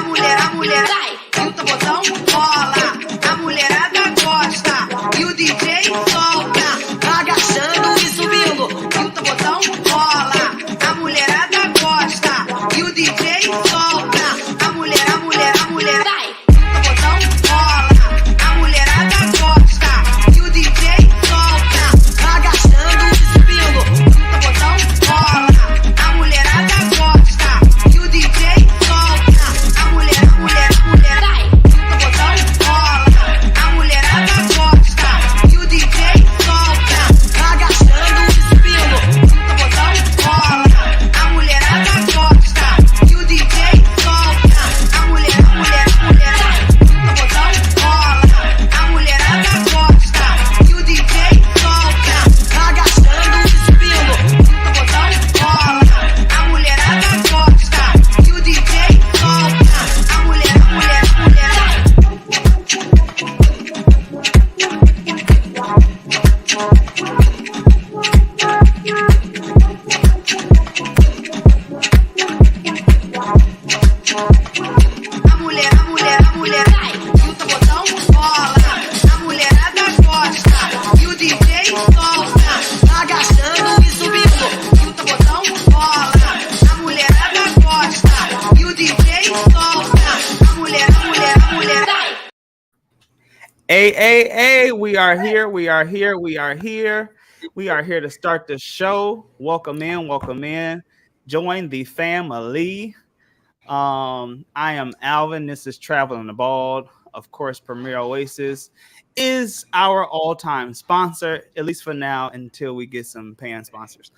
mulher, vai, chuta o botão, rola. A mulherada gosta e o DJ solta. Agachando e subindo, chuta o botão, rola. A mulherada gosta e o DJ solta. A mulher, vai, chuta o botão, rola. A mulherada gosta e o DJ solta. Agachando e subindo, chuta o botão, rola. A mulherada gosta e o DJ solta. A mulher, vai, chuta o botão, rola. A mulherada gosta e o DJ solta. Agachando e subindo, chuta o botão, rola. A mulherada gosta e o DJ solta. A mulher, chuta o botão, rola. A mulherada gosta e o DJ solta. Agachando e subindo, chuta o botão, rola. A mulherada gosta e o DJ solta. A mulher, vai, chuta o botão, rola. A mulherada gosta e o DJ solta. Agachando e subindo, chuta o botão, rola. A mulherada gosta e o DJ solta. A mulher, vai. Hey, we are here. We are here to start the show. Welcome in. Join the family. I am Alvin. This is Traveling the Bald. Of course, Premier Oasis is our all-time sponsor, at least for now, until we get some paying sponsors.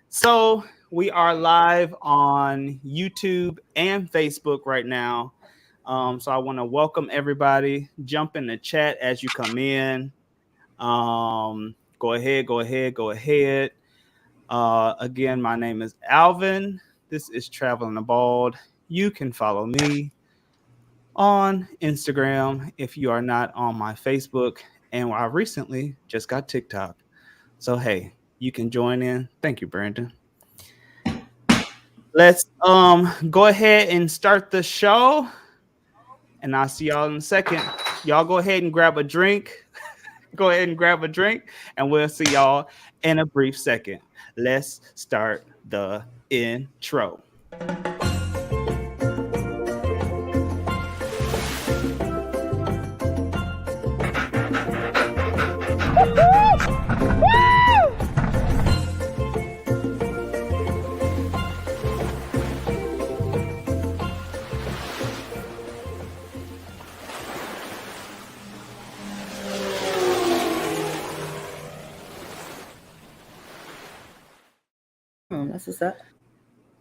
So we are live on YouTube and Facebook right now. So I want to welcome everybody. Jump in the chat as you come in. Go ahead. Again, my name is Alvin. This is Traveling the Bald. You can follow me on Instagram if you are not on my Facebook. And I recently just got TikTok. So, hey, you can join in. Thank you, Brandon. Let's go ahead and start the show. And I'll see y'all in a second. Y'all go ahead and grab a drink. And we'll see y'all in a brief second. Let's start the intro. That's what's up.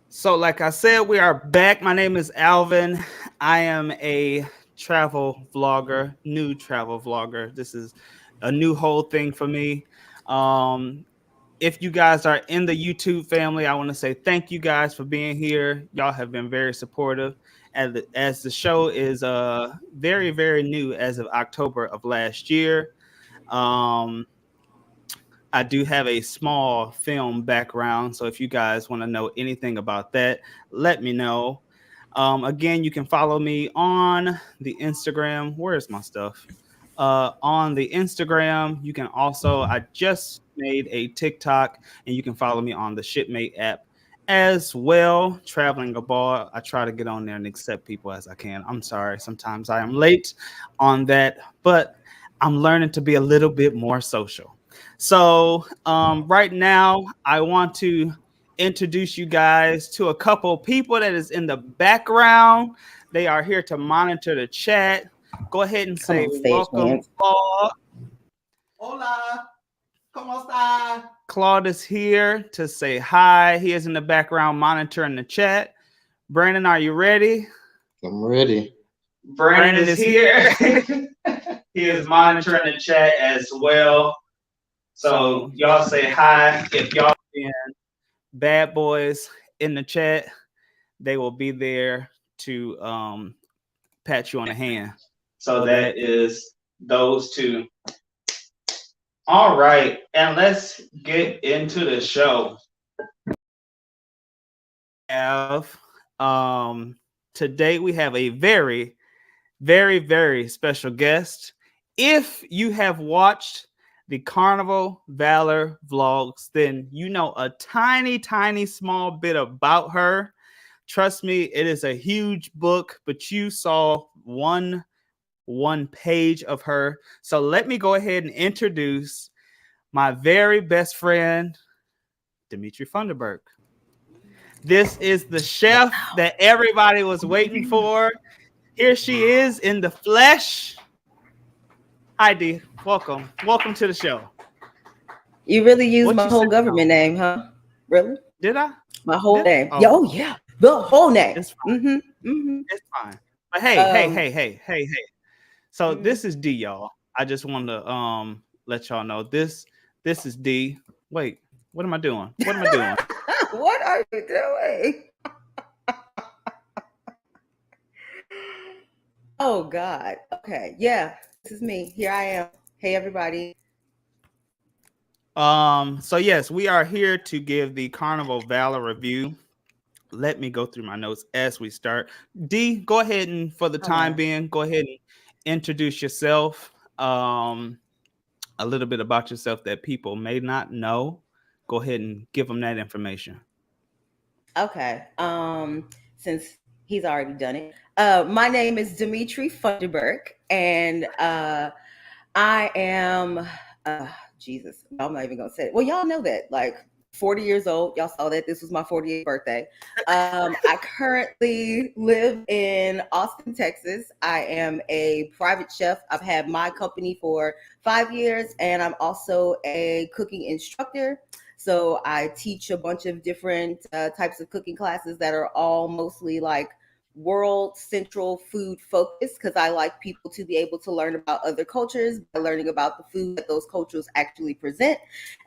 So, like I said, we are back. My name is Alvin. I am a travel vlogger, new travel vlogger. This is a new whole thing for me. If you guys are in the YouTube family, I want to say thank you guys for being here. Y'all have been very supportive. As the show is very, very new as of October of last year. I do have a small film background, so if you guys want to know anything about that, let me know. Again, you can follow me on the Instagram. Where's my stuff? On the Instagram, you can also, I just made a TikTok, and you can follow me on the Shipmate app as well. Traveling a Ball. I try to get on there and accept people as I can. I'm sorry, sometimes I am late on that, but I'm learning to be a little bit more social. So right now, I want to introduce you guys to a couple people that is in the background. They are here to monitor the chat. Go ahead and say welcome, Claude. Hola, ¿cómo está? Claude is here to say hi. He is in the background monitoring the chat. Brandon, are you ready? I'm ready. Brandon is here. He is monitoring the chat as well. So y'all say hi. If y'all been bad boys in the chat, they will be there to pat you on the hand. So that is those two. All right, and let's get into the show. We have Today we have a very, very, very special guest. If you have watched the Carnival Valor vlogs, then you know a tiny, tiny, small bit about her. Trust me, it is a huge book, but you saw one page of her. So let me go ahead and introduce my very best friend, Demeatrie Funderburg. This is the chef that everybody was waiting for. Here she is in the flesh. Hi, D. Welcome. Welcome to the show. You really used What my you whole sipping government on? name, huh? Really? Did I? My whole Did name. Yeah, oh, oh yeah. The whole name. it's fine. Mm-hmm. It's fine. But hey, hey, Um, hey, hey, hey, hey. So mhm. this is D, y'all. I just wanted to let y'all know this is D. Wait, what am I doing? What am I doing? What are you doing? Oh God. Okay. Yeah. This is me. Here I am. Hey everybody. So yes, we are here to give the Carnival Valor review. Let me go through my notes as we start. D, go ahead and for the Oh time wow. being, go ahead and introduce yourself. A little bit about yourself that people may not know. Go ahead and give them that information. Okay. Since he's already done it. My name is Demeatrie Funderburg, and I am Jesus. I'm not even gonna say it. Well, y'all know that. Like 40 years old. Y'all saw that this was my 40th birthday. I currently live in Austin, Texas. I am a private chef. I've had my company for 5 years, and I'm also a cooking instructor. So I teach a bunch of different types of cooking classes that are all mostly like world central food focus, because I like people to be able to learn about other cultures by learning about the food that those cultures actually present.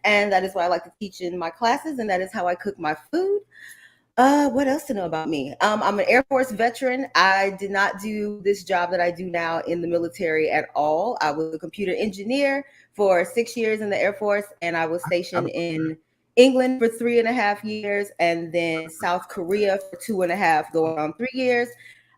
And that is what I like to teach in my classes, and that is how I cook my food. What else to know about me? I'm an Air Force veteran. I did not do this job that I do now in the military at all. I was a computer engineer for 6 years in the Air Force, and I was stationed in England for 3.5 years, and then South Korea for 2.5, going on 3 years.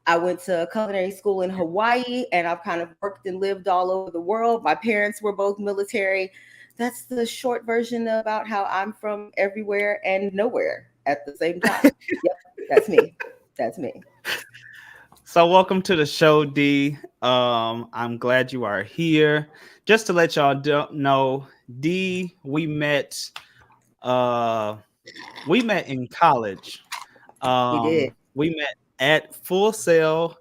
I went to culinary school in Hawaii, and I've kind of worked and lived all over the world. My parents were both military. That's the short version about how I'm from everywhere and nowhere at the same time. Yep, that's me. That's me. So welcome to the show, D. I'm glad you are here. Just to let y'all know, D, we met in college. We did. We met at Full Sail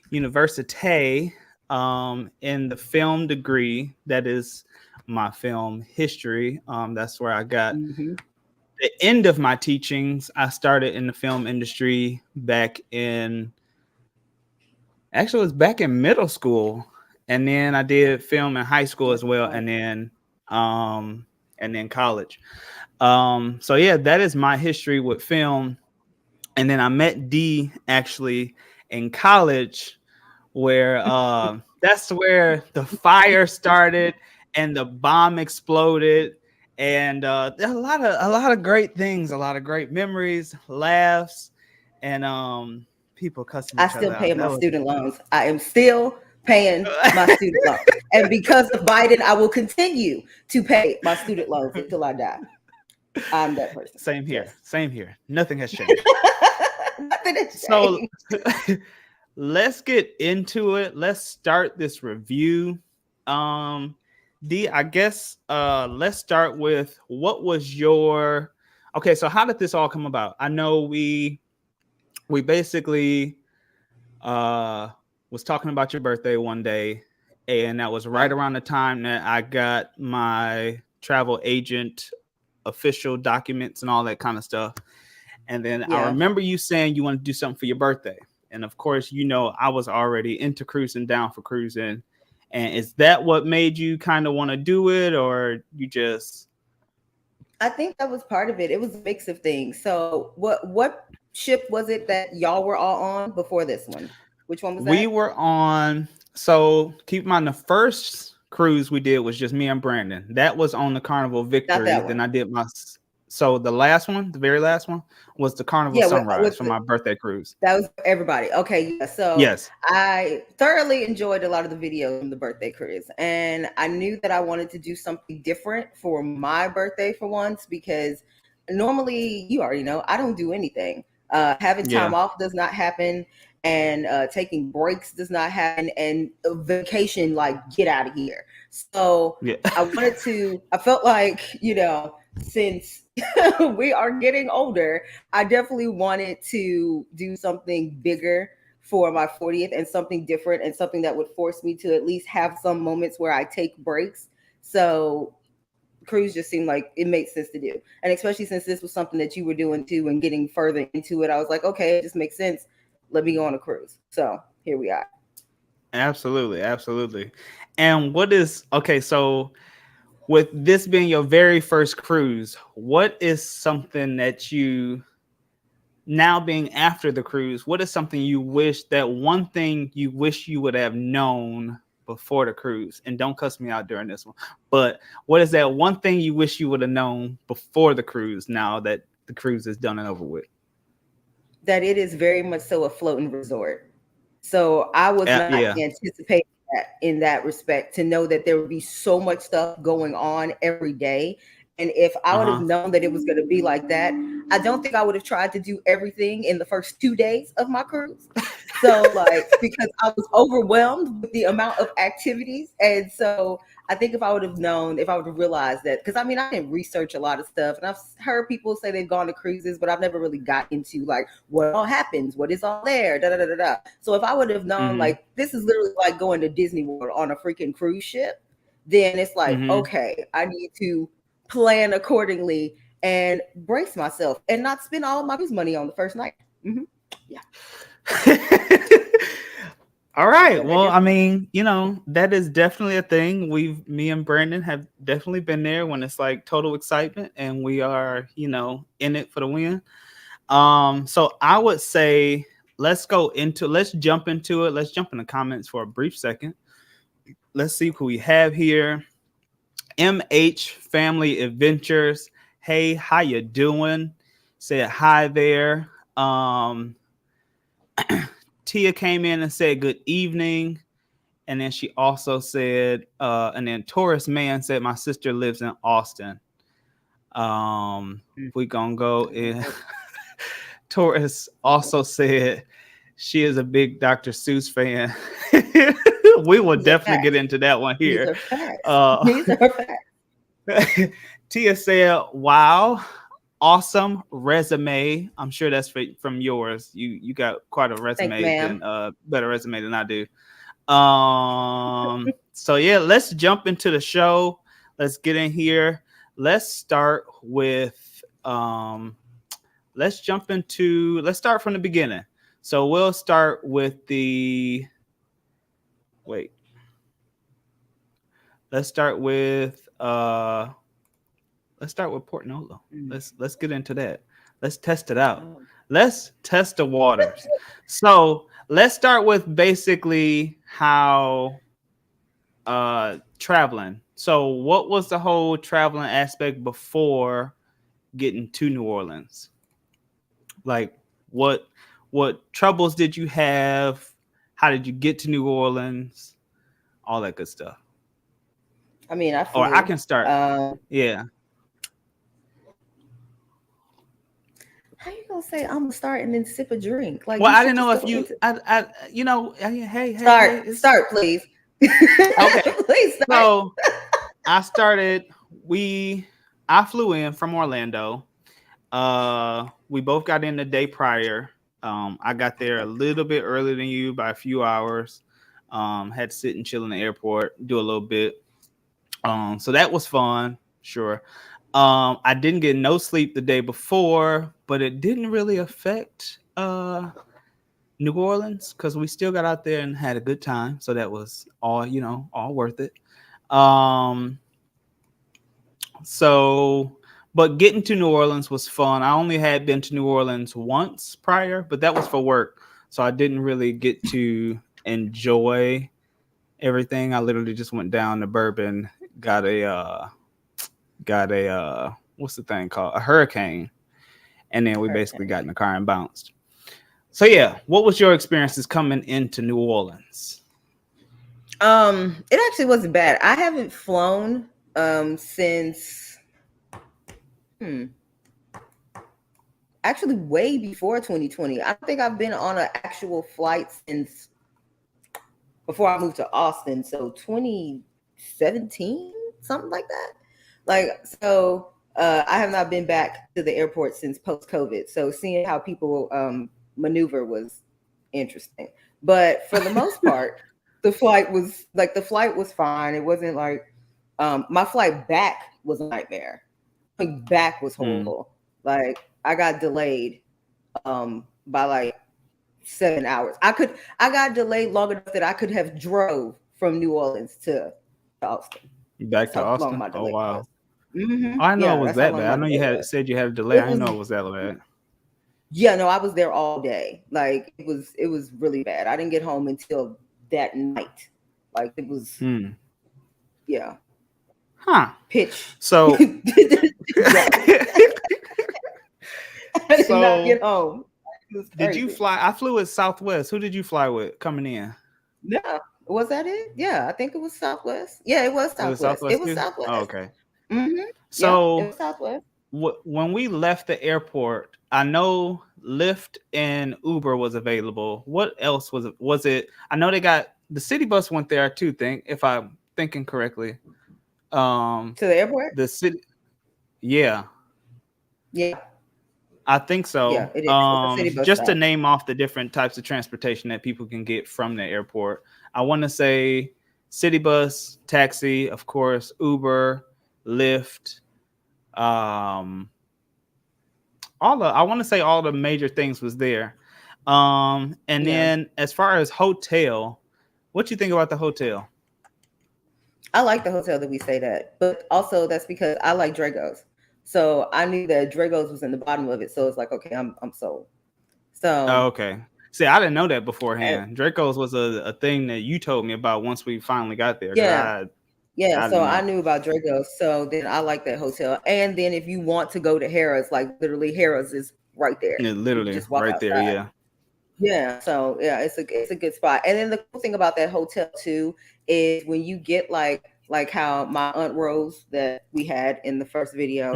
University in the film degree. That is my film history. That's where I got Mm-hmm. the end of my teachings. I started in the film industry actually, it was back in middle school, and then I did film in high school as That's well, right. and then college. So yeah, that is my history with film. And then I met D actually in college, where that's where the fire started and the bomb exploded, and there are a lot of great things, a lot of great memories, laughs, and people cussing I each still other pay out. my That was student loans. I am still paying my student loans. And because of Biden, I will continue to pay my student loans until I die. I'm that person. same here, Yes. same here. Nothing has changed. Nothing has So changed. let's get into it. Let's start this review. Um, D, I guess let's start with what was your okay, so how did this all come about? I know we basically uh was talking about your birthday one day, and that was right Right. around the time that I got my travel agent official documents and all that kind of stuff. And then I Yeah. remember you saying you want to do something for your birthday. And of course, I was already into cruising, down for cruising. And is that what made you kind of want to do it, or you just I think that was part of it. It was a mix of things. So what ship was it that y'all were all on before this one? Which one was we that? were on? So keep in mind, the first cruise we did was just me and Brandon. That was on the Carnival Not Victory. that Then one. I did my So the last one, the very last one, was the Carnival Yeah, Sunrise with for my birthday cruise. that was everybody. Okay, yeah. So Yes. I thoroughly enjoyed a lot of the videos from the birthday cruise, and I knew that I wanted to do something different for my birthday for once because normally, you already know, I don't do anything. Having Yeah. time off does not happen, and taking breaks does not happen, and a vacation like get out of here. So Yeah. I felt like, since we are getting older, I definitely wanted to do something bigger for my 40th and something different and something that would force me to at least have some moments where I take breaks. So cruise just seemed like it made sense to do. And especially since this was something that you were doing too and getting further into it, I was like, okay, it just makes sense. Let me go on a cruise. So here we are. Absolutely, absolutely. And what is okay? So with this being your very first cruise, what is something that you now being after the cruise? What is something you wish that one thing you wish you would have known before the cruise? And don't cuss me out during this one. But what is that one thing you wish you would have known before the cruise? Now that the cruise is done and over with. That it is very much so a floating resort. So I was not Yeah. anticipating that in that respect, to know that there would be so much stuff going on every day. And if I Uh would have huh. known that it was going to be like that, I don't think I would have tried to do everything in the first 2 days of my cruise. So, like, because I was overwhelmed with the amount of activities. And so I think if I would have known, if I would have realized that, because I mean, I didn't research a lot of stuff, and I've heard people say they've gone to cruises, but I've never really got into like what all happens, what is all there, da da da da da. So if I would have known, Mm-hmm. like, this is literally like going to Disney World on a freaking cruise ship, then it's like, Mm-hmm. okay, I need to plan accordingly and brace myself and not spend all my cruise money on the first night. Mm-hmm. Yeah. All right. So that Well, is I mean, that is definitely a thing. Me and Brandon have definitely been there when it's like total excitement and we are, in it for the win. So I would say let's jump into it. Let's jump in the comments for a brief second. Let's see who we have here. MH Family Adventures. Hey, how you doing? Said hi there. Tia came in and said good evening. And then she also said, and then Taurus Man said, my sister lives in Austin. We gonna go in. Taurus also said she is a big Dr. Seuss fan. We will these are definitely facts. get into that one These here. are facts. Uh, These are facts. Tia said, wow, awesome resume. I'm sure that's from yours. You got quite a Thank you, resume ma'am. than better resume than I do. So yeah, let's jump into the show. Let's get in here. Let's start with let's start from the beginning. So we'll start with the wait. Let's start with Port Nolo. Mm. Let's get into that. Let's test it out. Oh. Let's test the waters. So let's start with basically how traveling. So what was the whole traveling aspect before getting to New Orleans? Like what troubles did you have? How did you get to New Orleans? All that good stuff. I mean, I Or I flew. can start. Yeah. How you gonna say I'm gonna start and then sip a drink? Like Well, you I should didn't just know go if you into hey, it's start, please. okay. Please start. So I started we I flew in from Orlando. We both got in the day prior. I got there a little bit earlier than you by a few hours. Had to sit and chill in the airport, do a little bit. So that was fun, sure. I didn't get no sleep the day before, but it didn't really affect New Orleans because we still got out there and had a good time. So that was all worth it. Um, so, but getting to New Orleans was fun. I only had been to New Orleans once prior, but that was for work. So I didn't really get to enjoy everything. I literally just went down to Bourbon, got a what's the thing called, a hurricane, and then we basically got in the car and bounced. So yeah, what was your experiences coming into New Orleans? It actually wasn't bad. I haven't flown since actually way before 2020. I don't think I've been on an actual flight since before I moved to Austin. So 2017, something like that. Like, so I have not been back to the airport since post-COVID. So seeing how people maneuver was interesting. But for the most part, the flight was fine. It wasn't like my flight back was a nightmare. Like, back was horrible. Like, I got delayed by like 7 hours. I got delayed long enough that I could have drove from New Orleans to Austin. Back to Austin? Oh wow. Mm-hmm. I know it was that bad. I know you said you had a delay. I didn't know it was that bad. Yeah, no, I was there all day. Like, it was really bad. I didn't get home until that night. Like, it was yeah. Huh. Pitch. So I did not get home. Did you fly? I flew with Southwest. Who did you fly with coming in? Yeah. Was that it? Yeah, I think it was Southwest. Yeah, it was Southwest. It was Southwest. Oh, okay. Mm-hmm. So it was Southwest. When we left the airport, I know Lyft and Uber was available. What else was it? Was it? I know they got the city bus went there too. If I'm thinking correctly. To the airport? The city. Yeah. Yeah. I think so. Yeah, it is. Just to name off the different types of transportation that people can get from the airport. I want to say city bus, taxi, of course, Uber, Lyft. I want to say all the major things was there. Then as far as hotel, what you think about the hotel? I like the hotel that we stayed at, but also that's because I like Dragos. So I knew that Dragos was in the bottom of it. So it's like, okay, I'm sold. So okay. See, I didn't know that beforehand. Dragos was a thing that you told me about once we finally got there. Yeah. So I knew about Dragos. So then I like that hotel. And then if you want to go to Harrah's, like literally Harrah's is right there. Yeah, literally just walk right outside. There. Yeah. Yeah. So yeah, it's a good spot. And then the cool thing about that hotel too is when you get like how my Aunt Rose that we had in the first video,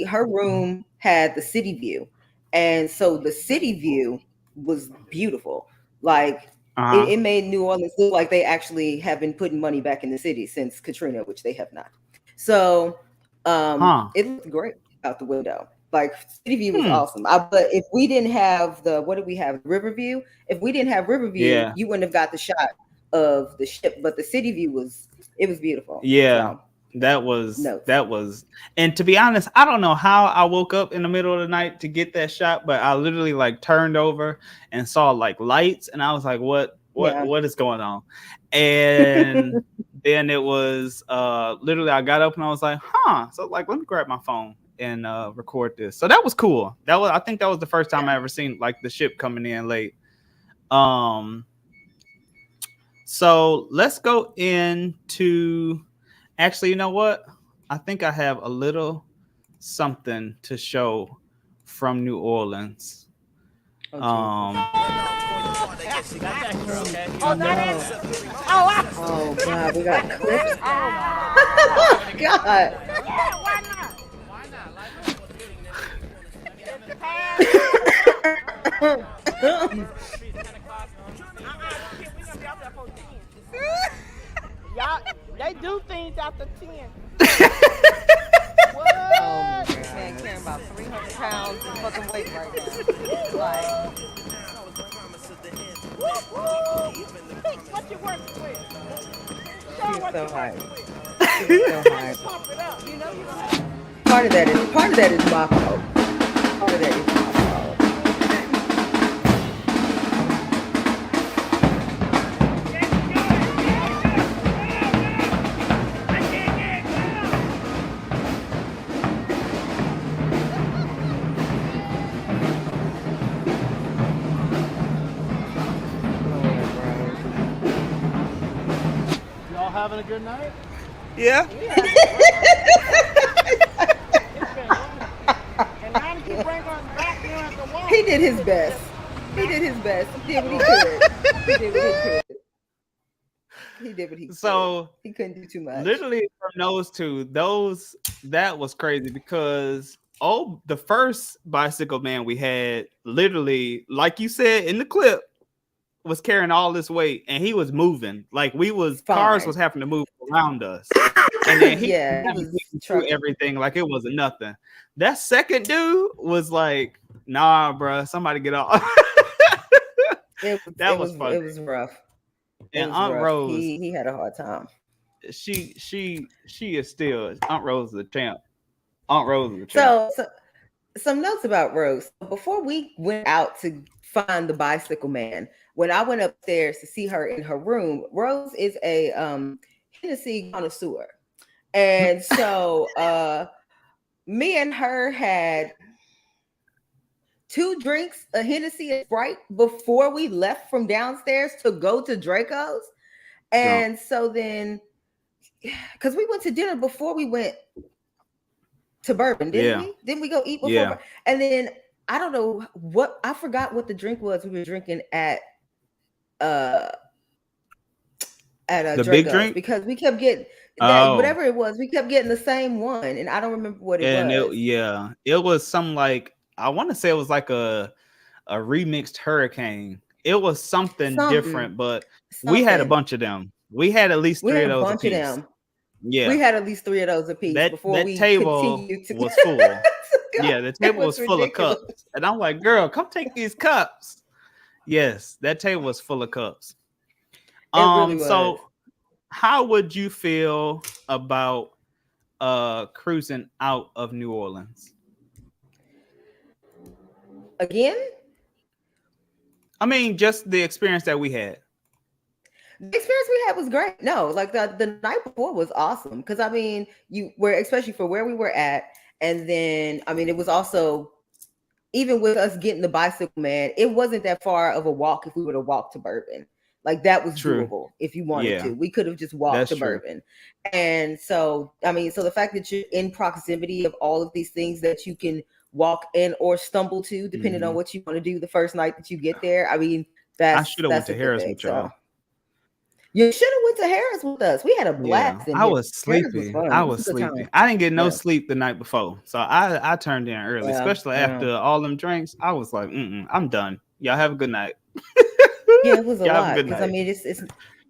her room had the city view. And so the city view was beautiful. Like it made New Orleans look like they actually have been putting money back in the city since Katrina, which they have not. So it looked great out the window. Like city view was awesome. But if we didn't have what did we have? Riverview. If we didn't have Riverview, you wouldn't have got the shot of the ship. But the city view was beautiful. Yeah. So, that was, and to be honest, I don't know how I woke up in the middle of the night to get that shot, but I literally like turned over and saw like lights, and I was like, what is going on? And then it was literally I got up and I was like, so like let me grab my phone and record this. So that was cool. I think that was the first time I ever seen like the ship coming in late. So let's go into. Actually, you know what? I think I have a little something to show from New Orleans. Oh God, we got clips. Oh God. Why not? Y'all, they do things after 10. What? Oh, man, carrying about 300 pounds of fucking weight right now. Like, What you working with? she's so high. She's so high. Pump it up. You know you don't have. Part of that is my fault. Part of that is my fault. Y'all having a good night? Yeah. It's been He did his best. He did his best. He did what he could. He did what he could. He did what he could. So He couldn't do too much. literally from those two, that was crazy because the first bicycle man we had, literally, like you said in the clip, was carrying all this weight and he was moving. Like cars was having to move around us. And then he was through everything like it wasn't nothing. That second dude was like, nah, bro, somebody get off. That was funny. It was rough. And Aunt Rose, he had a hard time. She is still Aunt Rose is the champ. Aunt Rose is the champ. So some notes about Rose. Before we went out to find the bicycle man, when I went upstairs to see her in her room, Rose is a Hennessy connoisseur. And so me and her had 2 drinks, a Hennessy and Sprite, before we left from downstairs to go to Draco's. And so then, because we went to dinner before we went to Bourbon, didn't we? Didn't we go eat before? Yeah. And then I don't know I forgot what the drink was we were drinking at the Draco's, big drink, because we kept getting whatever it was, we kept getting the same one, and I don't remember what it was. It was some, like, I want to say it was like a remixed Hurricane. It was something different, but we had a bunch of them. We had at least 3 of those a piece. Yeah, we had at least 3 of those a piece before that we table was full. Yeah, the table was full ridiculous. of cups, and I'm like, girl, come take these cups. Yes, that table was full of cups. Really was. So how would you feel about cruising out of New Orleans again? I mean, just the experience that we had. The experience we had was great. No, like the night before was awesome, because I mean, you were, especially for where we were at, and then I mean, it was also, even with us getting the bicycle man, it wasn't that far of a walk if we would have walked to Bourbon. Like, that was doable if you wanted to. We could have just walked to Bourbon. And so, I mean, so the fact that you're in proximity of all of these things that you can walk in or stumble to, depending on what you want to do the first night that you get there. I mean, I should have went to Harris with y'all. You should have went to Harris with us. We had a blast. I was sleepy. I didn't get no sleep the night before, so I turned in early, especially after all them drinks. I was like, I'm done. Y'all have a good night. Yeah, it was a lot, because I mean, it's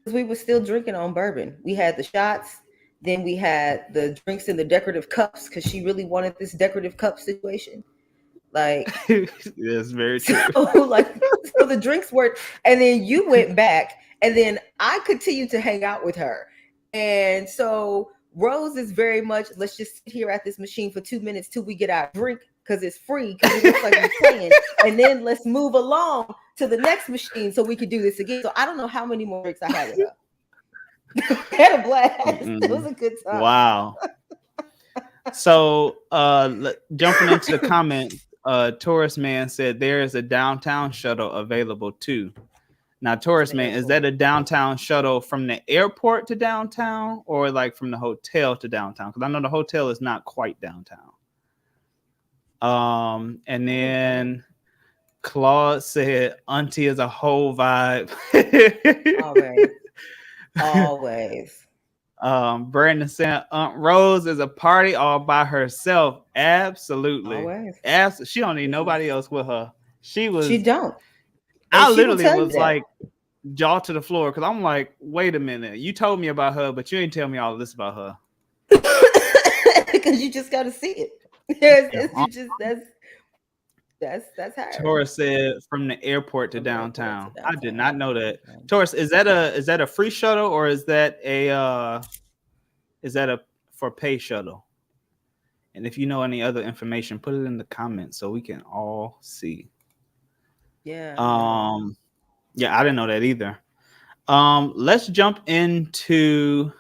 we were still drinking on Bourbon. We had the shots, then we had the drinks in the decorative cups, because she really wanted this decorative cup situation. Like, yes, very true. So the drinks were, and then you went back, and then I continued to hang out with her. And so Rose is very much, let's just sit here at this machine for 2 minutes till we get our drink, because it's free, because it looks like we're playing. And then let's move along to the next machine so we could do this again. So I don't know how many more drinks I had with her. I had a blast. It was a good time. Wow. So jumping into the comment, Taurus Man said there is a downtown shuttle available too. Now, Taurus Man, is that a downtown shuttle from the airport to downtown, or like from the hotel to downtown? Because I know the hotel is not quite downtown. And then Claude said, "Auntie is a whole vibe." Always. Brandon said, "Aunt Rose is a party all by herself." Absolutely. Always. She don't need nobody else with her. She don't. I literally was like jaw to the floor, because I'm like, wait a minute, you told me about her, but you ain't tell me all this about her. Because you just got to see it. That's her. Taurus said from the airport to downtown. I did not know that. Taurus, is that a free shuttle, or is that a for pay shuttle? And if you know any other information, put it in the comments so we can all see. Yeah. Yeah, I didn't know that either. Let's jump into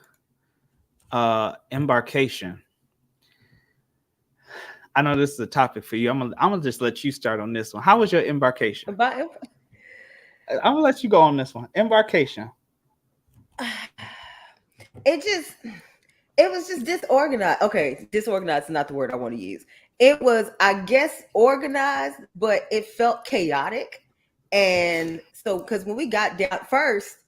embarkation. I know this is a topic for you. I'm gonna just let you start on this one. How was your embarkation? I'm gonna let you go on this one. Embarkation. It was just disorganized. Okay, disorganized is not the word I want to use. it was, I guess, organized, but it felt chaotic. And so, because when we got down first,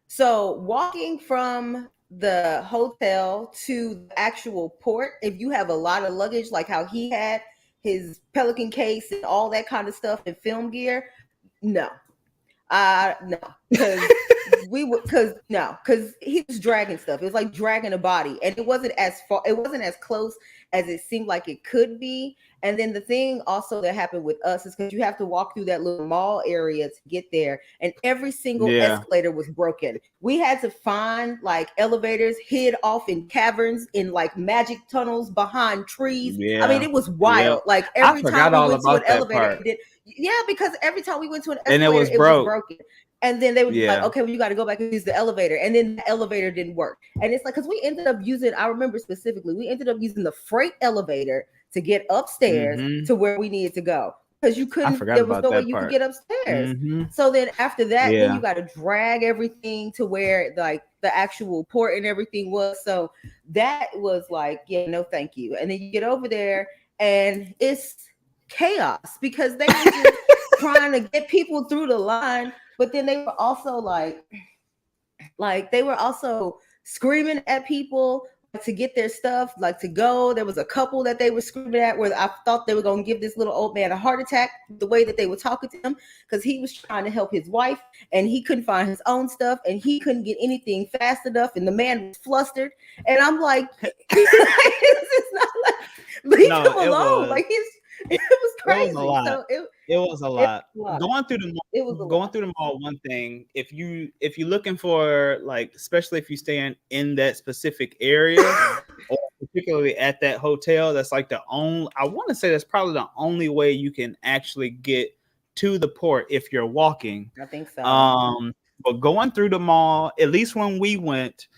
so walking from the hotel to the actual port, if you have a lot of luggage, like how he had his Pelican case and all that kind of stuff and film gear, no, no, because because he was dragging stuff. It was like dragging a body, and it wasn't as far. It wasn't as close as it seemed like it could be. And then the thing also that happened with us is because you have to walk through that little mall area to get there, and every single Yeah. escalator was broken. We had to find like elevators hid off in caverns, in like magic tunnels behind trees. I mean, Yeah. it was wild. Yep. Like I every time forgot we all went to an about that elevator, part. yeah, because every time we went to an And it escalator, was it was broke. broken. And then they would be like, Yeah. okay, well, you got to go back and use the elevator. And then the elevator didn't work. And it's like, because we ended up using, I remember specifically, we ended up using the freight elevator to get upstairs Mhm. to where we needed to go. Because you I couldn't, forgot there was about no way that you could part. get upstairs. Mhm. So then after that, then Yeah. you got to drag everything to where like the actual port and everything was. So that was like, yeah, no, thank you. And then you get over there and it's chaos because they were just trying to get people through the line, but then they were also like they were also screaming at people to get their stuff, like to go. There was a couple that they were screaming at where I thought they were going to give this little old man a heart attack the way that they were talking to him, because he was trying to help his wife and he couldn't find his own stuff and he couldn't get anything fast enough and the man was flustered. And I'm like, this is not like, leave No, him it alone. was Like it was it crazy. was a lot. So It was a it lot. was a lot. Going through the It was a going lot. through the mall, one thing, if you're looking for, like, especially if you stay in that specific area, or particularly at that hotel, that's like the only, I want to say that's probably the only way you can actually get to the port if you're walking. I think so. But going through the mall, at least when we went,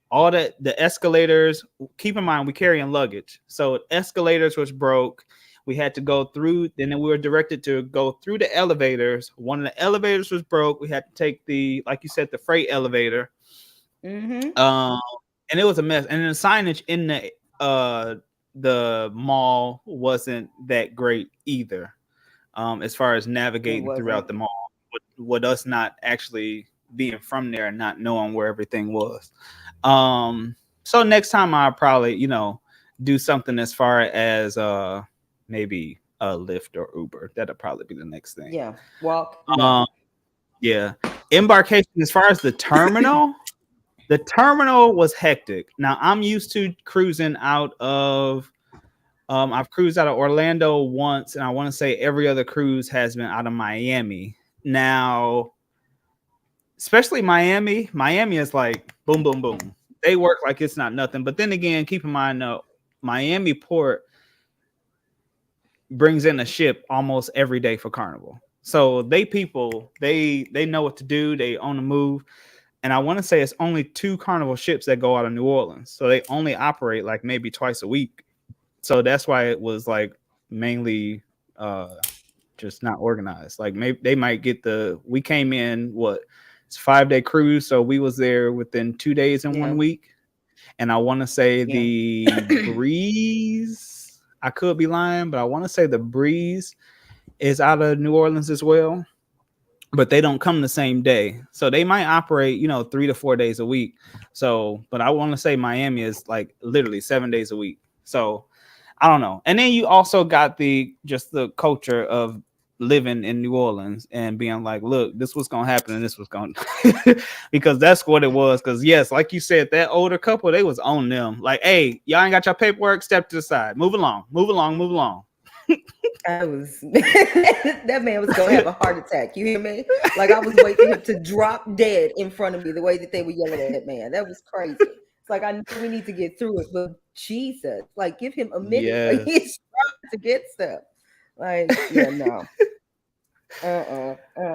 all the escalators, keep in mind we carrying luggage, so escalators was broke. We had to go through, and then we were directed to go through the elevators. One of the elevators was broke. We had to take the, like you said, the freight elevator. Mm-hmm. And it was a mess. And the signage in the mall wasn't that great either, as far as It navigating throughout wasn't. the mall, with us not actually being from there and not knowing where everything was. So next time I'll probably, do something as far as maybe a Lyft or Uber. That'll probably be the next thing. Yeah. Walk. No. Yeah. Embarkation, as far as the terminal, the terminal was hectic. Now I'm used to cruising out of I've cruised out of Orlando once, and I want to say every other cruise has been out of Miami. Now, especially Miami. Miami is like boom, boom, boom. They work like it's not nothing. But then again, keep in mind, Miami port brings in a ship almost every day for Carnival. So they know what to do. They on the move. And I want to say it's only 2 Carnival ships that go out of New Orleans. So they only operate like maybe twice a week. So that's why it was like mainly just not organized. Like maybe they might get we came in, it's a 5-day cruise. So we was there within 2 days in 1 week. And I want to say the Breeze, I could be lying, but I want to say the Breeze is out of New Orleans as well. But they don't come the same day. So they might operate, 3 to 4 days a week. So, but I want to say Miami is like literally 7 days a week. So I don't know. And then you also got the culture of living in New Orleans and being like, look, this was going to happen and this was going to, because that's what it was. Because yes, like you said, that older couple, they was on them. Like, hey, y'all ain't got your paperwork, step to the side, move along, move along, move along. I was that man was gonna have a heart attack. You hear me? Like I was waiting for him to drop dead in front of me. The way that they were yelling at that man, that was crazy. It's like I know we need to get through it, but Jesus, like give him a minute. Like he's trying to get stuff. Like yeah, no. Other than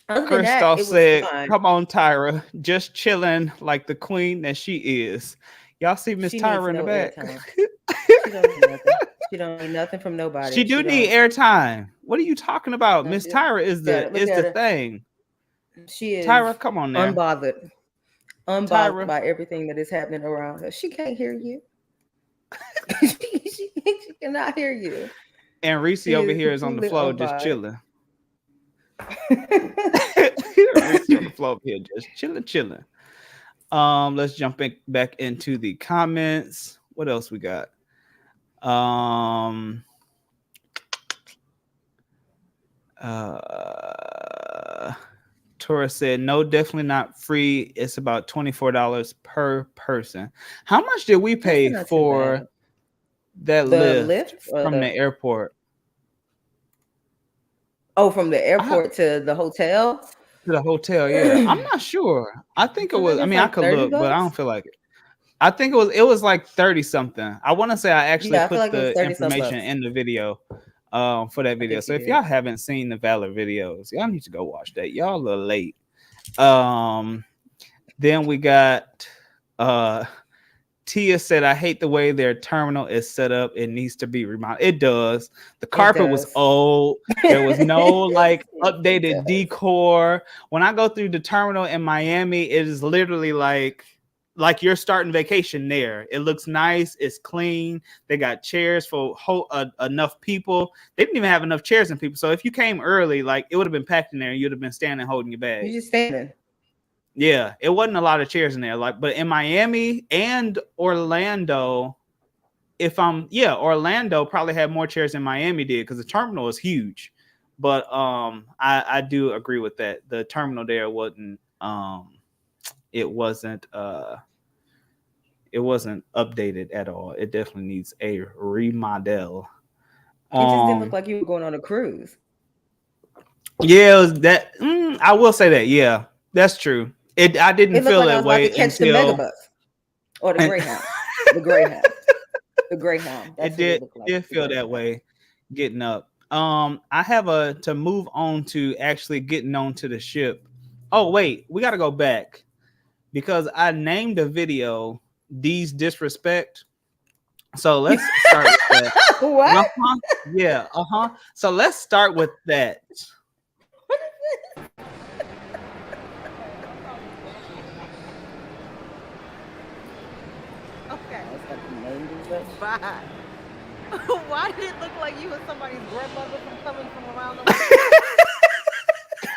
that, Christoph it was said, fun. come on, Tyra, just chilling like the queen that she is. Y'all see Miss She Tyra in needs the no back. airtime. She don't need nothing. She don't need nothing from nobody. She do need airtime. What are you talking about? No, Miss she don't. Tyra is Look the at her. thing. She is Tyra, come on now. unbothered Tyra. by everything that is happening around her. She can't hear you. she cannot hear you. And Reese She over is here is on the completely floor just unbiased. chilling. Reese on the floor over here just chilling. Let's jump back into the comments. What else we got? Tora said, no, definitely not free. It's about $24 per person. How much did we pay not too for bad. that The lift lift or from the the airport from the airport to the hotel? to the hotel? Yeah, I'm not sure. I think it I was. think I it's mean, I like could 30 look, but I bucks. don't feel like it. I think it was like 30 something. I want to say I actually Yeah, I feel put like it was the 30 some information bucks. in the video for that I video. think So you if did. y'all haven't seen the Valor videos, y'all need to go watch that. Y'all a little late. Then we got Tia said, I hate the way their terminal is set up. It needs to be remodeled. It does. The carpet was does. old. There was no like It updated does. decor. When I go through the terminal in Miami, it is literally like you're starting vacation there. It looks nice. It's clean. They got chairs for enough people. They didn't even have enough chairs and people. So if you came early, like it would have been packed in there and you'd have been standing holding your bag. You're just standing. Yeah, it wasn't a lot of chairs in there. Like, but in Miami and Orlando, Orlando probably had more chairs than Miami did because the terminal is huge. But I do agree with that. The terminal there wasn't it wasn't updated at all. It definitely needs a remodel. It just didn't look like you were going on a cruise. Yeah, it was that. I will say that. Yeah, that's true. I didn't It looked feel like I that was about way to catch the until megabus or the Greyhound. The Greyhound. The Greyhound. That's it what it did. looked like. Did feel that way getting up. I have to move on to actually getting onto the ship. Oh wait, we got to go back because I named the video "These Disrespect." So let's start with that. What? Uh-huh. Yeah. So let's start with that. Okay. It's got the names and such. Fine. Why did it look like you were somebody's grandmother from coming from around the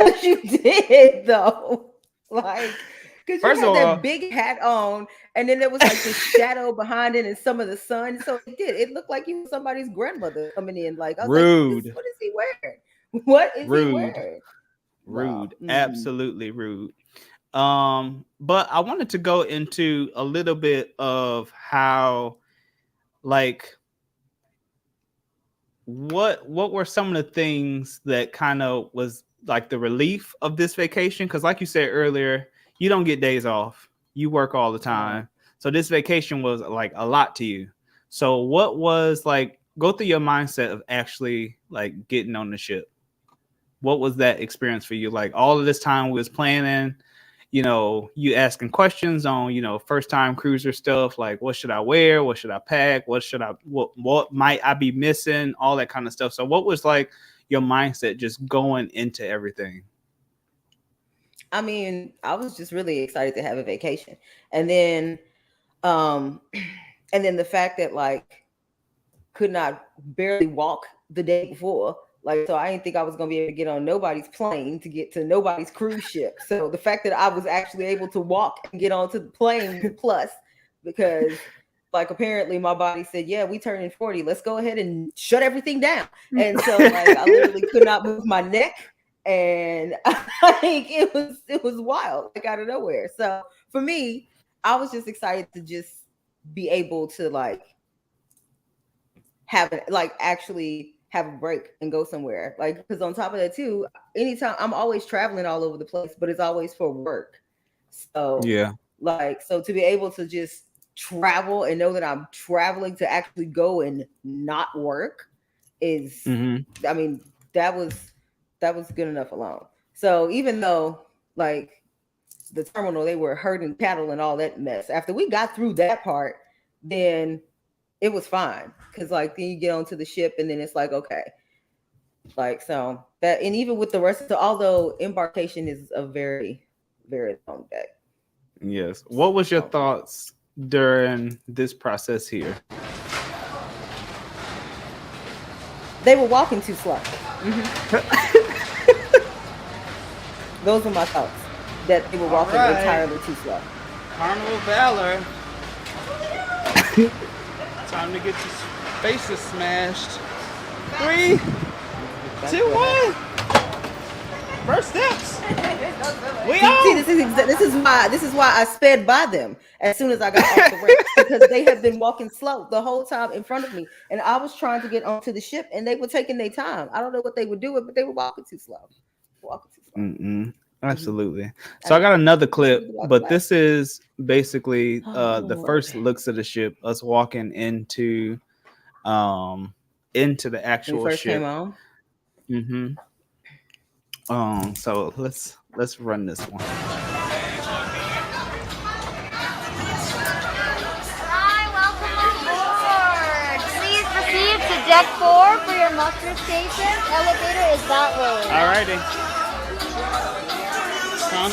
world? You did though. Like, because you First had of all, that big hat on, and then there was like this shadow behind it and some of the sun. So it did. It looked like you were somebody's grandmother coming in. Like, I was rude. like, what is he wearing? What is Rude. he wearing? Rude. Wow. Absolutely rude. But I wanted to go into a little bit of how, like, what were some of the things that kind of was like the relief of this vacation? Because like you said earlier, you don't get days off. You work all the time. So this vacation was like a lot to you. So what was like, go through your mindset of actually like getting on the ship. What was that experience for you? Like all of this time we was planning, you asking questions on, first time cruiser stuff, like what should I wear? What should I pack? What might I be missing? All that kind of stuff. So what was like your mindset just going into everything? I mean, I was just really excited to have a vacation. And then the fact that like could not barely walk the day before. Like, so I didn't think I was going to be able to get on nobody's plane to get to nobody's cruise ship. So the fact that I was actually able to walk and get onto the plane was a plus, because like apparently my body said, yeah, we turning 40. Let's go ahead and shut everything down. And so like I literally could not move my neck. And like it was wild, like out of nowhere. So for me, I was just excited to just be able to like actually have a break and go somewhere. Like, because on top of that too, anytime I'm always traveling all over the place, but it's always for work. So yeah, like, so to be able to just travel and know that I'm traveling to actually go and not work is, I mean, that was good enough alone. So even though like the terminal, they were herding cattle and all that mess, after we got through that part, then it was fine. Because like then you get onto the ship and then it's like, okay, like, so that, and even with the rest of the, although embarkation is a very, very long day. Yes. What was your thoughts during this process here? They were walking too slow. Those were my thoughts. That they were walking right. entirely too slow. Carnival Valor. Time to get your faces smashed. 3, 2, 1. First steps. We See, on. this is why I sped by them as soon as I got off the ramp, because they have been walking slow the whole time in front of me, and I was trying to get onto the ship, and they were taking their time. I don't know what they were doing, but they were walking too slow. Walking too slow. Mm-mm. Absolutely. So I got another clip, but this is basically the first looks of the ship, us walking into the When actual we first ship. came on. Mm-hmm. So let's run this one. Hi, welcome aboard. Please proceed to deck 4 for your muster station. Elevator is that way. Alrighty. Huh?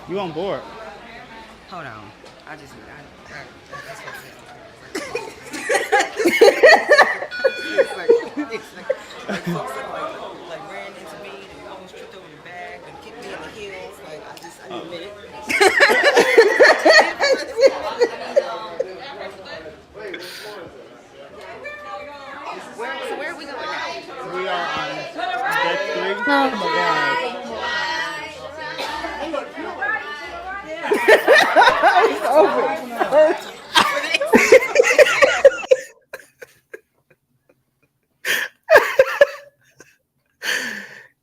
You on board? Hold on. I just. Like folks that like ran into me and almost tripped over the bag and kicked me in the heels. Like I need a minute. So where are we going now? We are on deck 3. Oh my god. It's over.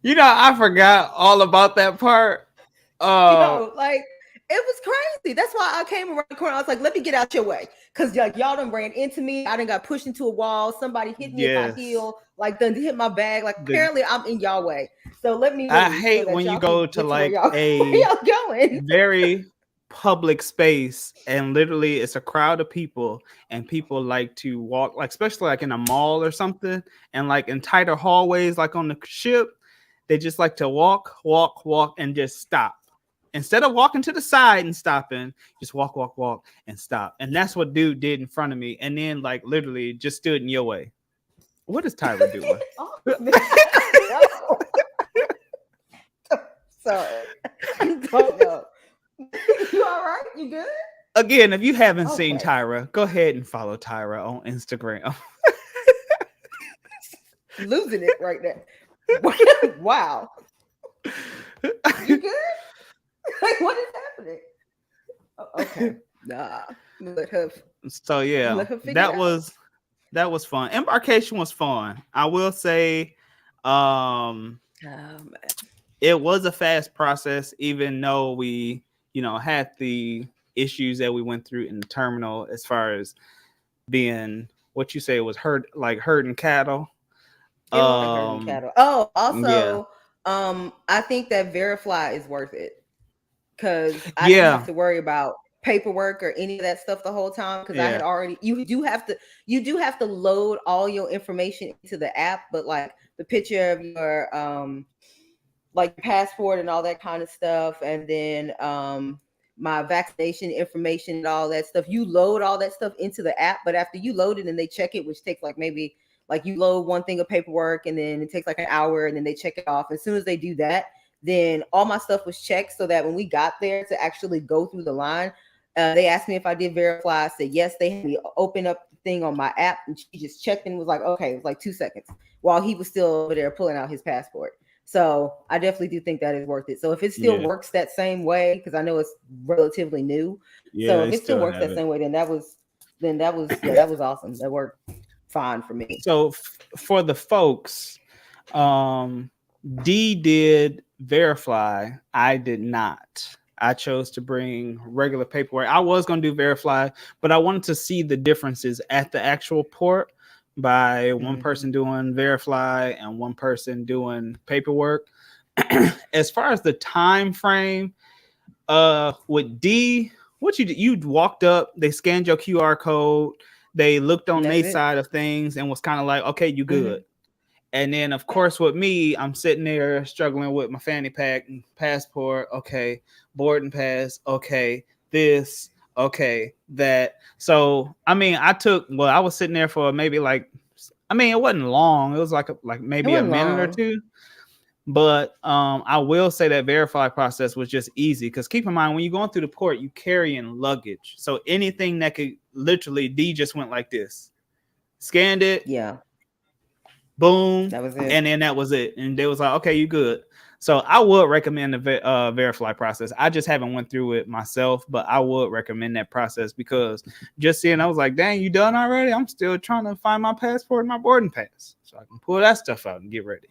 You know, I forgot all about that part. Like it was crazy. That's why I came around the corner. I was like, let me get out your way. Cause like y'all done ran into me. I done got pushed into a wall. Somebody hit me in my heel, like done hit my bag. Like apparently I'm in y'all way. So let me I hate when you go to like where y'all going? very public space and literally it's a crowd of people and people like to walk, like especially like in a mall or something, and like in tighter hallways like on the ship, they just like to walk and just stop. Instead of walking to the side and stopping, just walk and stop. And that's what dude did in front of me, and then like literally just stood in your way. What is Tyra doing? Sorry. I don't know. You all right? You good? Again, if you haven't seen Tyra, go ahead and follow Tyra on Instagram. Losing it right now. Wow. You good? Like, what is happening? Okay. Nah. Let her. So yeah, that was fun. Embarkation was fun. I will say, it was a fast process, even though we, had the issues that we went through in the terminal as far as being what you say was herding cattle. It was like herding cattle. Oh, also, I think that Verifly is worth it because I didn't have to worry about paperwork or any of that stuff the whole time because I had already. You do have to load all your information into the app, but like the picture of your like passport and all that kind of stuff, and then my vaccination information and all that stuff. You load all that stuff into the app, but after you load it and they check it, which takes like maybe like you load one thing of paperwork and then it takes like an hour and then they check it off. As soon as they do that, then all my stuff was checked so that when we got there to actually go through the line, they asked me if I did verify. I said yes. They had me open up the thing on my app and she just checked and was like, okay, it was like 2 seconds while he was still over there pulling out his passport. So I definitely do think that is worth it. So if it still works that same way, because I know it's relatively new. So if it still works that same way, then that was awesome. That worked fine for me. So for the folks, D did Verify. I did not. I chose to bring regular paperwork. I was going to do Verify, but I wanted to see the differences at the actual port by one person doing Verify and one person doing paperwork. As far as the time frame, with D, what you did, you walked up, they scanned your QR code, they looked on their side of things and was kind of like, okay, you good. And then, of course, with me, I'm sitting there struggling with my fanny pack and passport. Okay, boarding pass. Okay, this. Okay, that. So, I mean, I was sitting there for maybe like, I mean, it wasn't long. It was like It maybe a wasn't minute or long. two. But I will say that verify process was just easy because keep in mind when you're going through the port, you carrying luggage. So anything that could literally, D just went like this, scanned it, Yeah, boom, that was it. and then that was it. And they was like, okay, you good. So I would recommend the verify process. I just haven't went through it myself, but I would recommend that process because just seeing, I was like, dang, you done already? I'm still trying to find my passport and my boarding pass so I can pull that stuff out and get ready.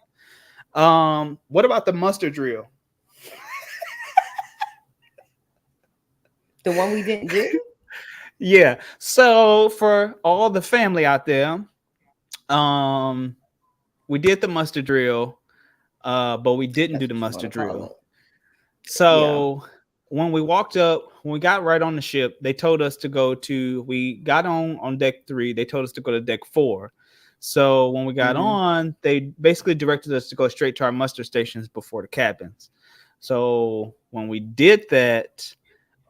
What about the muster drill? The one we didn't do. Yeah. So for all the family out there, we did the muster drill, but we didn't do That's the what you muster want to call drill. it. Yeah. So when we walked up, when we got right on the ship, they told us to go to. We got on deck 3. They told us to go to deck 4. So when we got Mm-hmm. on, they basically directed us to go straight to our muster stations before the cabins. So when we did that,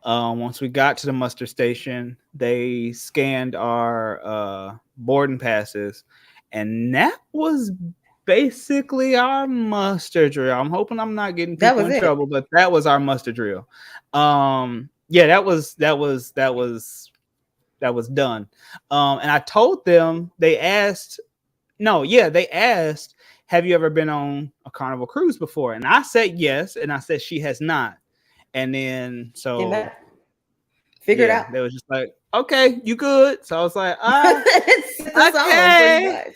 once we got to the muster station, they scanned our boarding passes, and that was basically our muster drill. I'm hoping I'm not getting That people was in it. trouble, but that was our muster drill. Yeah, that was done. And I told them they asked, no, yeah, they asked, have you ever been on a Carnival cruise before? And I said yes, and I said she has not. And then Didn't so matter. Figure it yeah, out. they was just like, okay, you good. So I was like, Set the song, pretty okay, much.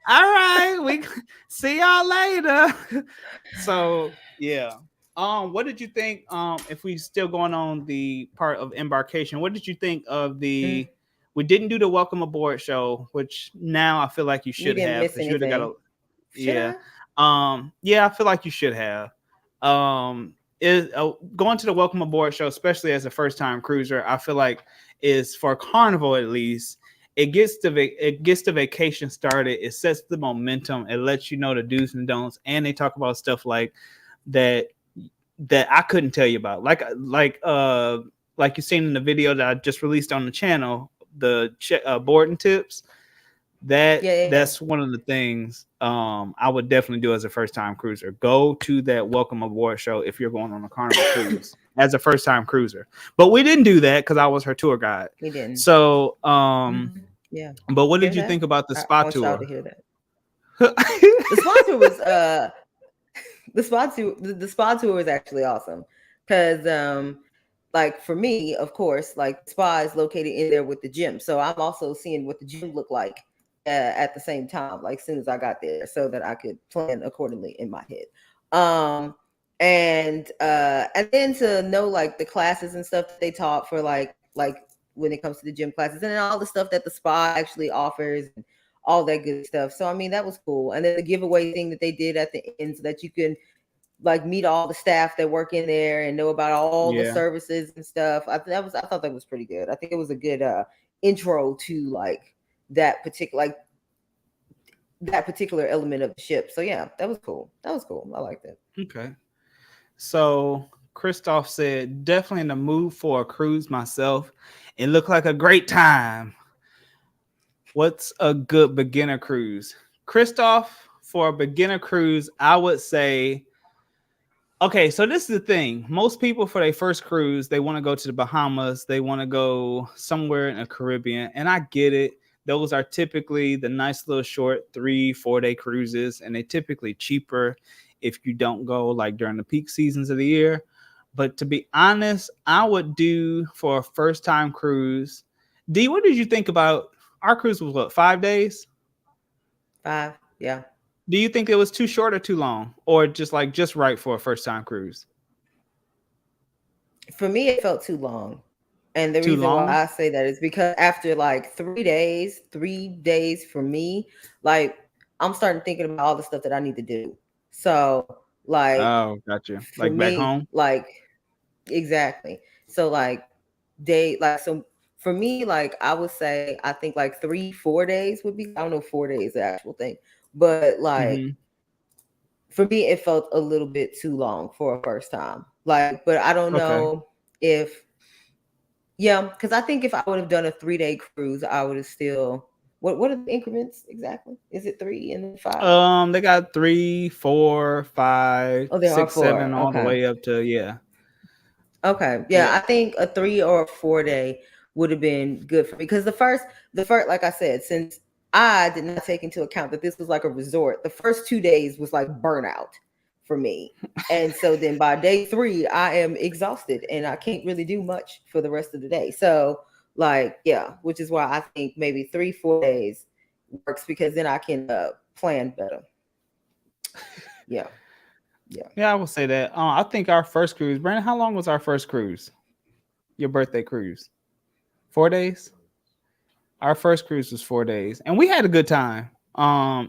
all right, we see y'all later. So yeah. What did you think? If we still going on the part of embarkation, what did you think of Mm, the? We didn't do the welcome aboard show, which now I feel like you we should didn't have miss because you would have got a anything. Should yeah. I? Yeah, I feel like you should have. Is going to the welcome aboard show, especially as a first time cruiser, I feel like is for Carnival at least. It gets the vacation started. It sets the momentum. It lets you know the do's and don'ts, and they talk about stuff that that I couldn't tell you about, like you seen in the video that I just released on the channel, the boarding tips. Yeah. That's one of the things I would definitely do as a first time cruiser. Go to that welcome aboard show if you're going on a Carnival cruise as a first time cruiser. But we didn't do that because I was her tour guide. We didn't. So Yeah. but what Hear did you that? think about the I spa want y'all to tour? hear that. The spa tour was the spa tour was actually awesome because like for me, of course, like spa is located in there with the gym, so I'm also seeing what the gym looked like at the same time, like as soon as I got there, so that I could plan accordingly in my head. Um, and then to know like the classes and stuff that they taught for like when it comes to the gym classes and then all the stuff that the spa actually offers. And all that good stuff. So I mean that was cool. And then the giveaway thing that they did at the end so that you can like meet all the staff that work in there and know about all the Yeah. services and stuff. I thought that was pretty good. I think it was a good intro to like that particular element of the ship. So yeah, that was cool. That was cool. I liked it. Okay. So Christoph said, definitely in the mood for a cruise myself. It looked like a great time. What's a good beginner cruise? Christoph, for a beginner cruise, I would say, okay, so this is the thing. Most people for their first cruise, they want to go to the Bahamas. They want to go somewhere in the Caribbean. And I get it. Those are typically the nice little short 3-4 day cruises. And they typically cheaper if you don't go like during the peak seasons of the year. But to be honest, I would do for a first time cruise. D, what did you think about our cruise was what, 5 days? 5, yeah. Do you think it was too short or too long? Or just right for a first time cruise? For me, it felt too long. And the Too reason why long? I say that is because after like 3 days for me, like I'm starting thinking about all the stuff that I need to do. So, like, Oh, gotcha. for Like back me, home? like, exactly. So, so for me, like, I would say, I think like 3-4 days would be, I don't know, 4 days, the actual thing but like Mhm. for me, it felt a little bit too long for a first time. Like, but I don't Okay. know if yeah, because I think if I would have done a 3 day cruise, I would have still. What are the increments exactly? Is it 3 and then 5? They got 3, 4, 5, Oh, there are 6, 7, 4. all the Okay. way up to yeah, Okay. Yeah, yeah. I think a 3 or a 4 day would have been good for me because the first, like I said, since I did not take into account that this was like a resort, the first 2 days was like burnout for me. And so then by day 3, I am exhausted and I can't really do much for the rest of the day. So, like, yeah, which is why I think maybe 3, 4 days works because then I can plan better. Yeah. Yeah. Yeah, I will say that. I think our first cruise, Brandon. How long was our first cruise? Your birthday cruise? 4 days. Our first cruise was 4 days, and we had a good time.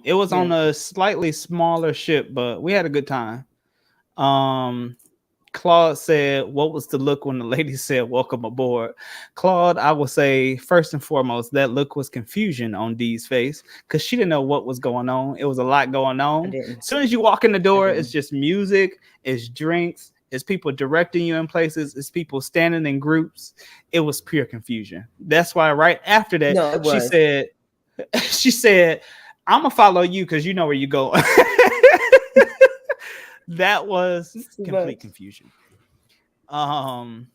It was Yeah. on a slightly smaller ship, but we had a good time. Um, Claude said, "What was the look when the lady said welcome aboard?" Claude, I will say first and foremost, that look was confusion on Dee's face because she didn't know what was going on. It was a lot going I on. didn't. As soon as you walk in the I door, it's didn't. just music, it's drinks, it's people directing you in places, it's people standing in groups. It was pure confusion. That's why right after that, No, it she was. said, she said, "I'm gonna follow you because you know where you go." That was It's too complete much. confusion. Um,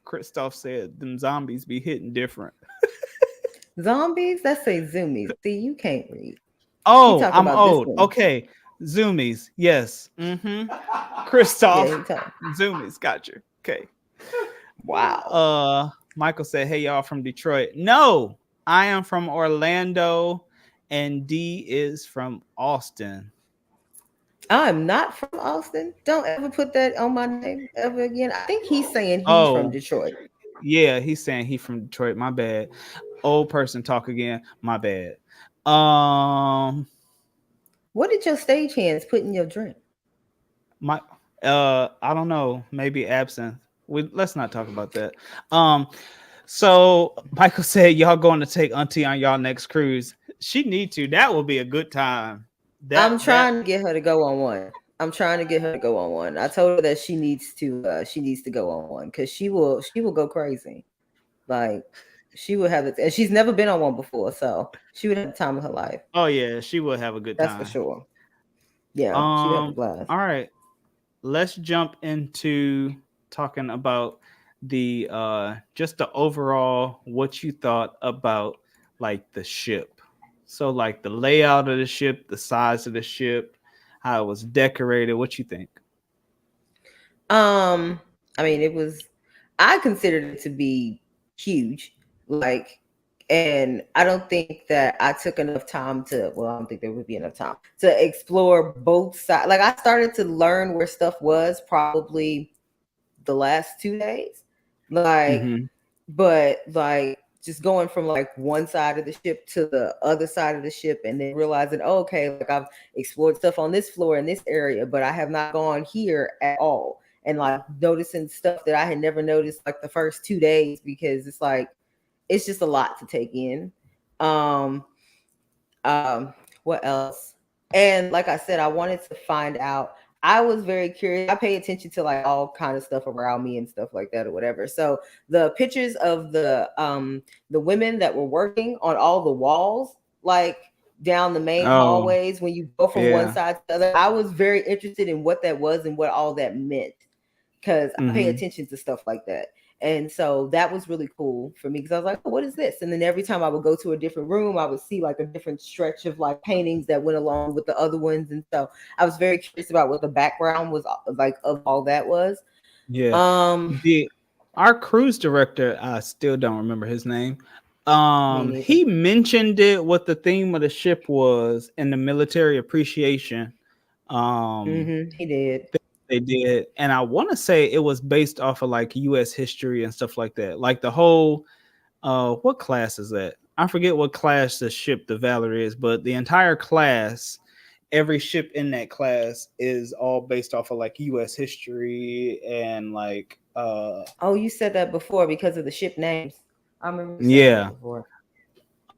Christoph said them zombies be hitting different. Zombies? That say zoomies. See, you can't read. He Oh, talk I'm about this old. one. Okay, zoomies. Yes. Yeah, Christoph, he talk. zoomies. Got you. Okay. Wow. Michael said, "Hey y'all from Detroit." No, I am from Orlando, and D is from Austin. I'm not from Austin. Don't ever put that on my name ever again. I think he's saying he's from Oh, Detroit. yeah, he's saying he from Detroit. My bad. Old person talk again. My bad. Um, What did your stage hands put in your drink? my I don't know, maybe absinthe. Let's not talk about that. um so Michael said y'all going to take auntie on y'all next cruise. She need to. That will be a good time. I'm That trying to get her to go on one. I'm trying to get her to go on one. I told her that she needs to go on one because she will go crazy. Like she would have it, and she's never been on one before, so she would have the time of her life. Oh yeah, she will have a good That's for time. sure. Yeah, she would have a um blast. all right, let's jump into talking about the just the overall what you thought about like the ship. So like the layout of the ship, the size of the ship, how it was decorated. What you think? Um, I mean, it was. I considered it to be huge, like, and I don't think that I took enough time to. Well, I don't think there would be enough time to explore both sides. Like, I started to learn where stuff was probably the last 2 days, like, Mm-hmm. but like just going from like one side of the ship to the other side of the ship and then realizing, oh, okay, like I've explored stuff on this floor in this area, but I have not gone here at all. And like noticing stuff that I had never noticed like the first 2 days because it's like it's just a lot to take in. Um, um, what else? And like I said, I wanted to find out. I was very curious. I pay attention to like all kind of stuff around me and stuff like that or whatever. So the pictures of the women that were working on all the walls, like down the main Oh hallways when you go from one yeah. side to the other, I was very interested in what that was and what all that meant because I pay Mm-hmm. attention to stuff like that. And so that was really cool for me because I was like, oh, what is this? And then every time I would go to a different room, I would see like a different stretch of like paintings that went along with the other ones. And so I was very curious about what the background was like of all that was. Yeah. Um, The Our cruise director, I still don't remember his name. Me neither. He mentioned it what the theme of the ship was in the military appreciation. Um He did. they did, and I want to say it was based off of like US history and stuff like that. Like the whole what class is that? I forget what class the ship the Valor is, but the entire class, every ship in that class is all based off of like US history and like Oh, you said that before because of the ship names. I remember you saying that yeah. before.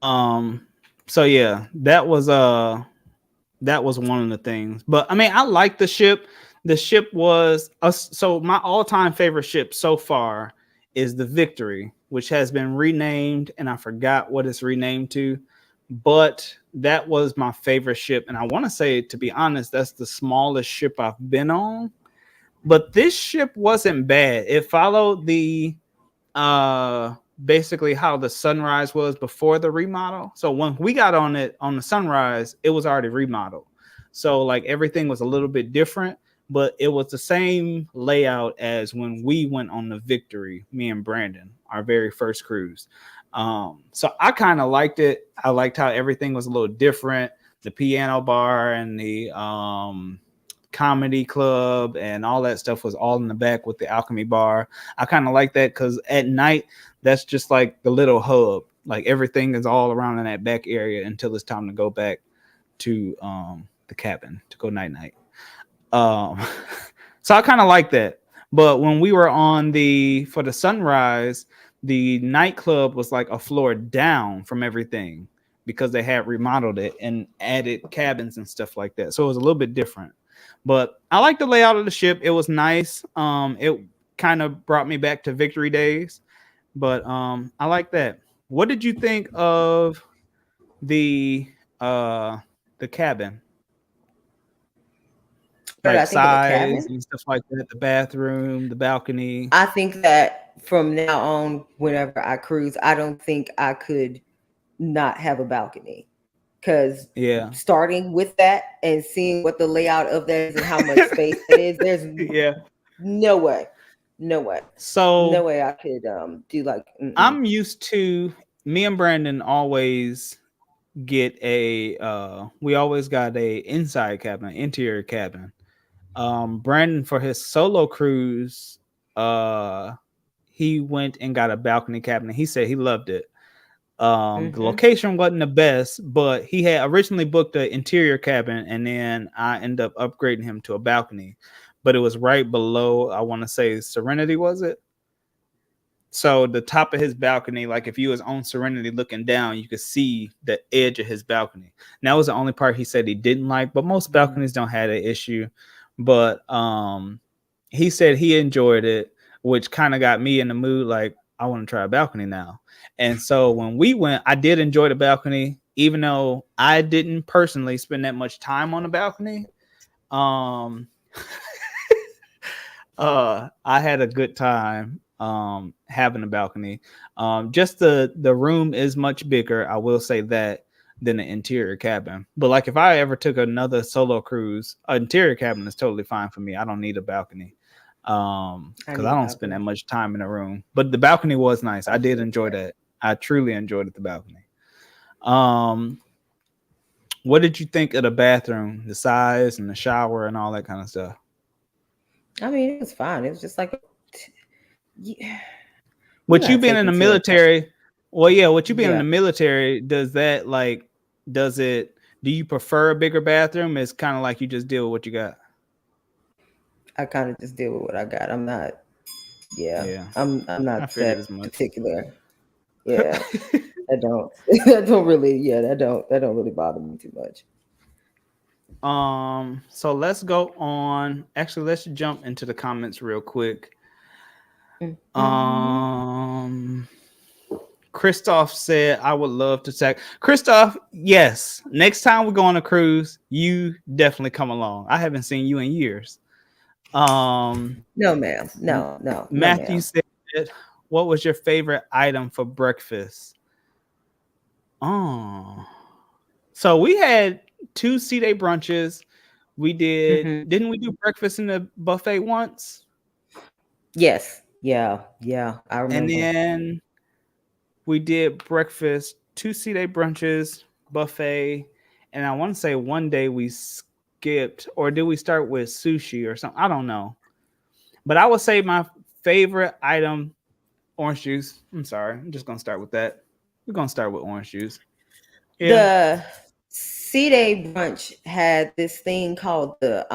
Um So yeah, that was one of the things. But I mean, I like the ship. The ship was so my all-time favorite ship so far is the Victory, which has been renamed, and I forgot what it's renamed to. But that was my favorite ship, and I want to say, to be honest, that's the smallest ship I've been on. But this ship wasn't bad. It followed the uh basically how the Sunrise was before the remodel. So when we got on it on the Sunrise, it was already remodeled. So like everything was a little bit different, but it was the same layout as when we went on the Victory, me and Brandon, our very first cruise. So I kind of liked it. I liked how everything was a little different. The piano bar and the comedy club and all that stuff was all in the back with the alchemy bar. I kind of like that because at night, that's just like the little hub. Like everything is all around in that back area until it's time to go back to the cabin to go night night. Um, so I kind of like that. But when we were on the for the Sunrise, the nightclub was like a floor down from everything because they had remodeled it and added cabins and stuff like that. So it was a little bit different. But I like the layout of the ship. It was nice. It kind of brought me back to Victory days. But I like that. What did you think of the uh the cabin? What did Like I think of the size cabin? and stuff like that, the bathroom, the balcony. I think that from now on, whenever I cruise, I don't think I could not have a balcony. Because Yeah. starting with that and seeing what the layout of that is and how much space it is, there's Yeah. no way, no way, no So way I could do like. I'm used to me and Brandon always get a we always got a inside cabin, interior cabin. Brandon for his solo cruise, uh he went and got a balcony cabinet. He said he loved it. The Mm-hmm. location wasn't the best, but he had originally booked an interior cabin, and then I ended up upgrading him to a balcony. But it was right below, I want to say Serenity, was it? So the top of his balcony, like if you was on Serenity looking down, you could see the edge of his balcony. And that was the only part he said he didn't like, but most balconies don't have that issue. But he said he enjoyed it, which kind of got me in the mood like I want to try a balcony now. And so when we went, I did enjoy the balcony, even though I didn't personally spend that much time on the balcony. Um I had a good time having a balcony. Just the room is much bigger, I will say that, than the interior cabin. But like if I ever took another solo cruise, an interior cabin is totally fine for me. I don't need a balcony. I Because need I a don't spend that balcony. much time in a room. But the balcony was nice. I did enjoy that. I truly enjoyed it, the balcony. Um what did you think of the bathroom, the size and the shower and all that kind of stuff? I mean, it was fine. It was just like, yeah, you What you gotta being take in the into account. military, well, yeah, what you being in Yeah, the military, does that like, does it, do you prefer a bigger bathroom? It's kind of like you just deal with what you got. I kind of just deal with what I got. I'm not. Yeah, Yeah, I'm I not figured as that much. particular. Yeah, I don't. I don't really. Yeah, that don't really bother me too much. So let's go on. Actually, let's jump into the comments real quick. Mm-hmm. Um, Christoph said, I would love to tag. Christoph, yes. Next time we go on a cruise, you definitely come along. I haven't seen you in years. Um, No, ma'am. No, no, no, Matthew ma'am. said, what was your favorite item for breakfast? Oh, so we had two C-Day brunches. We Hmm. didn't we do breakfast in the buffet once? Yes. Yeah. Yeah. I And remember. then we did breakfast, two C-Day brunches, buffet. And I want to say one day we skipped, or did we start with sushi or something? I don't know. But I would say my favorite item, orange juice. I'm sorry. I'm just going to start with that. We're going to start with orange juice. Yeah. The C-Day brunch had this thing called the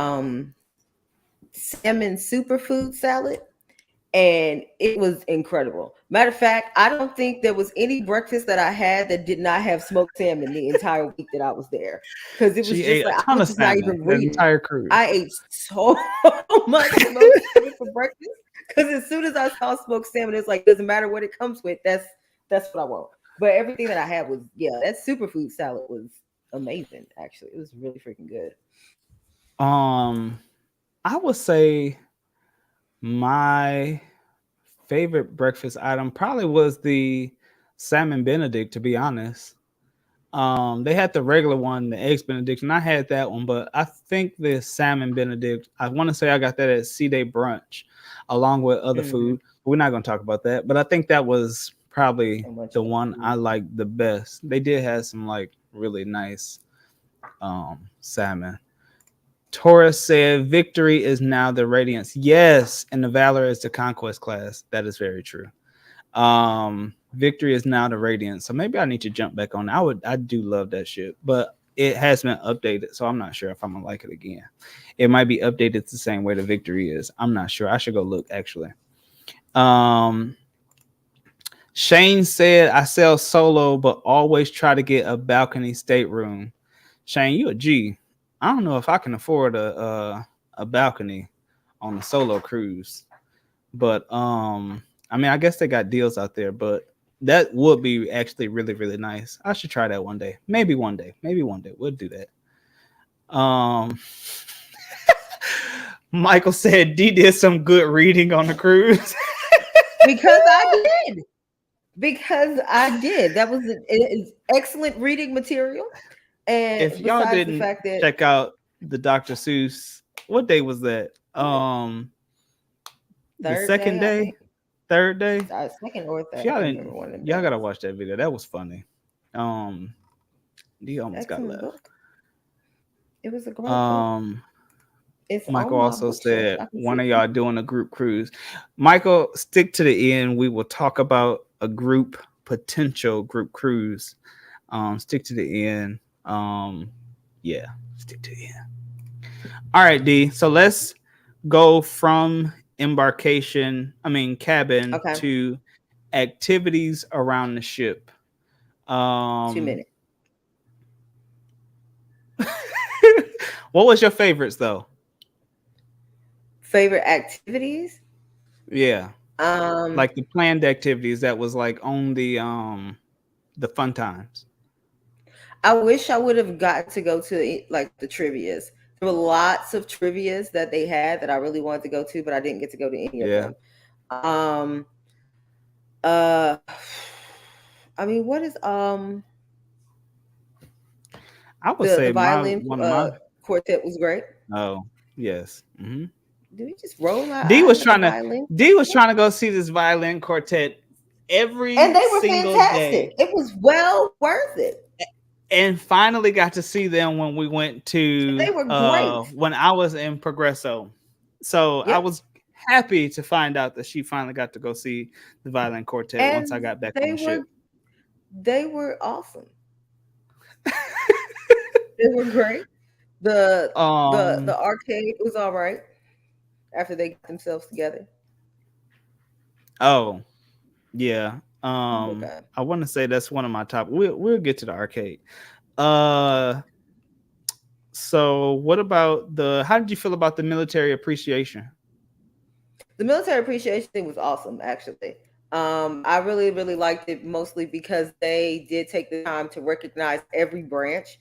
salmon superfood salad. and it was incredible. Matter of fact, I don't think there was any breakfast that I had that did not have smoked salmon the entire week that I was there, because it was She just ate a like I ton was of just not salmon even that reading. entire cruise. I ate so much smoked salmon for breakfast, because as soon as I saw smoked salmon, it's like doesn't matter what it comes with. That's what I want. But everything that I had was that superfood salad was amazing. Actually, it was really freaking good. I would say my favorite breakfast item probably was the salmon Benedict, to be honest. They had the regular one, the eggs Benedict, and I had that one, but I think the salmon Benedict, I want to say I got that at C Day brunch along with other Mm-hmm. food. We're not going to talk about that, but I think that was probably So much the good one I food. liked the best. They did have some like really nice salmon. Taurus said victory is now the radiance. Yes, and the valor is the conquest class. That is very true. Victory is now the radiance. So maybe I need to jump back on. I do love that shit, but it has been updated, so I'm not sure if I'm gonna like it again. It might be updated the same way the victory is. I'm not sure. I should go look actually. Um Shane said I sell solo, but always try to get a balcony stateroom. Shane, you a G. I don't know if I can afford a balcony on a solo cruise, but I mean, I guess they got deals out there, but that would be actually really really nice. I should try that one day. Maybe one day. Maybe one day we'll do that. Michael said D did some good reading on the cruise. Because I did. Because I did. That was excellent reading material. If And y'all besides the didn't fact that check out the Dr. Seuss, what day was that? The third second day, I day, think, third day. second or If third, I y'all can't didn't, remember one of them y'all gotta days. watch that video. That was funny. Um, D almost got Excellent left. book. It was a great book. Um, It's Michael on my also bookshelf. said I can one see of it. y'all doing a group cruise. Michael, stick to the end. We will talk about a group potential group cruise. Stick to the end. Yeah, stick to the end. All right, D. So let's go from cabin Okay, to activities around the ship. 2 minutes. What was your favorites though? Favorite activities? Yeah, Um, like the planned activities that was like on the fun times. I wish I would have gotten to go to like the trivias. There were lots of trivias that they had that I really wanted to go to, but I didn't get to go to any of Yeah, them. Um, uh, I mean, what is I would the say my violin one of my quartet was great. oh yes. Hmm. Do we just roll our D eyes was at the trying to violin? D was trying to go see this violin quartet And every they were single day, fantastic. It was well worth it. and finally got to see them when we went They to were great. when I was in Progresso. So I Yep. was happy to find out that she finally got to go see the violin quartet once I And got back on they the ship. were awesome. They were great. The Um the arcade was all right after they got themselves together. oh yeah. Okay. I want to say that's one of my top. We'll get to the arcade. Uh so what about the how did you feel about the military appreciation? The military appreciation thing was awesome, actually. I really, really liked it mostly because they did take the time to recognize every branch.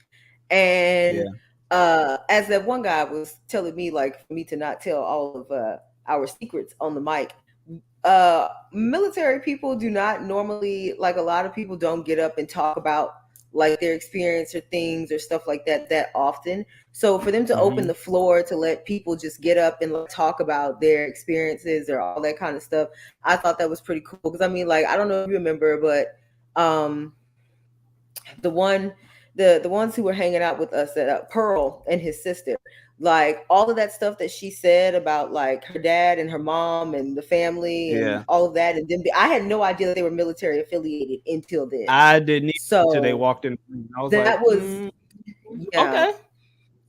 And Yeah. as that one guy was telling me, like, for me to not tell all of our secrets on the mic, military people do not normally, like, a lot of people don't get up and talk about like their experience or things or stuff like that often. So for them to open Hmm. the floor to let people just get up and like, talk about their experiences or all that kind of stuff, I thought that was pretty cool. Because I mean, like, I don't know if you remember, but um, the one the ones who were hanging out with us at Pearl and his sister, like all of that stuff that she said about like her dad and her mom and the family and Yeah. all of that, and then I had no idea that they were military affiliated until then. I didn't even until they So walked in. I was like, that was, yeah. okay.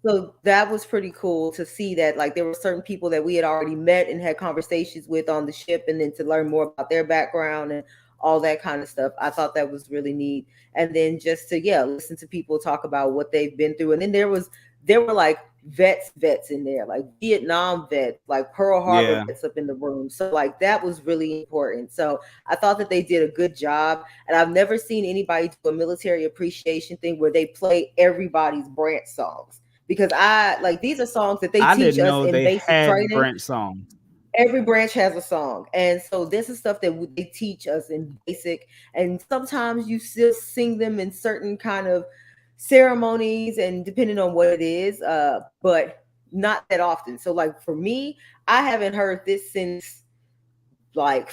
So that was pretty cool to see that like there were certain people that we had already met and had conversations with on the ship, and then to learn more about their background and all that kind of stuff. I thought that was really neat. And then just to listen to people talk about what they've been through. And then there were like vets in there, like Vietnam vets, like Pearl Harbor Yeah. vets up in the room. So like that was really important. So I thought that they did a good job. And I've never seen anybody do a military appreciation thing where they play everybody's branch songs. Because these are songs that they I teach didn't us know in they basic had training. Brent songs. Every branch has a song, and so this is stuff that they teach us in basic, and sometimes you still sing them in certain kind of ceremonies and depending on what it is, but not that often. So like for me, I haven't heard this since like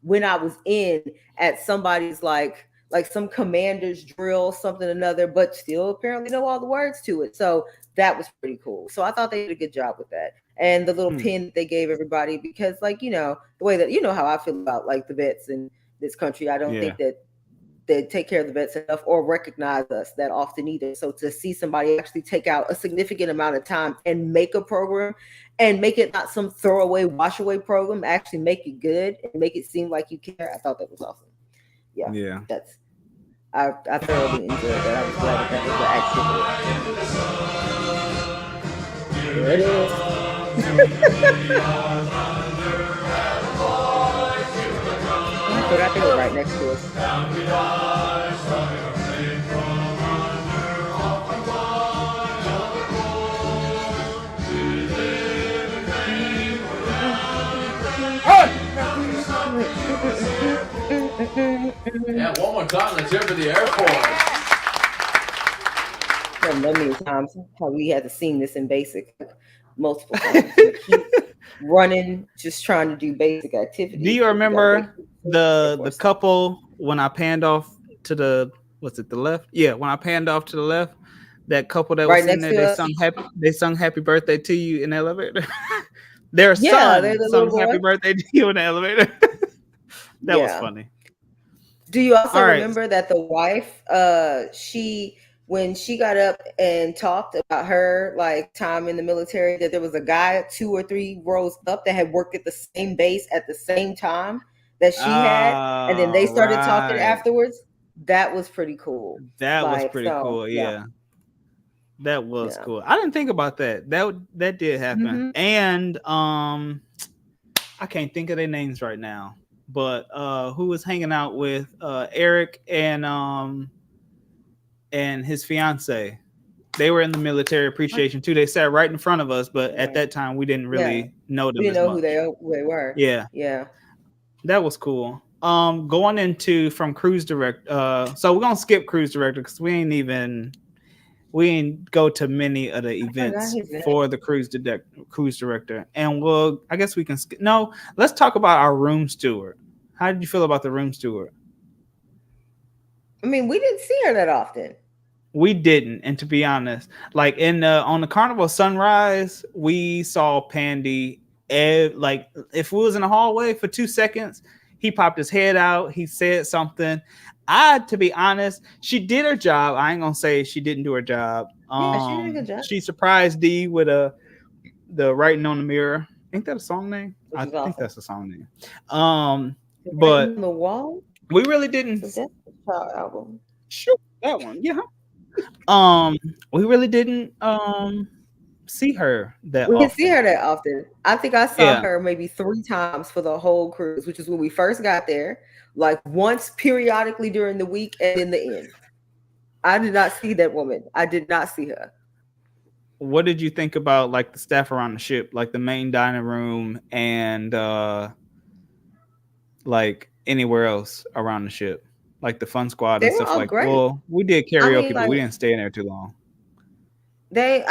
when I was in at somebody's like some commander's drill, something or another, but still apparently know all the words to it. So that was pretty cool. So I thought they did a good job with that. And the little pin that they gave everybody, because like, the way that, how I feel about like the vets in this country, I don't Yeah. think that they take care of the vets enough or recognize us that often either. So to see somebody actually take out a significant amount of time and make a program and make it not some throwaway, wash away program, actually make it good and make it seem like you care, I thought that was awesome. Yeah. That's I thoroughly enjoyed that. I was glad that was the activity. There it is. I forgot they were right next to us. Yeah, one more time. Let's hear for the Air Force. I don't know many times how we had to sing this in basic multiple times. We keep running, just trying to do basic activities. Do you remember the couple when I panned off to the left? Yeah, when I panned off to the left, that couple that was in there, they sung happy birthday to you in the elevator. Their son sung happy birthday to you in the elevator. That was funny. Do you also remember that the wife, when she got up and talked about her like time in the military, that there was a guy 2 or 3 rows up that had worked at the same base at the same time that she had, and then they started talking afterwards? That was pretty cool. That was pretty cool. Yeah. That was cool. I didn't think about that. That did happen. And I can't think of their names right now. But who was hanging out with Eric and his fiance? They were in the military appreciation too. They sat right in front of us, but at that time we didn't really know them. We didn't know who they were. Yeah. That was cool. Going into from cruise director. So we're gonna skip cruise director because we ain't go to many of the events for the cruise director. And I guess we can let's talk about our room steward. How did you feel about the room steward? I mean, we didn't see her that often. We didn't, and to be honest, like on the Carnival Sunrise, we saw Pandy. Like if we was in the hallway for 2 seconds, he popped his head out. He said something. To be honest, she did her job. I ain't gonna say she didn't do her job. She did a good job. She surprised Dee with the writing on the mirror. Ain't that a song name? I think that's a song name. But on the wall, we really didn't. So that's the child album. Sure, that one. Yeah. We really didn't see her that often. We didn't see her that often. I think I saw her maybe 3 times for the whole cruise, which is when we first got there, like once periodically during the week and in the end. I did not see that woman. I did not see her. What did you think about like the staff around the ship, like the main dining room and like anywhere else around the ship? Like the fun squad and stuff like that. Well, we did karaoke, but we didn't stay in there too long. I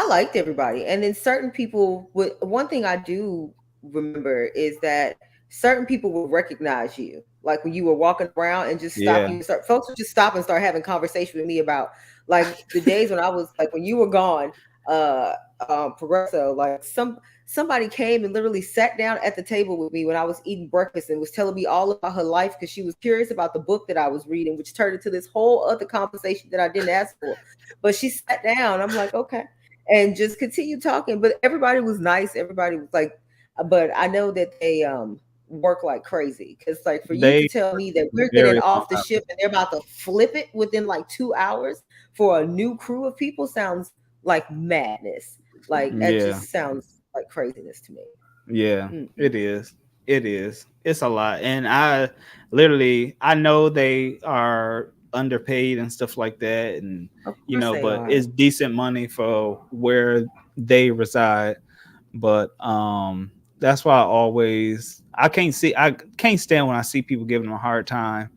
liked everybody. And then certain people one thing I do remember is that certain people will recognize you. Like when you were walking around and just stopping, folks would just stop and start having conversation with me about like the days when I was like, when you were gone, Progresso, like somebody came and literally sat down at the table with me when I was eating breakfast and was telling me all about her life because she was curious about the book that I was reading, which turned into this whole other conversation that I didn't ask for. But she sat down. I'm like, okay, and just continued talking. But everybody was nice. Everybody was like, but I know that they work like crazy because like for you to They tell me that we're getting very long off the hours. ship and they're about to flip it within like 2 hours for a new crew of people sounds like madness. Like that Yeah. just sounds like craziness to me. Yeah, Mm. it is. It is. It's a lot. And I know they are underpaid and stuff like that. And, Of course they but are. it's decent money for where they reside. But that's why I can't stand when I see people giving them a hard time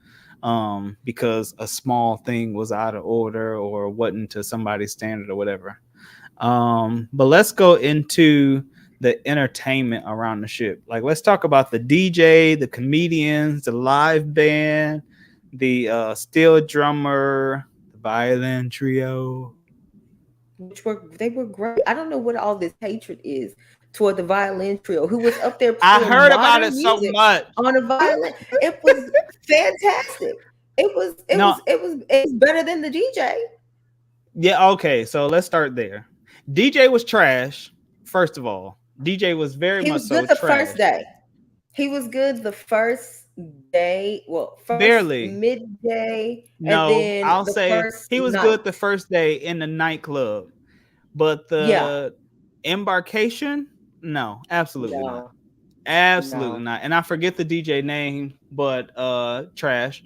because a small thing was out of order or wasn't to somebody's standard or whatever. But let's go into the entertainment around the ship. Like, let's talk about the DJ, the comedians, the live band, the steel drummer, the violin trio. They were great. I don't know what all this hatred is toward the violin trio who was up there I playing heard about it modern so music much. on a violin. It was fantastic. No, It was better than the DJ. yeah, okay. So let's start there. DJ was trash. First of all, DJ was very He much was so good the first trash. day. He was good the first day, well, first Barely. midday, and No, then I'll the say first he was night. good the first day in the nightclub. But Yeah, the embarkation, no, absolutely not. no, Absolutely no, not. And I forget the DJ name, but trash.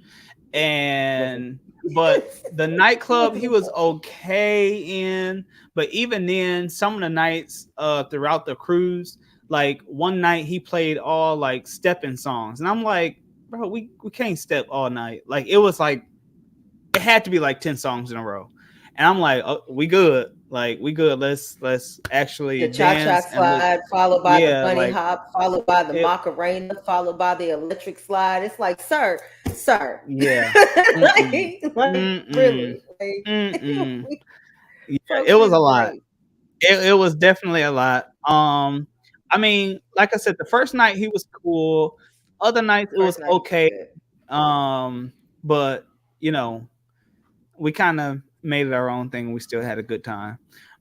wasn't. And but the nightclub Wasn't he was impressed. okay in, but even then, some of the nights throughout the cruise, like one night he played all like stepping songs. And I'm like, bro, we can't step all night. Like it was like it had to be like 10 songs in a row. And I'm like, oh, we good. Like we good. Let's actually The cha-cha dance and look. slide, followed by the Yeah, bunny like hop, followed by the it. Macarena, followed by the electric slide. It's like, sir, Yeah. Mm-mm. like Mm-mm. really, like Mm-mm. Yeah, it folks was a did lot. great. It was definitely a lot. I mean, like I said, the first night he was cool. Other nights it was First night he was okay. good. But you know, we kind of made it our own thing. We still had a good time.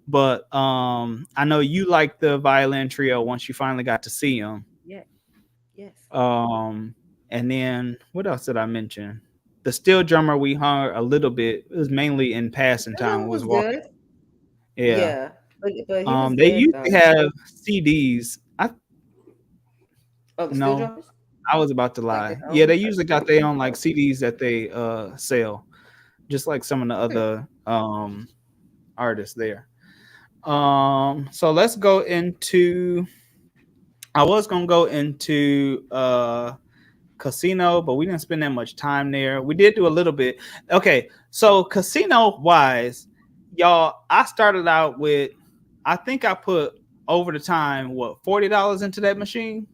But I know you liked the violin trio once you finally got to see them. Yeah, yes. And then what else did I mention? The steel drummer we hung a little bit. It was mainly in passing Still time. We drummer was was walking. good. Yeah. Yeah, but he was They good used to though. have CDs. Oh, the steel No, drummers, I was about to like lie. their Yeah, own. they usually got their own like CDs that they sell, just like some of the Hmm. other artists there. So let's go into. I was gonna go into casino, but we didn't spend that much time there. We did do a little bit. Okay, so casino wise, y'all, I started out with, I think I put over the time what $40 into that machine,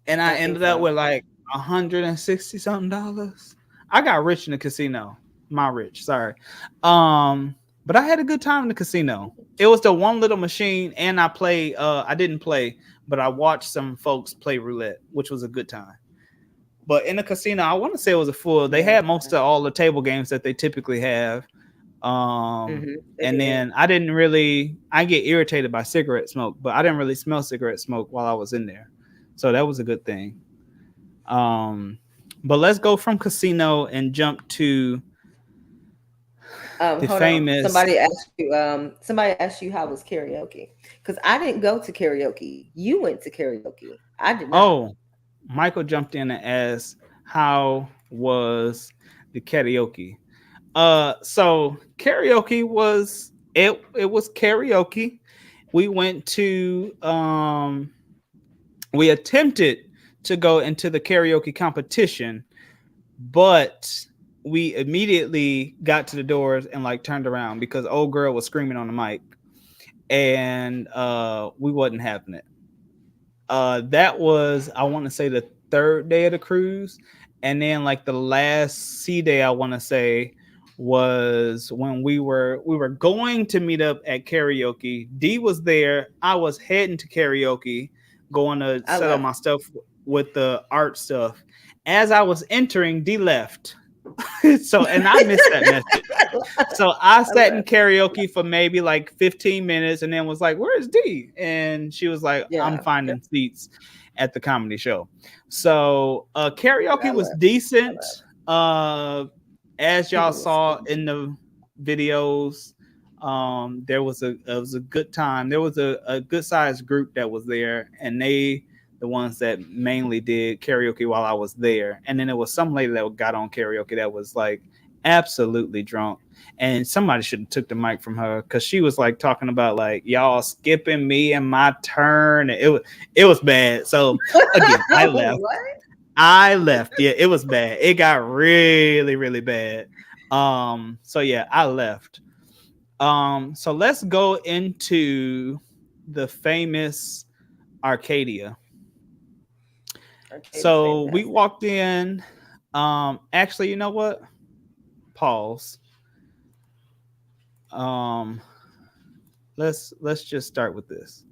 and I I think ended up so. with like $160 something dollars. I got rich in the casino. My rich, sorry. But I had a good time in the casino. It was the one little machine, and I didn't play, but I watched some folks play roulette, which was a good time. But in the casino, I want to say it was a full. They Yeah. had most of all the table games that they typically have. They And did. then I get irritated by cigarette smoke, but I didn't really smell cigarette smoke while I was in there. So that was a good thing. But let's go from casino and jump to the Hold on. famous. Somebody asked you how was karaoke? Because I didn't go to karaoke. You went to karaoke. I did not. Oh, Michael jumped in and asked, how was the karaoke? So karaoke was it was karaoke. We went to we attempted to go into the karaoke competition, but we immediately got to the doors and like turned around because old girl was screaming on the mic, and we wasn't having it. That was, I want to say, the third day of the cruise, and then like the last sea day, I want to say, was when we were going to meet up at karaoke. D was there. I was heading to karaoke, going to I set up left. my stuff with the art stuff. As I was entering, D left. So and I missed that message. So I I sat in left. karaoke for maybe like 15 minutes and then was like, "Where's D?" And she was like, "I'm Yeah, finding seats at the comedy show." So I karaoke was left. I decent. left. As y'all People was saw stingy. in the videos, there was a good time. There was a good sized group that was there, and they the ones that mainly did karaoke while I was there. And then there was some lady that got on karaoke that was like absolutely drunk, and somebody should have took the mic from her because she was like talking about like y'all skipping me and my turn. It was bad. So again, I left. What? I left. Yeah, it was bad. It got really, really bad. So yeah, I left. So let's go into the famous Arcadia. Arcade was So we fantastic. walked in. Actually, you know what? Pause. Um, let's just start with this.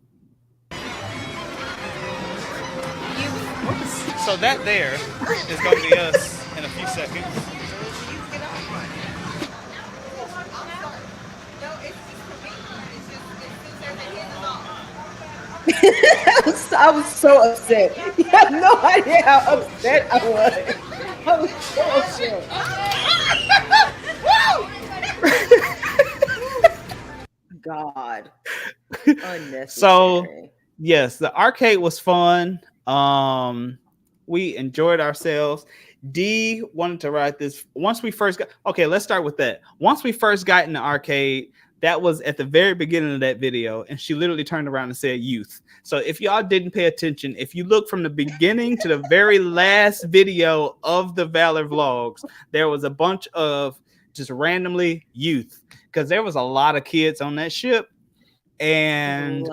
So that there is going to be us in a few seconds. I was so upset. You have no idea how upset I was. I was so upset. God, So unnecessary. yes, the arcade was fun. We enjoyed ourselves. D wanted to ride this once we first got. Okay, let's start with that. Once we first got in the arcade, that was at the very beginning of that video, and she literally turned around and said "youth." So if y'all didn't pay attention, if you look from the beginning to the very last video of the Valor vlogs, there was a bunch of just randomly youth because there was a lot of kids on that ship, and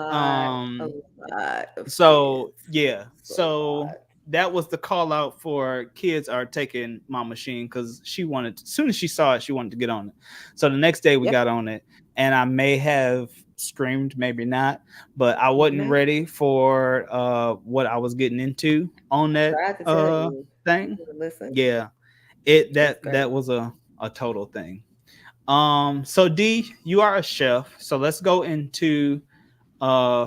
A lot of so kids. yeah, It's a so lot. that was the call out for kids are taking my machine because she wanted as soon as she saw it, she wanted to get on it. So the next day we Yep, got on it, and I may have screamed, maybe not, but I you wasn't may. ready for what I was getting into on I that tried to tell you. You thing. didn't listen. Yeah, it It's that great. was a total thing. So D, you are a chef, so let's go into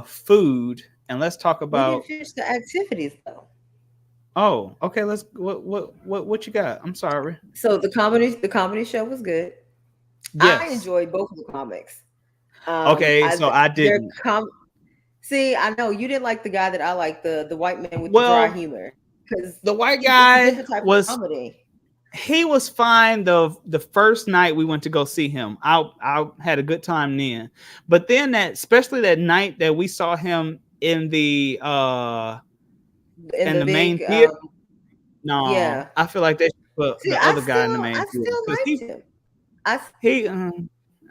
food and let's talk We didn't about. finish the activities though. Oh, okay. Let's. What you got? I'm sorry. So the comedy show was good. I Yes. enjoyed both of the comics. Okay. I So I their didn't. see, I know you didn't like the guy that I like, the white man with the dry Well, humor, because the white it's a guy different type of was. comedy. He was fine the first night we went to go see him. I had a good time then, but then that especially that night that we saw him In in the the main big, theater. No, yeah. I feel like they should put See, the I other guy in the still main I theater still because liked him. I he uh,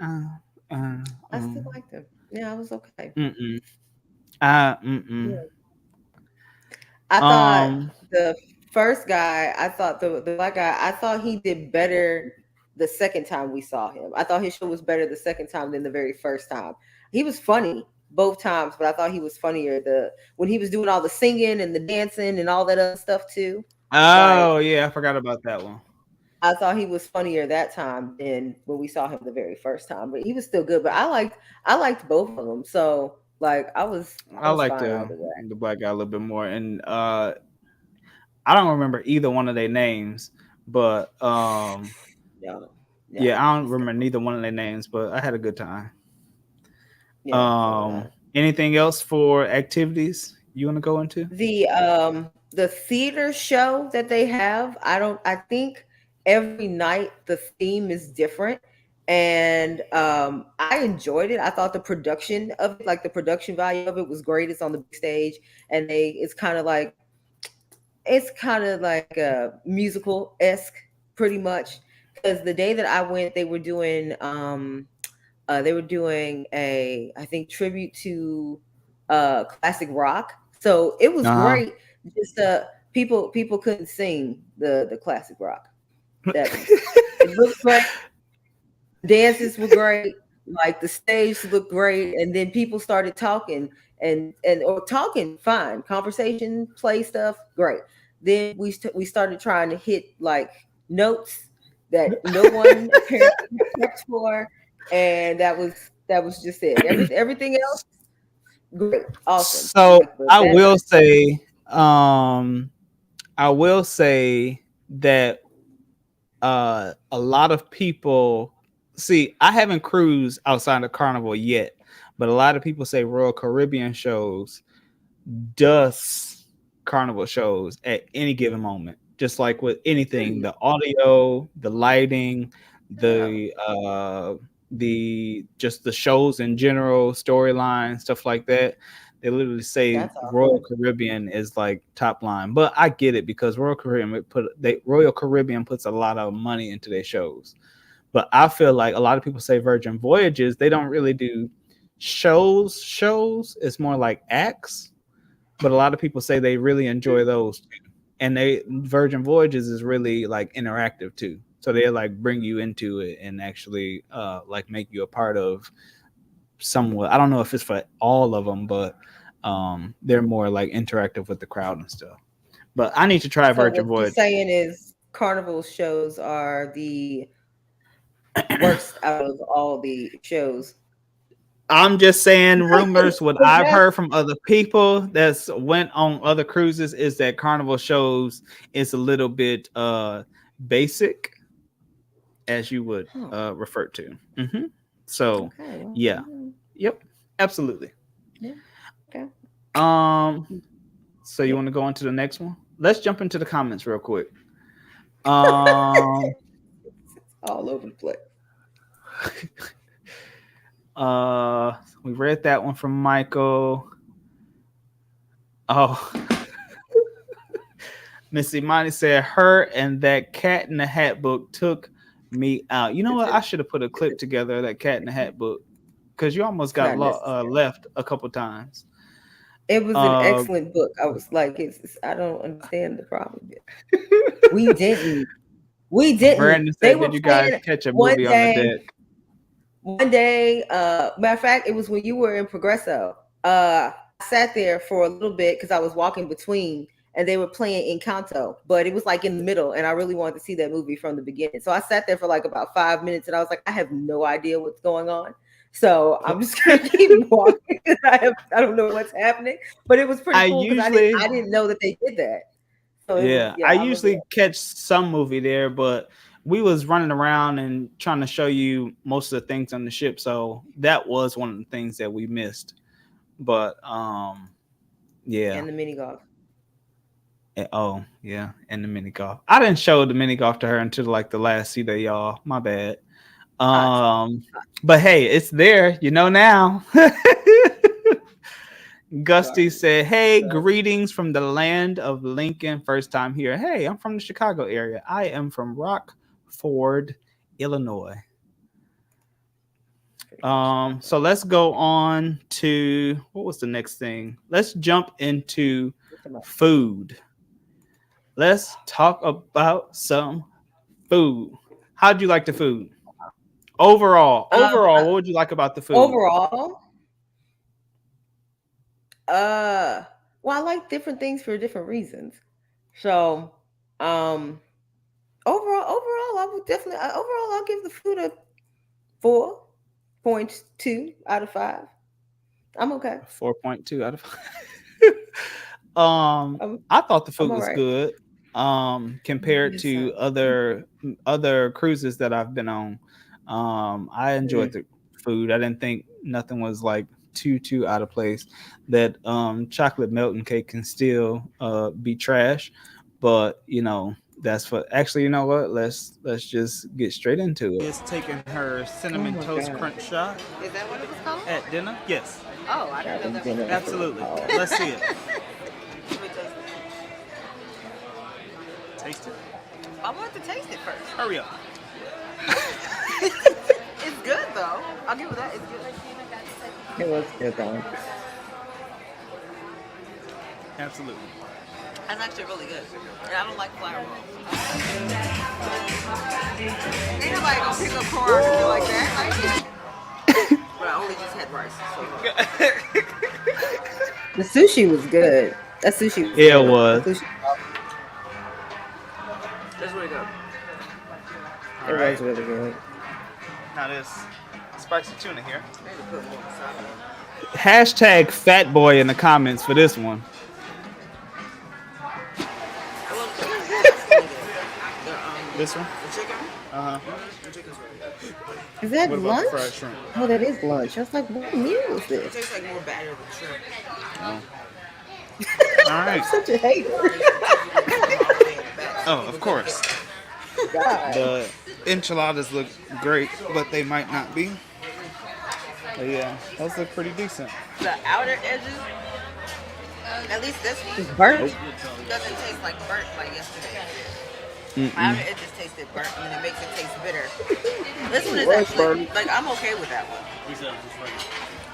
uh, I still um, liked him. Yeah, I was okay. mm-mm, mm-mm. Yeah. I thought Um, the first guy, I thought the black guy, I thought he did better the second time we saw him. I thought his show was better the second time than the very first time. He was funny both times, but I thought he was funnier the when he was doing all the singing and the dancing and all that other stuff too. oh Like, yeah, I forgot about that one. I thought he was funnier that time than when we saw him the very first time. But he was still good. But I liked both of them. So like I I was like fine either way. the black guy a little bit more, and I don't remember either one of their names, but Yeah. Yeah. yeah, I don't He's still remember neither one of their names, but I had a good time. yeah, so did I. Anything else for activities you want to go into? The theater show that they have, I think every night the theme is different. And I enjoyed it. I thought the production of it, like the production value of it was great. It's on the big stage, and it's kind of like a musical-esque pretty much. Because the day that I went, they were doing a, I think, tribute to classic rock. So it was Uh great. Just people couldn't sing the classic rock. That huh. it looked great. dances were great. Like the stage looked great, and then people started talking and or talking fine, conversation, play stuff, great. Then we started trying to hit like notes that no one apparently had prepped for, and that was just it. Everything else, great, awesome. So Like, but that I will say that a lot of people see. I haven't cruised outside of Carnival yet, but a lot of people say Royal Caribbean shows does Carnival shows at any given moment. Just like with anything, the audio, the lighting, the just the shows in general, storyline, stuff like that. They literally say that's awesome. Royal Caribbean is like top line, but I get it because Royal Caribbean puts a lot of money into their shows. But I feel like a lot of people say Virgin Voyages, they don't really do shows. It's more like acts. But a lot of people say they really enjoy those too. And Virgin Voyages is really like interactive too. So they like bring you into it and actually like make you a part of somewhat. I don't know if it's for all of them, but they're more like interactive with the crowd and stuff. But I need to try So Virgin what you're Voyage. saying is Carnival shows are the worst out of all the shows. I'm just saying rumors. What I've heard from other people that's went on other cruises is that Carnival shows is a little bit basic, as you would refer to. So Okay, well, yeah, yep, absolutely. yeah, okay. So you want to go on to the next one? Let's jump into the comments real quick. Um, All over the place. we read that one from Michael. Oh, Miss Imani said her and that Cat in the Hat book took me out. You know what? I should have put a clip together of that Cat in the Hat book because you almost got left a couple times. It was an excellent book. I was like, I don't understand the problem yet. We didn't. Brandon They said, were "Did you guys playing catch a one movie on the day. deck?" One day, matter of fact, it was when you were in Progresso. I sat there for a little bit because I was walking between, and they were playing Encanto, but it was like in the middle, and I really wanted to see that movie from the beginning. So I sat there for like about 5 minutes, and I was like, I have no idea what's going on. So I'm just gonna keep walking because I don't know what's happening. But it was pretty cool because I didn't know that they did that. So I usually catch some movie there, but we was running around and trying to show you most of the things on the ship, so that was one of the things that we missed. But yeah, and the mini golf. Oh yeah, and the mini golf. I didn't show the mini golf to her until like the last seat of y'all. My bad. But hey, it's there. You know now. Gusty said, "Hey, greetings from the land of Lincoln. First time here. Hey, I'm from the Chicago area. I am from Rockford, Illinois." So let's go on to what was the next thing? Let's jump into food. Let's talk about some food. How'd you like the food? Overall, what would you like about the food? Overall, well, I like different things for different reasons. So, overall, I would definitely overall I'll give the food a 4.2 out of 5. I'm okay. 4.2 out of 5. I thought the food was good. Compared to other cruises that I've been on. I enjoyed the food. I didn't think nothing was like too out of place. That chocolate melting cake can still be trash, but you know that's for actually. You know what? Let's just get straight into it. It's taking her cinnamon toast crunch shot. Is that what it was called? At dinner? Yes. Oh, I didn't know that was Absolutely. Let's see it. Taste it. I want to taste it first. Hurry up. It's good though. I'll give it that. It's good. It was good though. Absolutely. That's actually really good. And I don't like flour rolls. Ain't nobody gonna pick up corn and do like that. But I only just had rice. So. The sushi was good. That sushi was Yeah, it good. was. The sushi, That's really good. it was really good. Now there's spicy tuna here. I need to put more wasabi. Hashtag fat boy in the comments for this one. I love This one? the chicken. Uh-huh. The chicken's really good. Is that What about the lunch? fried shrimp? Oh, that is lunch. I was like, what meal is It this? tastes like more batter than shrimp. All right. Such a hater. Oh, of course. God. The enchiladas look great, but they might not be. But yeah, those look pretty decent. The outer edges, at least this one, It's burnt. doesn't taste like burnt like yesterday. Mm-mm. My outer edges tasted burnt and then it makes it taste bitter. This one is was actually, burnt. like, I'm okay with that one.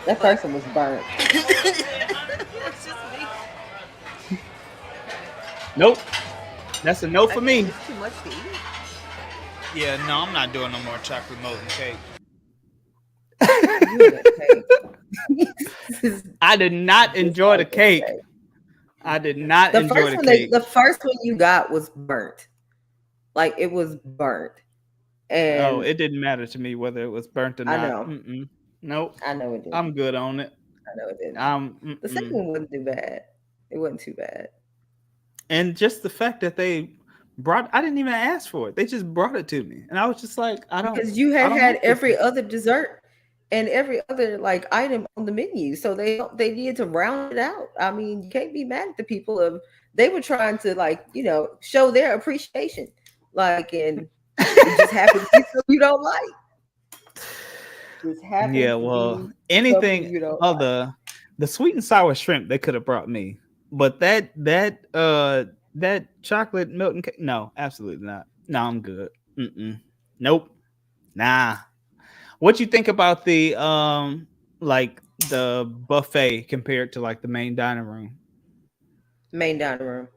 That first one was burnt. It's just me. Nope. That's a no for me. It's too much to eat. Yeah, no, I'm not doing no more chocolate molten cake. I did not enjoy the cake. I did not The enjoy first the one, cake. the first one you got was burnt. Like it was burnt. And Oh, it didn't matter to me whether it was burnt or I not. know. Mm-mm. Nope. I know it did. I'm good on it. I know it did. The second Mm-mm. one wasn't too bad. It wasn't too bad. And just the fact that they brought, I didn't even ask for it. They just brought it to me, and I was just like, I don't. Because you I had don't had want this. every other dessert and every other like item on the menu, so they needed to round it out. I mean, you can't be mad at the people of they were trying to like show their appreciation, like and it just happened to be something you don't like. Just happened. Yeah, to well, be something anything you don't like. other the sweet and sour shrimp they could have brought me, but that chocolate melting cake, no, absolutely not. No, I'm good. Mm-mm. Nope. Nah. What you think about the like the buffet compared to like the main dining room? Main dining room.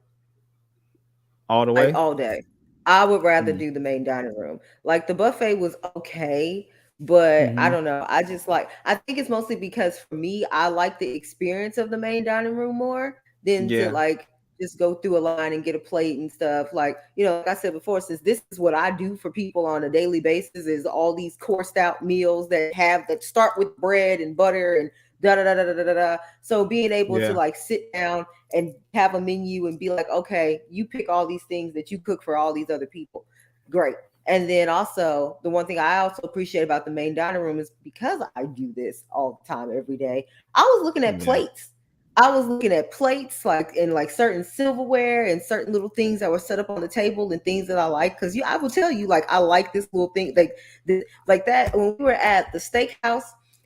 All the Like way? all day. I would rather Mm. do the main dining room. Like the buffet was okay, but I Mhm. don't know. I think it's mostly because for me, I like the experience of the main dining room more than to Yeah. like just go through a line and get a plate and stuff. Like, like I said before, since this is what I do for people on a daily basis, is all these coursed out meals that start with bread and butter and da da da da da da da. So being able to Yeah. like sit down and have a menu and be like, okay, you pick all these things that you cook for all these other people. Great. And then also the one thing I also appreciate about the main dining room is because I do this all the time, every day. I was looking at Yeah. plates. I was looking at plates, like in like certain silverware and certain little things that were set up on the table and things that I like. Because I will tell you, like I like this little thing, like that. When we were at the steakhouse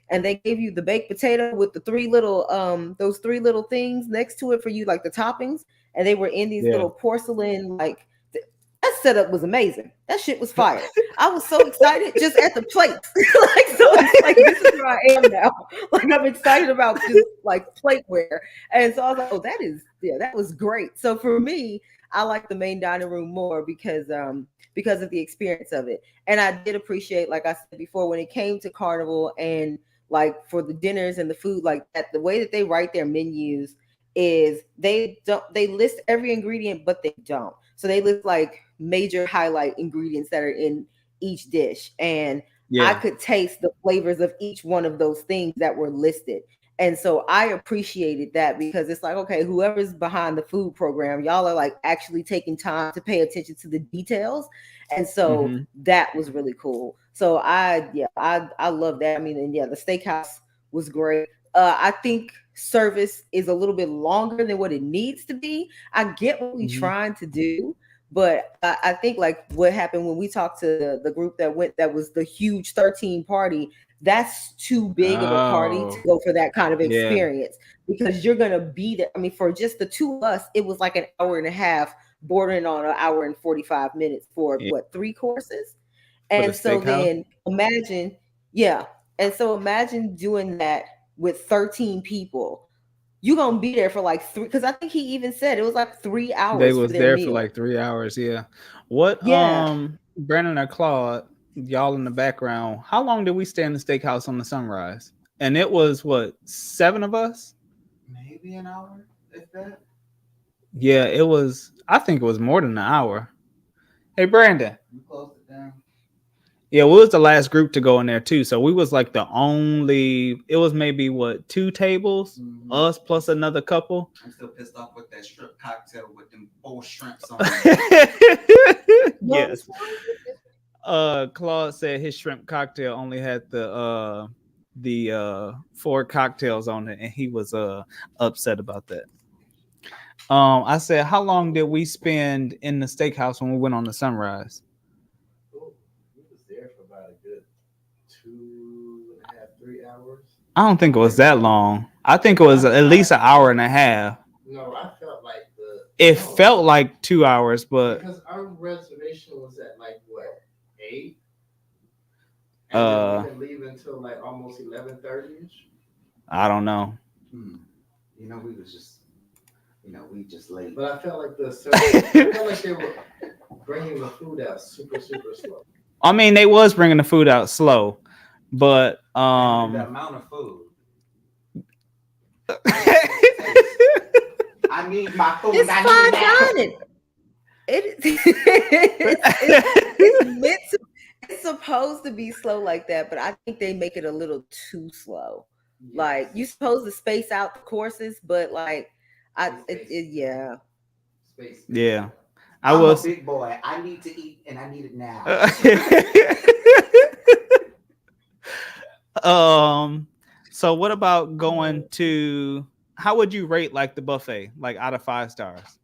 and they gave you the baked potato with the those three little things next to it for you, like the toppings, and they were in these Yeah. little porcelain that setup was amazing. That shit was fire. I was so excited just at the plates. Like, so it's like this is where I am now. Like I'm excited about just like plateware. And so I was like, oh, that was great. So for me, I like the main dining room more because of the experience of it. And I did appreciate, like I said before, when it came to Carnival and like for the dinners and the food like that, the way that they write their menus is they list every ingredient, but they don't. So they list like major highlight ingredients that are in each dish. And I could taste the flavors of each one of those things that were listed. And so I appreciated that because it's like, okay, whoever's behind the food program, y'all are like actually taking time to pay attention to the details. And so that was really cool. So I love that. I mean, and yeah, the steakhouse was great. I think service is a little bit longer than what it needs to be. I get what we're trying to do, but I think like what happened when we talked to the group that was the huge 13 party, that's too big of a party to go for that kind of experience because you're going to be there. I mean, for just the two of us, it was like an hour and a half bordering on an hour and 45 minutes for 3 courses. And so then imagine, and so imagine doing that with 13 people you gonna be there for like 3, because I think he even said it was like 3 They hours for was their there for meal. like 3 hours. Yeah. What Yeah. Brandon or Claude, y'all in the background, how long did we stay in the steakhouse on the Sunrise? And it was what, 7 of us? Maybe an hour, if that. Yeah, it was, I think it was more than an hour. Hey Brandon. You closed it down. Yeah, we was the last group to go in there too. So we was like the only, it was maybe what, 2 tables, us plus another couple. I'm still pissed off with that shrimp cocktail with them 4 shrimps on it. Yes. Claude said his shrimp cocktail only had the 4 cocktails on it, and he was upset about that. I said, how long did we spend in the steakhouse when we went on the Sunrise? Oh, he was there for about a good 2.5, 3 hours. I don't think it was that long. I think it was at least an hour and a half. No, I felt like It felt like 2 hours, but because our reservation was at like what, 8? And then we didn't leave until like almost 11:30ish. I don't know. You know, we just late. But I felt like I felt like they were bringing the food out super slow. I mean, they was bringing the food out slow, but the amount of food. I need my food. It's fine dining. It's supposed to be slow like that, but I think they make it a little too slow. Yes. Like you're supposed to space out the courses, but like yeah. Space. Yeah. I'm a big boy. I need to eat, and I need it now. So what about going to? How would you rate like the buffet, like out of 5 stars?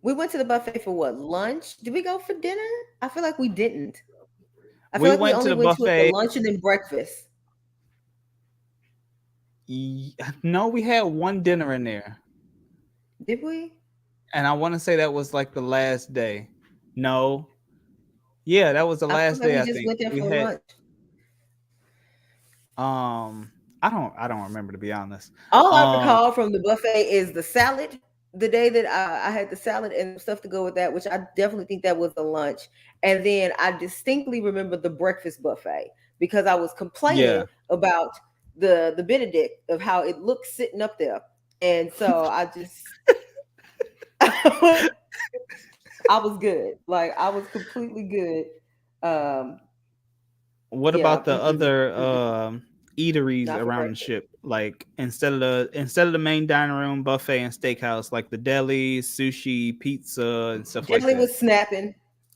We went to the buffet for what, lunch? Did we go for dinner? I feel like we didn't. I feel like we only went to it for lunch and then breakfast. No, we had one dinner in there. Did we? And I want to say that was like the last day. No. Yeah, that was the last day. We just went there for lunch. I don't remember, to be honest. All I recall from the buffet is the salad. The day that I had the salad and stuff to go with that, which I definitely think that was the lunch. And then I distinctly remember the breakfast buffet because I was complaining about the Benedict of how it looked sitting up there. And so I just I was good. Like I was completely good. What about the other eateries around the ship? Like instead of the main dining room, buffet, and steakhouse, like the deli, sushi, pizza, and stuff like that. Deli was snapping.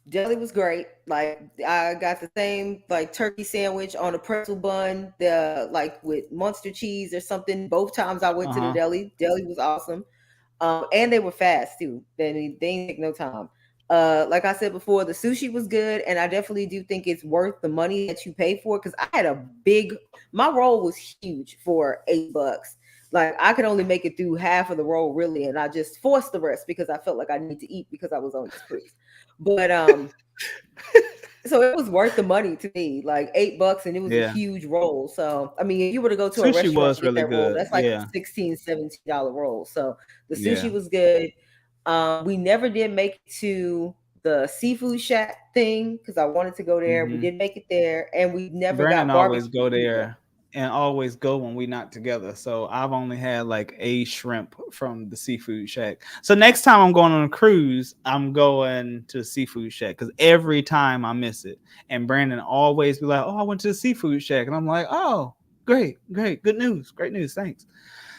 Deli was great. Like I got the same like turkey sandwich on a pretzel bun, like with monster cheese or something. Both times I went to the deli. Deli was awesome. And they were fast too. They didn't take no time. Like I said before, the sushi was good, and I definitely do think it's worth the money that you pay for. Because I had my roll was huge for $8. Like I could only make it through half of the roll, really, and I just forced the rest because I felt like I needed to eat because I was on this cruise. But so it was worth the money to me, like $8, and it was a huge roll. So I mean, if you were to go to a restaurant was and get really that good. roll, that's like a $16, $17 roll. So the sushi was good. We never did make it to the seafood shack thing because I wanted to go there. We did make it there, and we never got barbecue. Always go there and always go when we not together. So I've only had like a shrimp from the seafood shack. So next time I'm going on a cruise, I'm going to the seafood shack because every time I miss it. And Brandon always be like, "Oh, I went to the seafood shack," and I'm like, "Oh, great, good news, great news, thanks."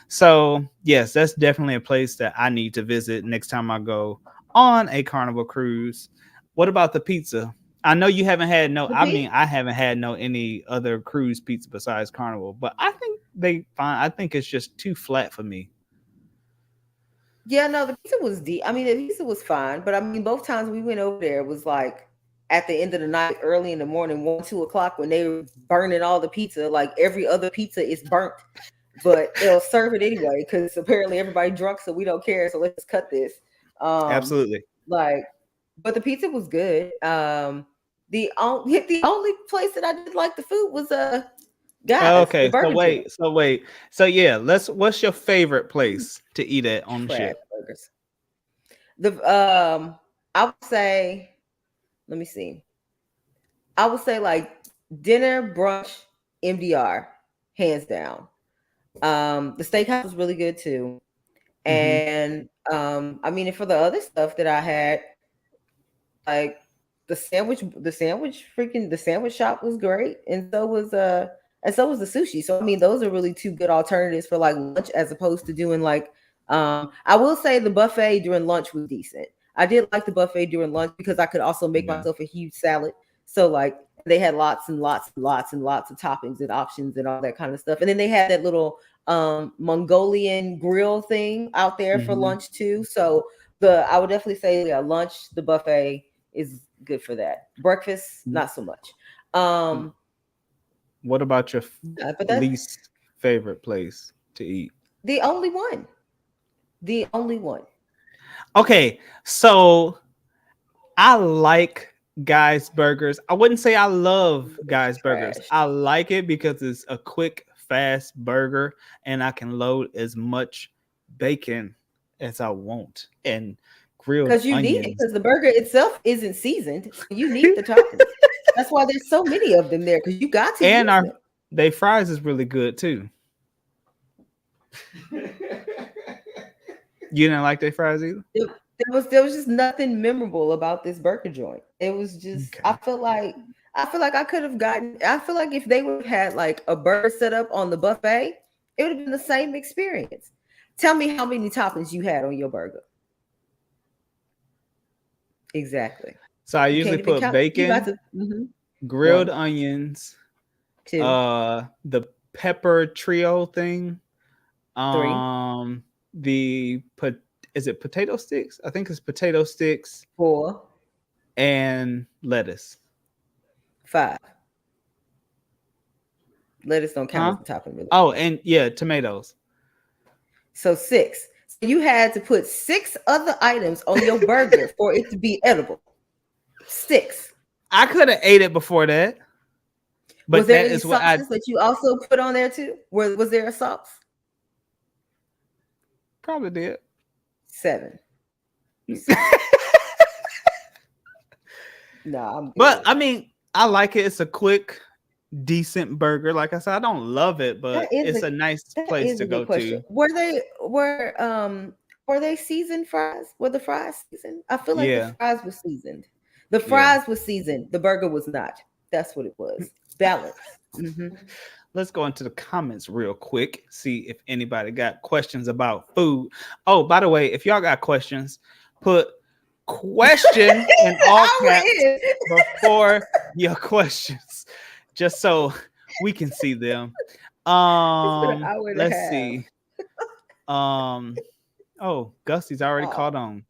So yes, that's definitely a place that I need to visit next time I go on a Carnival cruise. What about the pizza? I know you haven't had I haven't had any other cruise pizza besides Carnival, but I think I think it's just too flat for me. Yeah, no, the pizza was deep. I mean, the pizza was fine, but I mean, both times we went over there, it was like at the end of the night, early in the morning, 1, 2 o'clock, when they were burning all the pizza. Like every other pizza is burnt, but they'll serve it anyway because apparently everybody drunk, so we don't care. So let's just cut this. Absolutely. But the pizza was good. The only place that I did like the food was Guys, the Okay, so burger joint, wait. So yeah, what's your favorite place to eat at on the trash ship? burgers. The I would say, let me see. I would say like dinner, brunch, MDR, hands down. The steakhouse was really good too. Hmm. And I mean, and for the other stuff that I had, like the sandwich shop was great, and so was the sushi. So I mean, those are really two good alternatives for like lunch as opposed to doing like I will say the buffet during lunch was decent. I did like the buffet during lunch because I could also make Yeah. myself a huge salad. So like they had lots and lots and lots and lots of toppings and options and all that kind of stuff. And then they had that little Mongolian grill thing out there for Hmm. lunch too. So the I would definitely say yeah, lunch, the buffet is good for that. Breakfast, not so much. Um, What about your but that's least favorite place to eat? the only one. The only one. Okay, so I like Guys Burgers. I wouldn't say I love Guys Burgers. Trash. I like it because it's a quick, fast burger, and I can load as much bacon as I want and grilled Because you need it, onions. because the burger itself isn't seasoned. So you need the toppings. That's why there's so many of them there, because you got to And use our them. they fries is really good too. You didn't like their fries either? There was just nothing memorable about this burger joint. It was just Okay. I feel like I could have gotten I feel like if they would have had like a burger set up on the buffet, it would have been the same experience. Tell me how many toppings you had on your burger. Exactly. So I You usually can't even put count. You got bacon, to grilled one, onions, two, the pepper trio thing, three, um, the pot is it potato sticks? I think it's potato sticks four, and lettuce. five. Lettuce don't count Huh? as a topping, really. Oh, and yeah, tomatoes. So six. So you had to put six other items on your burger for it to be edible. Six. I could have ate it before that, Was but there that any is what I sauces that you also put on there too? Was there a sauce? probably did. Seven. No, I'm But good. I mean, I like it. It's a quick, decent burger. Like I said, I don't love it, That but is it's a a nice that place is to a go good question. to. Were they seasoned fries? Were the fries seasoned? I feel like the Yeah, fries were seasoned. The yeah. fries were seasoned. The burger was not. That's what it was. Balance. Let's go into the comments real quick. See if anybody got questions about food. Oh, by the way, if y'all got questions, put question in all I caps win. before your questions, just so we can see them. It's been an hour and a Let's half. see. Um, oh, Gusty's already Oh, caught on.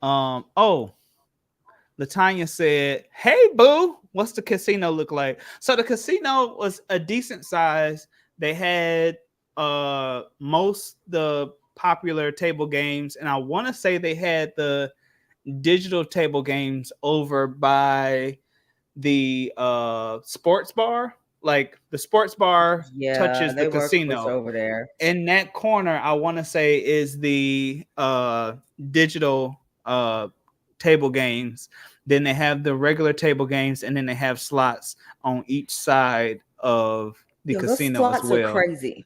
Oh, Latanya said, "Hey, boo, what's the casino look like?" So the casino was a decent size. They had most the popular table games, and I want to say they had the digital table games over by the sports bar. Like the sports bar yeah, touches the they were close casino. over there. In that corner, I want to say is the digital table games. Then they have the regular table games, and then they have slots on each side of the Yo, those casino as slots are well. crazy.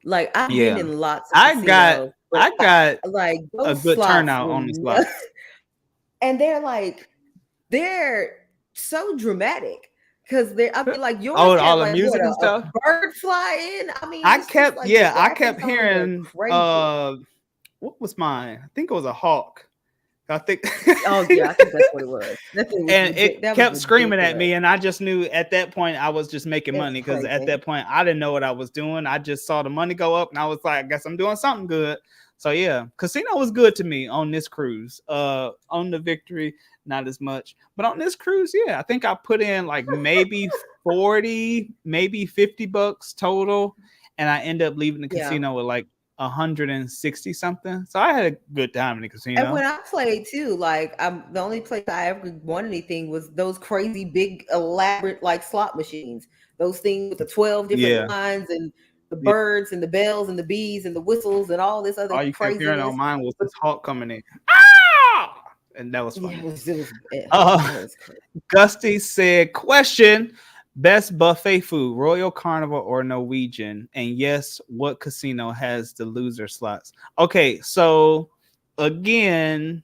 Like I've been Yeah, in lots of I got casinos, but I got like a those good slots turnout were on the slots. and they're so dramatic because they're I mean like yours Oh, had all the like what music and a stuff. bird fly in. I mean, I it's just kept like the yeah, I graphics kept on it are hearing crazy. what was mine? I think it was a hawk. I think Oh yeah, I think that's what it was. That thing was and it that was kept screaming at ridiculous. me, and I just knew at that point I was just making It was money because at crazy. that point I didn't know what I was doing. I just saw the money go up, and I was like, I guess I'm doing something good. So yeah, casino was good to me on this cruise. On the Victory, not as much, but on this cruise, yeah, I think I put in like maybe 40, maybe $50 total, and I end up leaving the Yeah. casino with like 160 something. So I had a good time in the And casino. when I played too, like I'm the only place I ever won anything was those crazy big elaborate like slot machines. those things with the 12 Yeah. different lines and the birds and the bells and the bees and the whistles and all this other All you kept hearing on craziness. mine was this Hulk coming in. Ah! And that was Yeah, funny. it Uh, was crazy. Gusty said, question, best buffet food, Royal Carnival or Norwegian? And yes, what casino has the loser slots? Okay, so again,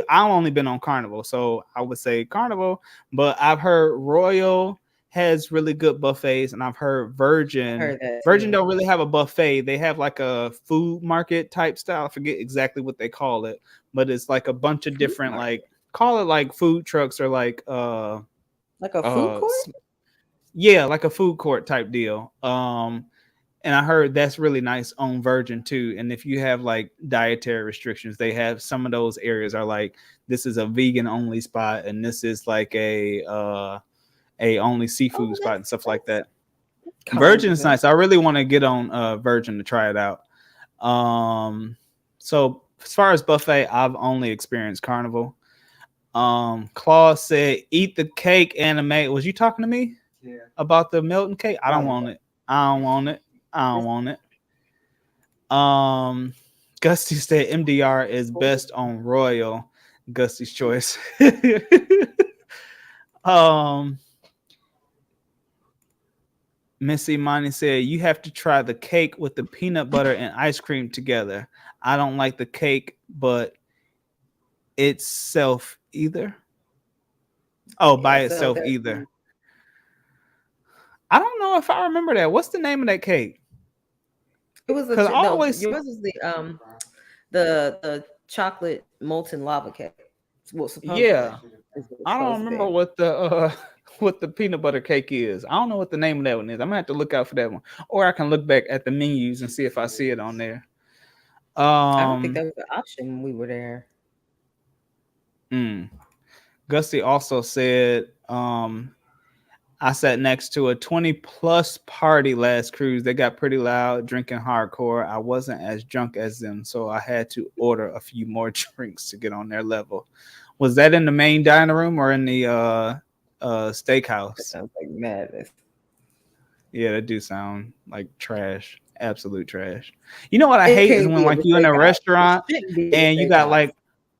I've only been on Carnival, so I would say Carnival, but I've heard Royal has really good buffets, and I've heard I Virgin. heard that Virgin too. don't really have a buffet. They have like a food market type style. I forget exactly what they call it, but it's like a bunch of Food different, market. like, call it like food trucks or like Like a food court? yeah, like a food court type deal. And I heard that's really nice on Virgin too. And if you have like dietary restrictions, they have some of those areas are like, this is a vegan only spot, and this is like a only seafood Oh, spot and stuff like that's that. kind Virgin of is it. nice. I really want to get on Virgin to try it out. So as far as buffet, I've only experienced Carnival. Claus said, "Eat the cake, anime." Was you talking to me Yeah. about the melting cake? I don't want it. I don't want it. I don't want it. Gusty said MDR is best on Royal. Gusty's choice. um, Missy Money said you have to try the cake with the peanut butter and ice cream together. I don't like the cake, but itself either. Oh, by Yeah, so itself that either. I don't know if I remember that. What's the name of that cake? it was Because I no, always, yours is the chocolate molten lava cake. Well, supposedly yeah, is what it's I don't supposed to remember be. what the what the peanut butter cake is. I don't know what the name of that one is. I'm gonna have to look out for that one, or I can look back at the menus and see if I see it on there. I don't think that was an option when we were there. Mm. Gusty also said, I sat next to a 20 plus party last cruise. They got pretty loud, drinking hardcore. I wasn't as drunk as them, so I had to order a few more drinks to get on their level. Was that in the main dining room or in the That steakhouse? sounds like madness. Yeah, that do sound like trash. Absolute trash. You know what I It hate is can't when be at like the you in a steakhouse. It restaurant shouldn't be at and the you got steakhouse. like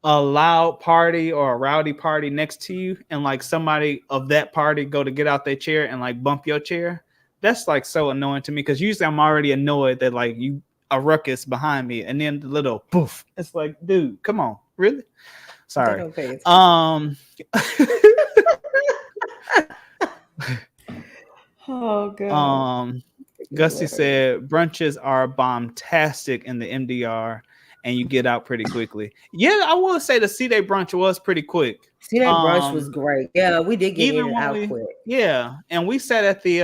a loud party or a rowdy party next to you, and like somebody of that party go to get out their chair and like bump your chair. That's like so annoying to me because usually I'm already annoyed that like you a ruckus behind me, and then the little poof. It's like, dude, come on, really? They Sorry. don't pay attention. Um, Oh god, um, it's Gusty hilarious. said brunches are bombastic in the MDR, and you get out pretty quickly. Yeah, I will say the C-Day brunch was pretty quick. See, that brunch was Um, great. Yeah, we did get in even and when out we, quick. yeah, and we sat at the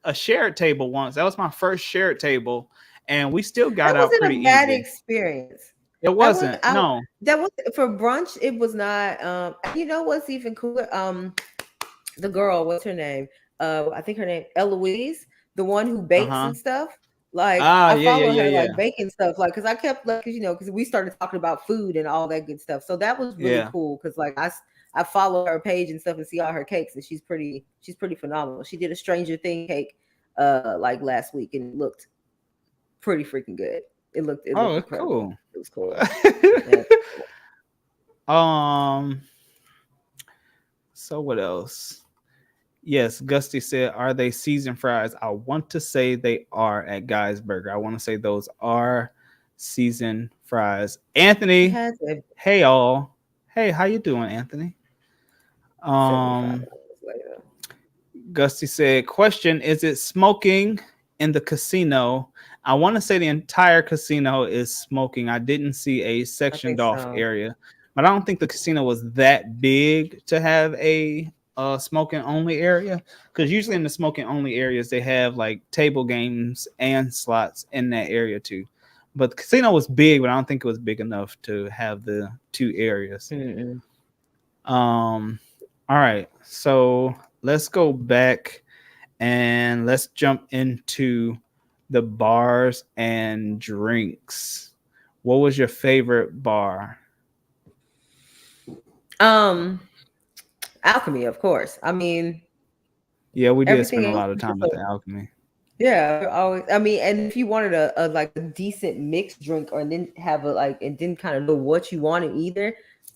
a shared table once. That was my first shared table, and we still got That out wasn't pretty a bad easy. experience. It That was wasn't, I no. that was for brunch. It was not. You know what's even cooler? The girl, what's her name? I think her name Eloise, the one who bakes Uh-huh. and stuff. Like Ah, I yeah, yeah, follow yeah, her, yeah. like baking stuff, like because I kept like, because because we started talking about food and all that good stuff. So that was really Yeah. cool because like I follow her page and stuff and see all her cakes, and she's pretty phenomenal. She did a Stranger Thing cake like last week, and it looked pretty freaking good. It Oh, looked it's incredible. cool. It was cool. Yeah. um, so what else? Yes, Gusty said, are they seasoned fries? I want to say they are at Guy's Burger. I want to say those are seasoned fries. It Anthony, has a hey all. Hey, how you doing, Anthony? 75 Um, hours later. Gusty said, question, is it smoking in the casino? I want to say the entire casino is smoking. I didn't see a I think sectioned off so. area, but I don't think the casino was that big to have a smoking only area, because usually in the smoking only areas they have like table games and slots in that area too. But the casino was big, but I don't think it was big enough to have the two areas. Mm-mm. All right, so let's go back and let's jump into the bars and drinks. What was your favorite bar? Um, Alchemy, of course. I mean, Yeah, we did Everything spend a else lot of was time just at a the Alchemy. yeah. Always, I mean, and if you wanted a like a decent mixed drink, or didn't have a like and didn't kind of know what you wanted either,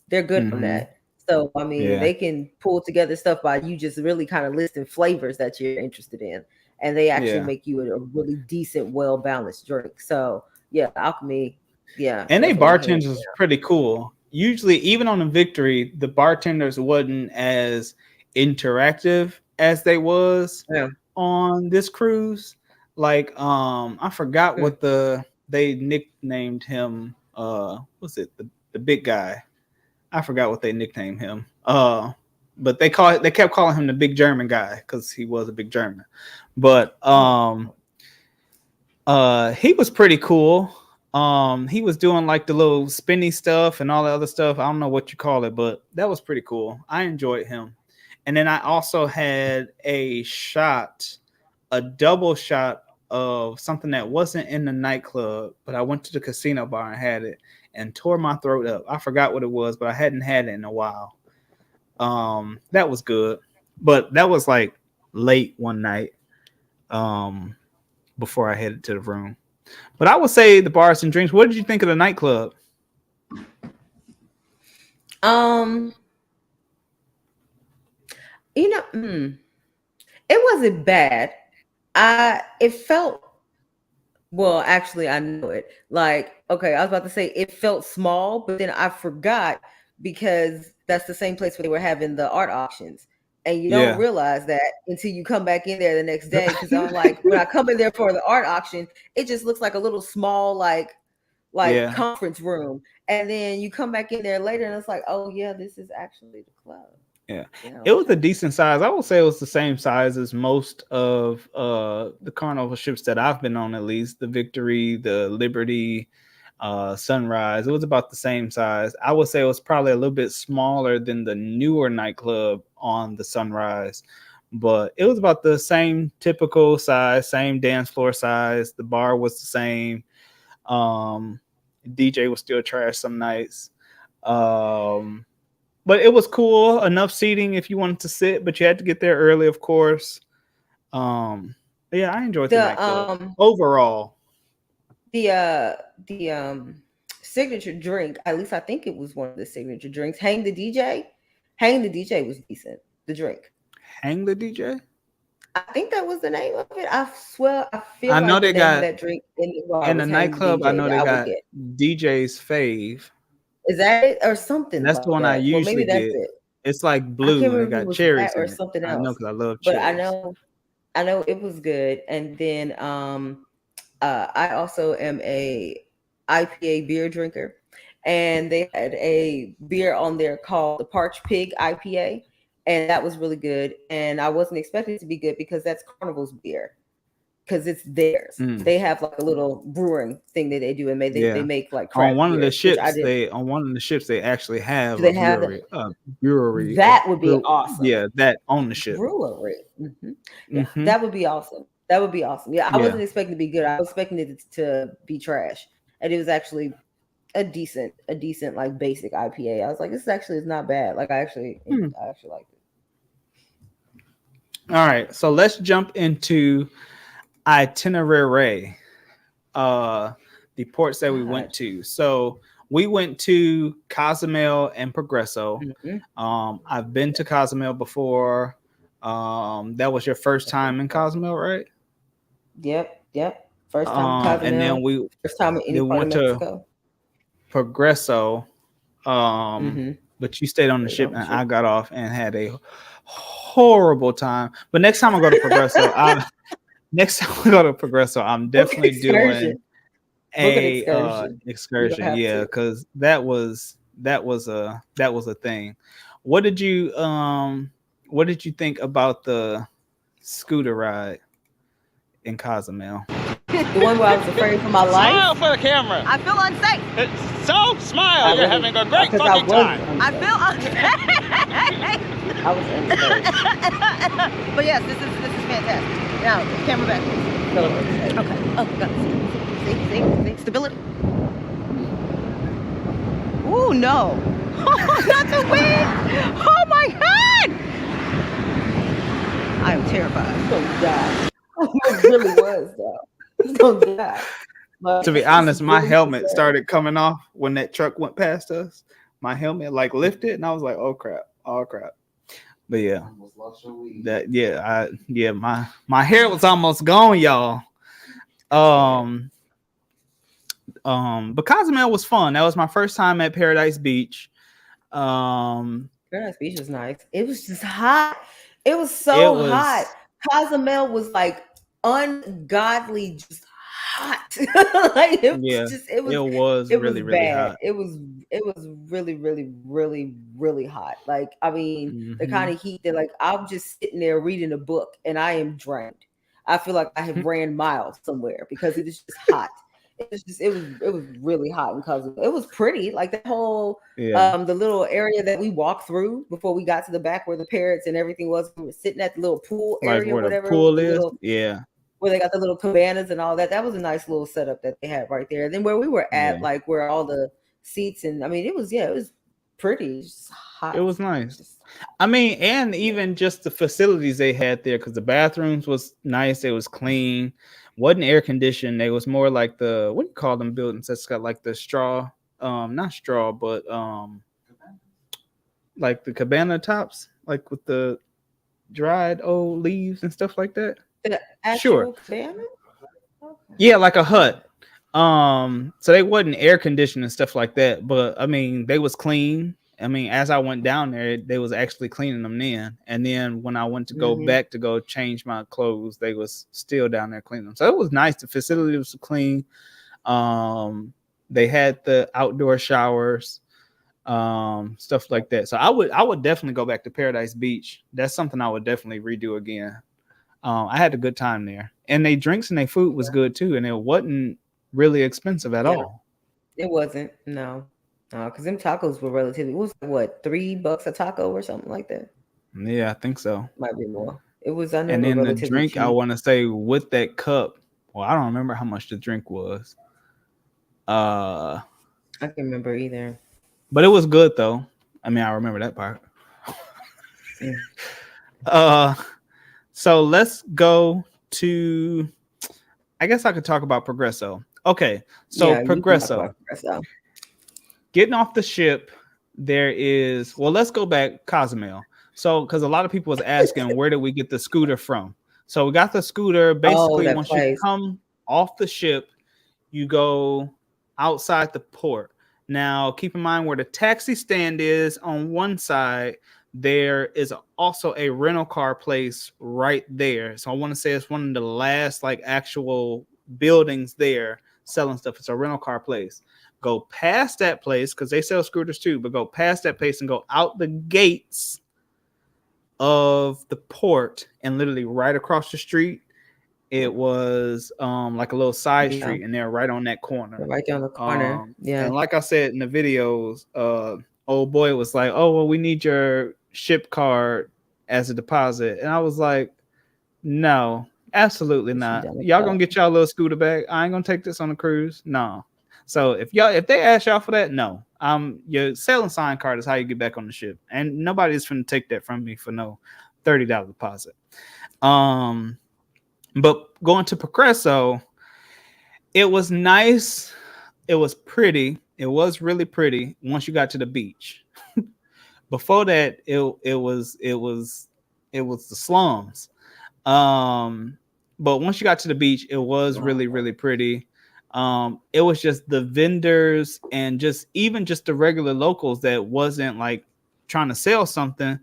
they're good on Mm-hmm. that. So I mean, Yeah, they can pull together stuff by you just really kind of listing flavors that you're interested in, and they actually yeah. make you a really decent, well balanced drink. So yeah, Alchemy, yeah, And they definitely hands bartenders was down. pretty cool. Usually, even on the Victory, the bartenders wasn't as interactive as they was Yeah. on this cruise. Like, I forgot Hmm. what they nicknamed him. What's it? The big guy. I forgot what they nicknamed him. But they kept calling him the big German guy because he was a big German. But he was pretty cool. He was doing like the little spinny stuff and all the other stuff. I don't know what you call it, but that was pretty cool. I enjoyed him. And then I also had a double shot of something that wasn't in the nightclub, but I went to the casino bar and had it and tore my throat up. I forgot what it was, but I hadn't had it in a while. That was good. But that was like late one night. Before I headed to the room. But I would say the bars and drinks. What did you think of the nightclub? Um, you know, it wasn't bad. It felt well. Actually, I know it. Like, okay, I was about to say it felt small, but then I forgot because that's the same place where they were having the art auctions. And you don't Yeah. realize that until you come back in there the next day. Because I'm like, when I come in there for the art auction, it just looks like a little small, like Yeah. conference room. And then you come back in there later and it's like, oh yeah, this is actually the club. Yeah. Yeah, It was a decent size. I would say it was the same size as most of the carnival ships that I've been on, at least. The Victory, the Liberty, Sunrise. It was about the same size. I would say it was probably a little bit smaller than the newer nightclub on the Sunrise, but it was about the same typical size, same dance floor size. The bar was the same. DJ was still trash some nights. Um, but it was cool. Enough seating if you wanted to sit, but you had to get there early, of course. Yeah, I enjoyed the nightclub overall. The signature drink, at least I think it was one of the signature drinks. Hang the DJ was decent. The drink. Hang the DJ. I think that was the name of it. I swear, I feel I know like the they name of got that drink in the bar in the was Hang the nightclub. I DJ know that they I would got get. DJ's fave. Is that it or something That's the like one I that? Well, maybe usually that's get. it. It's like I can't blue and it remember if it got was that cherries or in it. something I know else. because I love But cherries. I know it was good. And then I also am a IPA beer drinker, and they had a beer on there called the Parch Pig IPA, and that was really good. And I wasn't expecting it to be good because that's Carnival's beer, because it's theirs. Mm, They have like a little brewing thing that they do, and they yeah. make like On craft one of the beers, which I ships, didn't. they actually have Do a they have brewery. that? Brewery. That would be awesome. Yeah, that on the ship. Brewery. Yeah, Mm-hmm. that would be awesome. That would be awesome. Yeah, I Yeah. wasn't expecting to be good. I was expecting it to be trash, and it was actually a decent like basic IPA. I was like, this actually is not bad. Like I actually liked it. All right, so let's jump into itinerary. The ports that we went to. So we went to Cozumel and Progreso. I've been to Cozumel before. That was your first time in Cozumel, right? Yep. First time in Cozumel. And then first time in any part of Mexico. Progreso. But you stayed on the ship, and I got off and had a horrible time. But next time I go to Progreso, I'm definitely doing a excursion. Yeah, because that was a thing. What did you think about the scooter ride in Cozumel? The one where I was afraid for my life. Smile for the camera. I feel unsafe. So smile. You're having a great fucking time. I feel unsafe. I was unsafe. But yes, this is fantastic. Now, camera back. Okay. Oh, God. See? Stability. Ooh, no. Not the wind. Oh, my God. I am terrified. I'm gonna die. I really was though. I'm gonna die. But To be it's honest, my really helmet sad. started coming off when that truck went past us. My helmet like lifted, and I was like, "Oh crap! Oh crap!" But yeah, Almost lost your weed. my hair was almost gone, y'all. Um, but Cozumel was fun. That was my first time at Paradise Beach. Paradise Beach was nice. It was just hot. It was It so hot. was Cozumel was like ungodly, just hot. Like it was yeah, just it was it was really really bad. hot. It was really really really really hot. Like I mean, the Hmm. kind of heat that like I'm just sitting there reading a book and I am drained. I feel like I have ran miles somewhere because it is just hot. It was really hot in Cozumel. It was pretty. Like that whole Yeah, the little area that we walked through before we got to the back where the parrots and everything was. We were sitting at the little pool like area or where the whatever with pool the is. little Yeah, where they got the little cabanas and all that. That was a nice little setup that they had right there. And then where we were at, yeah, like where all the seats and I mean, it was pretty. It's just it hot. was nice. Just I mean, and yeah. even just the facilities they had there, because the bathrooms was nice. It was clean. Wasn't air conditioned. They was more like the, what do you call them buildings that's got like the straw, not straw, but like the cabana tops, like with the dried old leaves and stuff like that. The Sure. actual cabana? Okay. Yeah, like a hut. So they wasn't air conditioned and stuff like that, but I mean they was clean. I mean, as I went down there, they was actually cleaning them then. And then when I went to go Mm-hmm. back to go change my clothes, they was still down there cleaning them. So it was nice. The facility was clean. Um, they had the outdoor showers, stuff like that. So I would definitely go back to Paradise Beach. That's something I would definitely redo again. I had a good time there, and they drinks and their food was good too, and it wasn't really expensive at Yeah, all. it wasn't. No. No, because them tacos were relatively it was what, $3 a taco or something like that. Yeah, I think so. Might be more. It was I know And they were then the relatively drink, I cheap. want to say with that cup. Well, I don't remember how much the drink was. Uh, I can remember either. but it was good though. I mean, I remember that part. Mm. Uh, so let's go to. I guess I could talk about Progresso. Okay, so Yeah, you can talk Progresso. about Espresso. Getting off the ship, there is, well, let's go back Cozumel. So because a lot of people was asking where did we get the scooter from? So we got the scooter Oh, basically that once you place. come off the ship, you go outside the port. Now keep in mind where the taxi stand is on one side, there is also a rental car place right there. So I want to say it's one of the last like actual buildings there selling stuff. It's a rental car place. Go past that place because they sell scooters too, but go past that place and go out the gates of the port and literally right across the street. It was like a little side Yeah, street and they're right on that corner. right there on the corner. And Yeah. like I said in the videos, old boy was like, "Oh well, we need your ship card as a deposit," and I was like, "No, absolutely She not. done with Y'all that. gonna get y'all little scooter back. I ain't gonna take this on a cruise. No." So if they ask y'all for that, no. Your selling sign card is how you get back on the ship, and nobody's gonna take that from me for no $30 deposit. Um, but going to Progresso, it was nice. It was pretty. It was really pretty once you got to the beach. Before that, it was the slums. Um, but once you got to the beach, it was really really pretty. It was just the vendors and just even just the regular locals that wasn't like trying to sell something.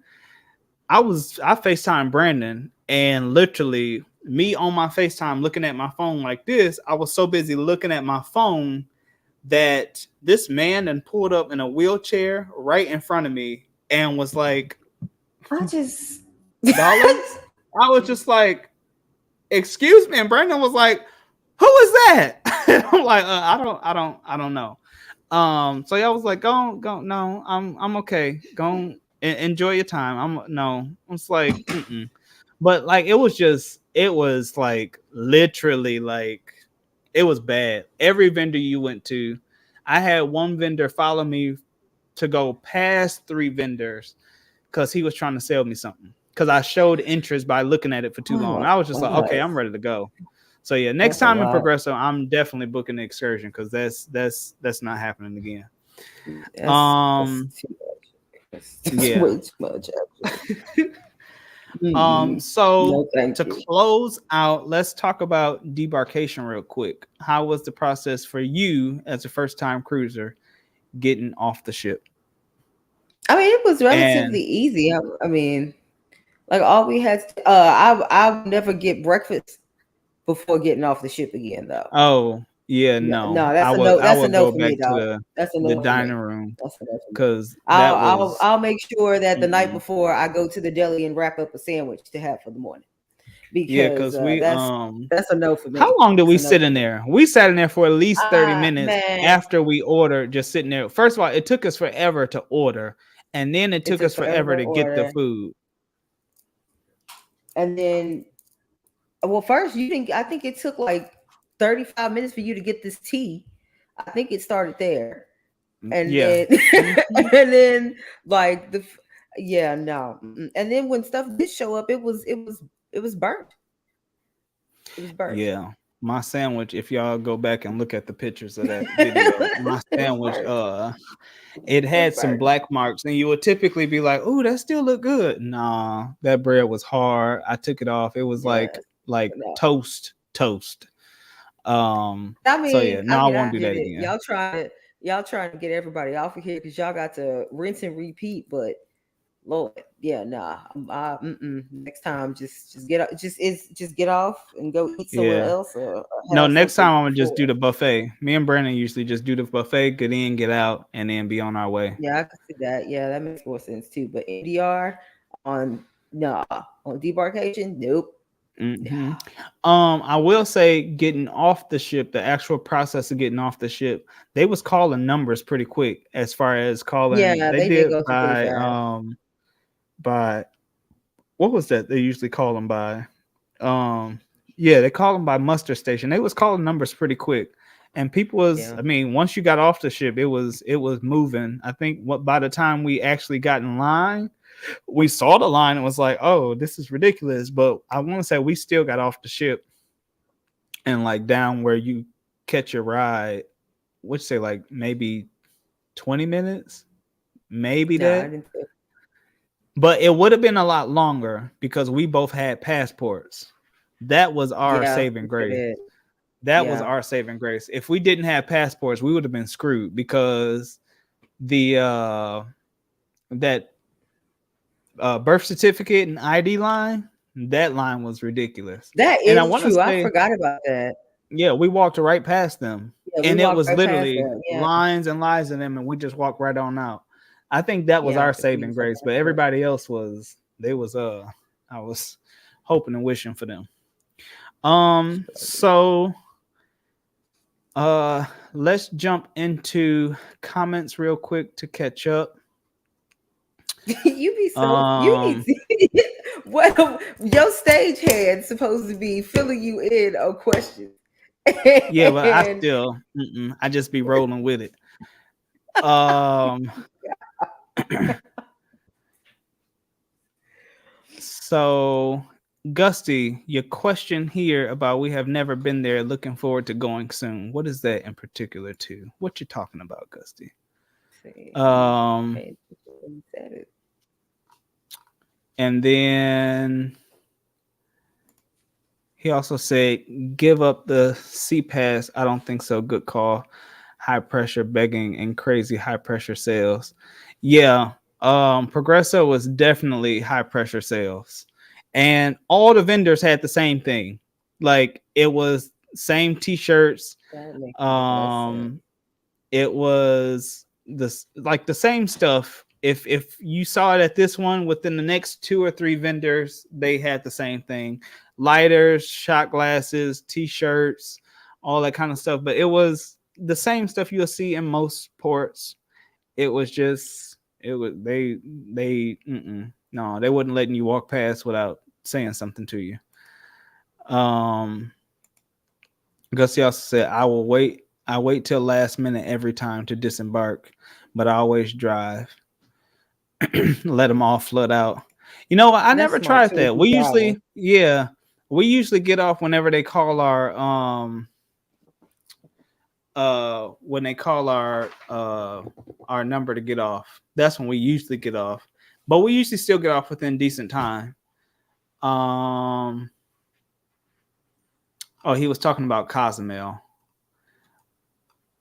I FaceTime Brandon and literally me on my FaceTime looking at my phone like this. I was so busy looking at my phone that this man then pulled up in a wheelchair right in front of me and was like, I just dollars? I was just like, excuse me. And Brandon was like, who is that? I'm like, I don't know. So I was like, go, no, I'm okay. Go enjoy your time. I'm no, it's like, mm-mm. But like, it was like literally like, it was bad. Every vendor you went to, I had one vendor follow me to go past three vendors because he was trying to sell me something. because I showed interest by looking at it for too Oh long. my I was just like, okay, God. I'm ready to go. So yeah, next That's a time in lot. Progresso, I'm definitely booking the excursion because that's not happening again. That's too much. That's Yeah. way too much, actually. So No, thank to you. close out, let's talk about debarkation real quick. How was the process for you as a first time cruiser getting off the ship? I mean, it was relatively And easy. I mean, like all we had. I would never get breakfast before getting off the ship again, though. oh yeah, No, no, no, that's a no. I That's a would no go for me, back to dog. That's a the no for dining me. room That's a no for me. because that was I'll make sure that the night mm-mm. before I go to the deli and wrap up a sandwich to have for the morning, Yeah, because because we that's a no for how me. long did That's we a no sit for in me. there? We sat in there for at least 30 minutes Man, after we ordered, just sitting there. First of all, it took us forever to order, and then it it took took us forever forever to to get the order, food. and then well, first you didn't. I think it took like 35 minutes for you to get this tea. I think it started there, and Yeah. then and then like yeah, no, and then when stuff did show up, it was burnt. It was burnt. Yeah. My sandwich, if y'all go back and look at the pictures of that video, my It was sandwich, burnt. it It was had some burnt. black marks, and you would typically be like, "Oh, that still look good." Nah, that bread was hard. I took it off. It was Yes. like No. toast. So yeah, no, I I mean, won't I do get that it. again. Y'all trying to get everybody off of here because y'all got to rinse and repeat. But Lord, yeah, nah. Next time, just get off and go eat somewhere Yeah. else or No, have next time something I'm gonna just before. do the buffet. Me and Brandon usually just do the buffet, get in, get out, and then be on our way. Yeah, I can see that. Yeah, that makes more sense too. But NDR on nah on debarkation, nope. hmm Nah. I will say, getting off the ship, the actual process of getting off the ship, they was calling numbers pretty quick. As far as calling, Yeah, they they did did go through pretty fast. by what was that? They usually call them by um yeah, they call them by muster station. They was calling numbers pretty quick, and people was, Yeah. I mean, once you got off the ship, it was moving. I think what by the time we actually got in line, we saw the line and was like, oh, this is ridiculous. But I want to say we still got off the ship and like down where you catch your ride, which say like maybe 20 minutes, maybe No, I that. didn't think. But it would have been a lot longer because we both had passports. That was our Yeah, saving we sure grace. did. That was Yeah. our saving grace. If we didn't have passports, we would have been screwed because the that birth certificate and ID line, that line was ridiculous. That And I is want to true. I say, forgot about that. yeah, we walked right past them, Yeah, we and it walked was right past literally that. Yeah. lines and lines of them, and we just walked right on out. I think that was Yeah, our because we saving used our grace, but passport. everybody else was they was I was hoping and wishing for them. So let's jump into comments real quick to catch up. You be so you need to well, your stage head's supposed to be filling you in on questions. Yeah, but I And still I just be rolling with it. So Gusty, your question here about we have never been there, looking forward to going soon. What is that in particular to? What you talking about, Gusty? see, Um, said it. and then he also said, give up the C pass. I don't think so. Good call. High pressure begging and crazy high pressure sales. Yeah. Progresso was definitely high pressure sales. And all the vendors had the same thing. Like it was same t-shirts. That makes more sense. It was this like the same stuff. If you saw it at this one, within the next 2 or 3 vendors, they had the same thing: lighters, shot glasses, t-shirts, all that kind of stuff. But it was the same stuff you'll see in most ports. It was just no, they wouldn't letting you walk past without saying something to you. Gussie also said, I wait till last minute every time to disembark, but I always drive. Let them all flood out. You know, I That's never smart tried too if that. you travel. We usually get off whenever they call our when they call our number to get off. That's when we usually get off. But we usually still get off within decent time. Oh, he was talking about Cozumel.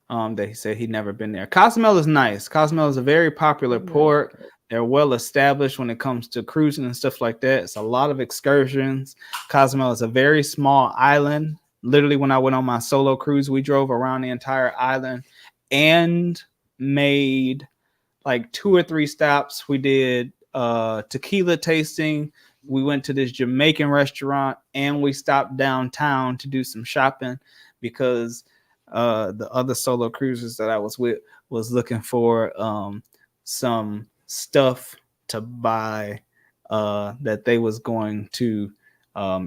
That he said he'd never been there. Cozumel is nice. Cozumel is a very popular port. They're well established when it comes to cruising and stuff like that. It's a lot of excursions. Cozumel is a very small island. Literally, when I went on my solo cruise, we drove around the entire island and made like 2 or 3 stops. We did tequila tasting. We went to this Jamaican restaurant and we stopped downtown to do some shopping because the other solo cruisers that I was with was looking for some stuff to buy that they was going to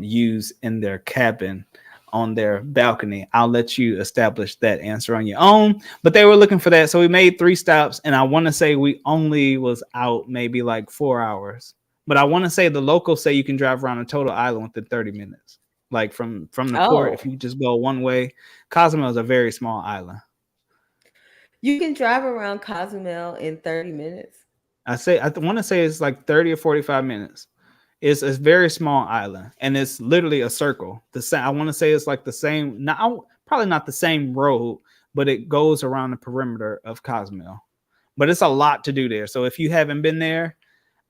use in their cabin on their balcony. I'll let you establish that answer on your own, but they were looking for that. So we made 3 stops and I want to say we only was out maybe like 4 hours, but I want to say the locals say you can drive around a total island within 30 minutes. Like from the port, if you just go one way. Cozumel is a very small island. You can drive around Cozumel in 30 minutes. I want to say it's like 30 or 45 minutes. It's a very small island, and it's literally a circle. I want to say it's like the same. Now, probably not the same road, but it goes around the perimeter of Cozumel. But it's a lot to do there. So if you haven't been there,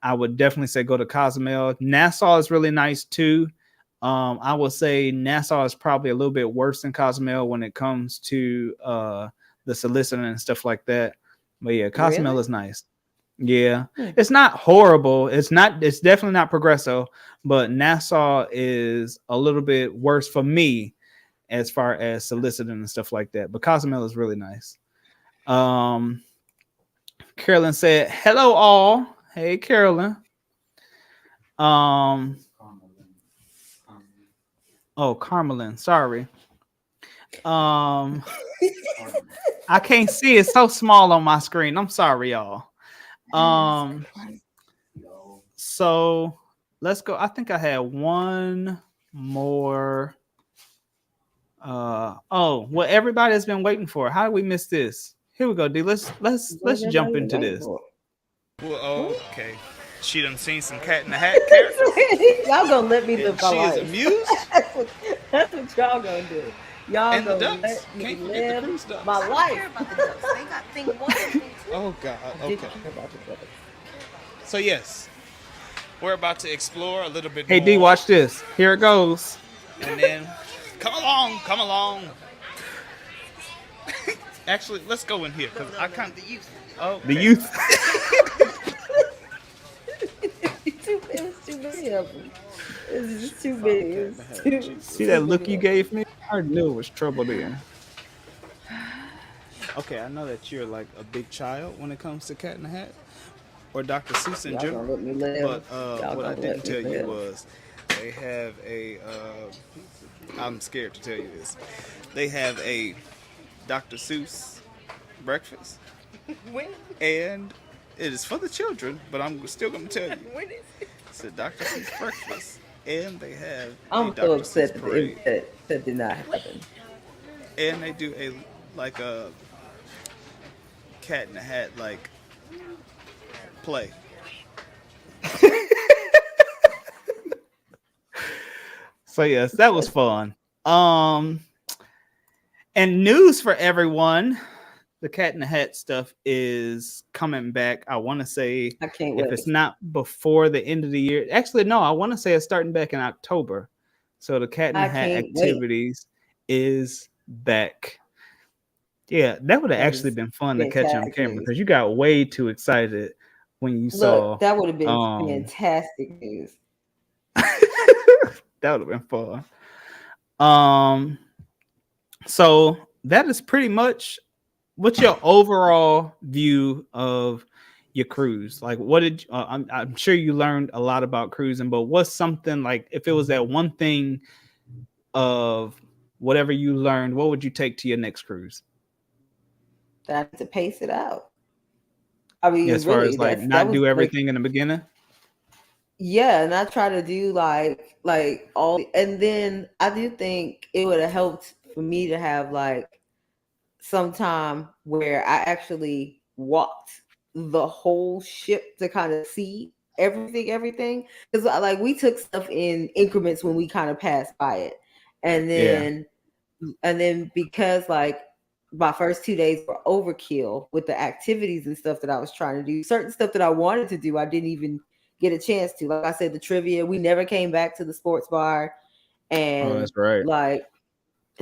I would definitely say go to Cozumel. Nassau is really nice too. I would say Nassau is probably a little bit worse than Cozumel when it comes to the soliciting and stuff like that. But yeah, Cozumel is nice. Yeah, it's not horrible. It's definitely not Progresso, but Nassau is a little bit worse for me as far as soliciting and stuff like that. But Cozumel is really nice. Carolyn said, "Hello all." Hey, Carolyn. Oh, Carmelin. Sorry. I can't see. It's so small on my screen. I'm sorry, y'all. So let's go. I think I had one more. What everybody's been waiting for. How did we miss this? Here we go, D. Let's jump into this. Well, okay. She done seen some Cat in the Hat characters. Y'all gonna let me live my life. She is amused. That's what y'all gonna do. Y'all and gonna the ducks. let me Can't live forget the cruise ducks. my life. I don't care about the ducks. They got thing 1 and thing 2. Oh God. I Okay. didn't care about the ducks. So yes, we're about to explore a little bit more. Hey D, watch this. Here it goes. And then, come along. Actually, let's go in here because I can't. The youth. Oh, the youth. It's too many of them. It's just too many. See that look you gave me? I already knew it was trouble there. Okay, I know that you're like a big child when it comes to Cat in the Hat or Dr. Seuss in general. But what I didn't tell you was they have a. I'm scared to tell you this. They have a Dr. Seuss breakfast. When? And it is for the children, but I'm still going to tell you. When is it? It's a Dr. Seuss breakfast, and they have. I'm so upset that did not happen. And they do a Cat in the Hat play. So yes, that was fun. And news for everyone. The Cat in the Hat stuff is coming back. I want to say I can't wait. If it's not before the end of the year. Actually, no, I want to say it's starting back in October. So the Cat in the Hat activities is back. Yeah, that would have actually been fun to catch on camera because you got way too excited when you saw. That would have been fantastic news. That would have been fun. So that is pretty much. What's your overall view of your cruise? Like, what did I'm sure you learned a lot about cruising, but what's something like if it was that one thing of whatever you learned, what would you take to your next cruise? That to pace it out. I mean, as far as like not do everything in the beginning. Yeah, and I try to do like all, and then I do think it would have helped for me to have like some time where I actually walked the whole ship to kind of see everything. Because like we took stuff in increments when we kind of passed by it, and Yeah. then because like my first 2 days were overkill with the activities and stuff that I was trying to do, certain stuff that I wanted to do, I didn't even get a chance to. Like I said, the trivia, we never came back to the sports bar, Oh, and that's right. like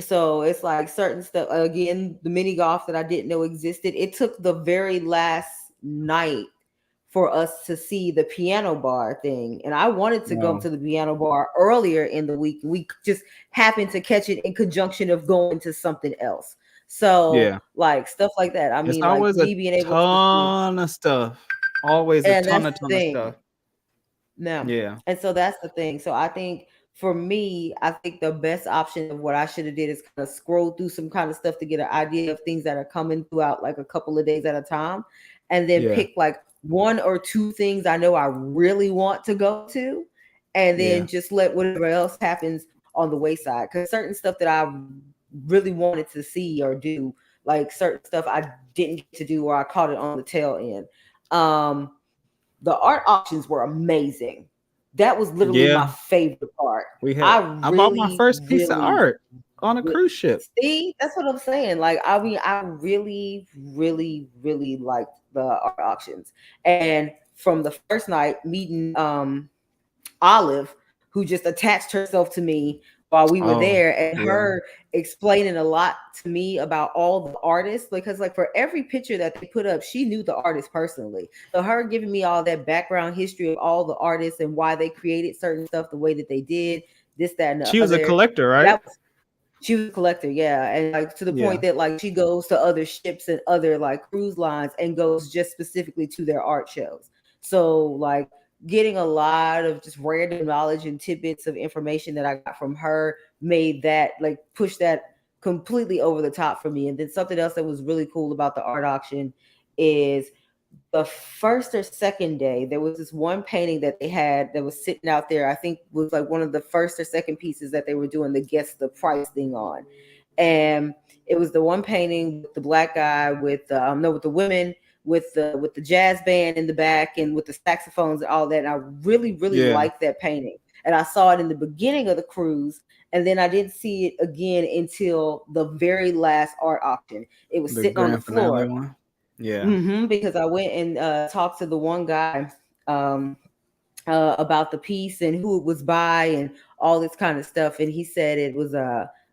so it's like certain stuff again, the mini golf that I didn't know existed. It took the very last night for us to see the piano bar thing. And I wanted to go Oh, to the piano bar earlier in the week. We just happened to catch it in conjunction of going to something else. So yeah. like stuff like that. I It's mean, like always a me being able to see, ton of stuff. Always a and ton that's of the ton of thing. stuff. No. Yeah. And so that's the thing. So I think for me, I think the best option of what I should have did is kind of scroll through some kind of stuff to get an idea of things that are coming throughout like a couple of days at a time, and then Yeah. pick like one or two things I know I really want to go to, and then Yeah. just let whatever else happens on the wayside. Because certain stuff that I really wanted to see or do, like certain stuff I didn't get to do or I caught it on the tail end. The art auctions were amazing. That was literally my Yeah. favorite part. We I had I bought my really, first piece of really, art on a cruise ship. see, that's what I'm saying. Like, I mean, I really, really, really liked the art auctions. And from the first night meeting Olive, who just attached herself to me while we were Oh, there, and yeah. her explaining a lot to me about all the artists, because like for every picture that they put up, she knew the artist personally. So her giving me all that background history of all the artists and why they created certain stuff the way that they did, this, that, and the She was a other. collector, right? That was She was a collector, yeah, and like to the Yeah. point that like she goes to other ships and other like cruise lines and goes just specifically to their art shows. So like getting a lot of just random knowledge and tidbits of information that I got from her made that like push that completely over the top for me. And then something else that was really cool about the art auction is the first or second day, there was this one painting that they had that was sitting out there. I think was like one of the first or second pieces that they were doing the guess the price thing on, and it was the one painting with the black guy with no, with the women with the jazz band in the back and with the saxophones and all that. And I really really Yeah. liked that painting, and I saw it in the beginning of the cruise, and then I didn't see it again until the very last art auction. It was The sitting on the grand finale floor. one. Yeah. Because I went and talked to the one guy um, about the piece and who it was by and all this kind of stuff, and he said it was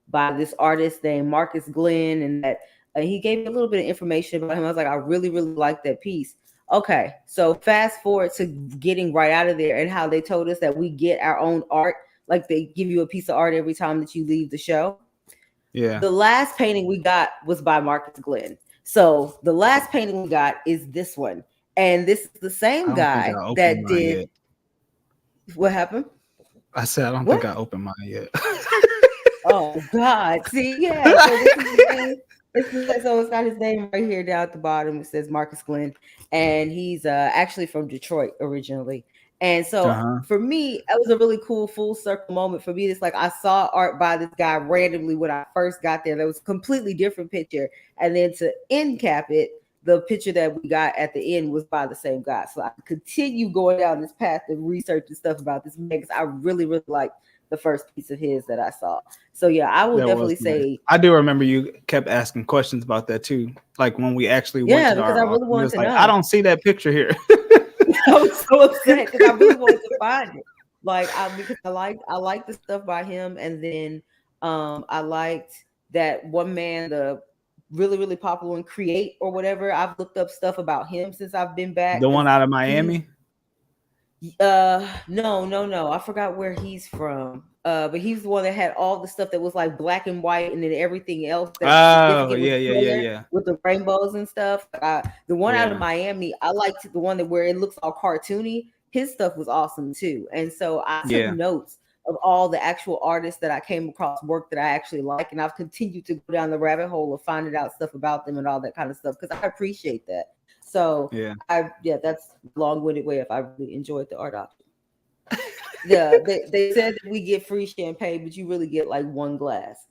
by this artist named Marcus Glenn, and that he gave me a little bit of information about him. I was like, I really really like that piece. Okay, so fast forward to getting right out of there and how they told us that we get our own art, like they give you a piece of art every time that you leave the show. Yeah. The last painting we got was by Marcus Glenn. So the last painting we got is this one. And this is the I same don't think I guy opened that mine did yet. what happened? I said I don't think What? I opened mine yet. Oh God. See, yeah. So this is the thing. So it's got his name right here down at the bottom. It says Marcus Glenn. And he's actually from Detroit originally. And so Uh-huh. for me, it was a really cool full circle moment for me. It's like I saw art by this guy randomly when I first got there. That was a completely different picture. And then to end cap it, the picture that we got at the end was by the same guy. So I continue going down this path of research and stuff about this man because I really, really like the first piece of his that I saw. So yeah, I will That was definitely nice. say I do remember you kept asking questions about that too. Like when we actually went yeah, to the because art I auction, really you wanted was to like, I know. don't see that picture here. I was so upset because I really wanted to find it. Because I liked the stuff by him, and then I liked that one man, the really really popular one, Create or whatever. I've looked up stuff about him since I've been back The one because out of he's Miami. no, I forgot where he's from. But he's the one that had all the stuff that was like black and white, and then everything else that was Oh, significant yeah, with yeah, yeah, color, yeah. with the rainbows and stuff. The one out of Yeah. Miami, I liked the one that where it looks all cartoony. His stuff was awesome too, and so I took Yeah. notes of all the actual artists that I came across, work that I actually like, and I've continued to go down the rabbit hole of finding out stuff about them and all that kind of stuff because I appreciate that. So Yeah. that's a long-winded way if I really enjoyed the art option. They said that we get free champagne, but you really get like one glass.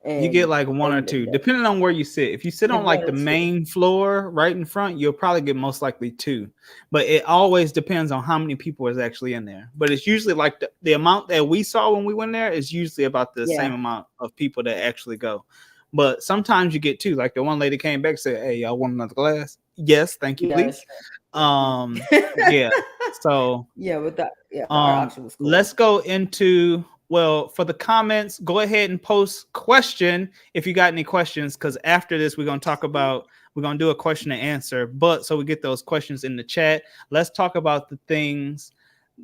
And you get like one or two, depending on where you sit. If you sit on like the main floor right in front, you'll probably get most likely two. But it always depends on how many people is actually in there. But it's usually like the amount that we saw when we went there is usually about the same amount of people that actually go. But sometimes you get two. Like the one lady came back and said, "Hey, y'all want another glass?" Yes, thank you, please. Yeah. So our auction was cool. Let's go into, well, for the comments, go ahead and post question if you got any questions, because after this we're going to do a question and answer. But so we get those questions in the chat, let's talk about the things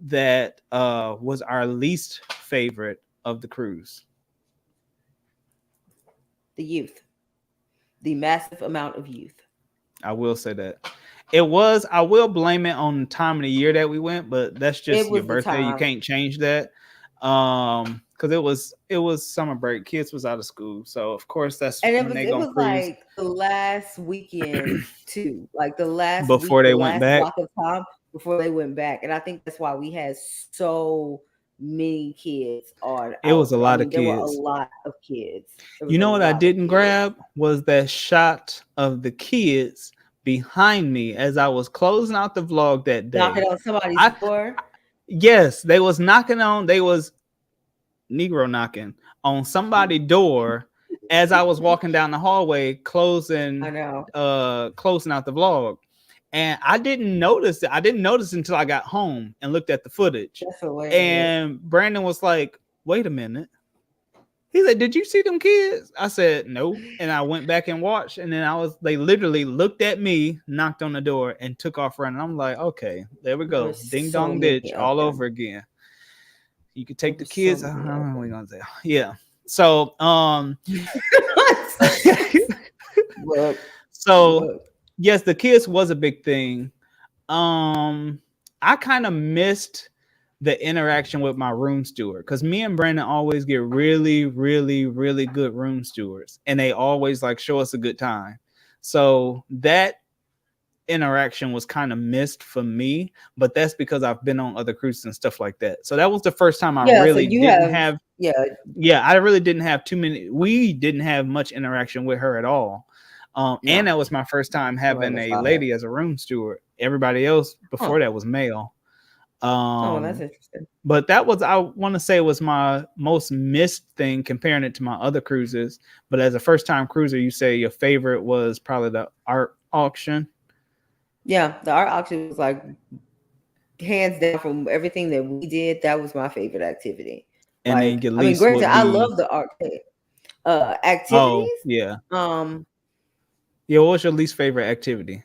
that was our least favorite of the cruise. The youth, the massive amount of youth. I will say that. I will blame it on the time of the year that we went, but that's just your birthday. You can't change that. Because it was summer break. Kids was out of school. So of course that's it was like the last weekend too. Like the last before they went back. Block of time before they went back. And I think that's why we had so many kids on. It was a lot of kids. There were a lot of kids. You know what I didn't grab was that shot of the kids behind me as I was closing out the vlog that day. Knocking on somebody's door. Yes, they was Negro knocking on somebody's door as I was walking down the hallway, closing out the vlog. And I didn't notice it. I didn't notice until I got home and looked at the footage. And Brandon was like, "Wait a minute." He said, "Did you see them kids?" I said, "No." And I went back and watched. And then they literally looked at me, knocked on the door, and took off running. I'm like, okay, there we go. Ding dong ditch all over again. You could take the kids. I don't know what we're gonna say. Yeah. So yes, the kids was a big thing. I kind of missed the interaction with my room steward, because me and Brandon always get really, really, really good room stewards, and they always like show us a good time. So that interaction was kind of missed for me, but that's because I've been on other cruises and stuff like that. So that was the first time I really didn't have I really didn't have we didn't have much interaction with her at all. And that was my first time having a lady as a room steward. Everybody else before that was male. That's interesting. But that was, I want to say, was my most missed thing comparing it to my other cruises. But as a first time cruiser, you say your favorite was probably the art auction. Yeah, the art auction was like hands down from everything that we did. That was my favorite activity. And then granted, I love the art activities. Oh, yeah. Yeah, what was your least favorite activity?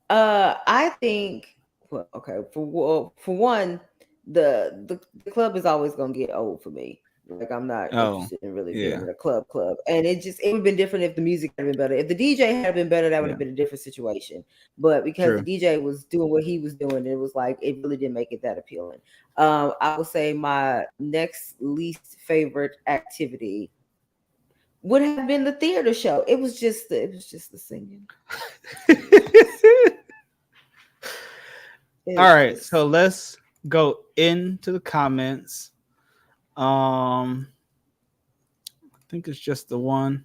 I think. Well, okay. For one, the club is always gonna get old for me. Like I'm not interested in really being in a club. And it would have been different if the music had been better. If the DJ had been better, that would have been a different situation. But because the DJ was doing what he was doing, it was like it really didn't make it that appealing. I would say my next least favorite activity would have been the theater show. It was just the singing. All right, so let's go into the comments. I think it's just the one.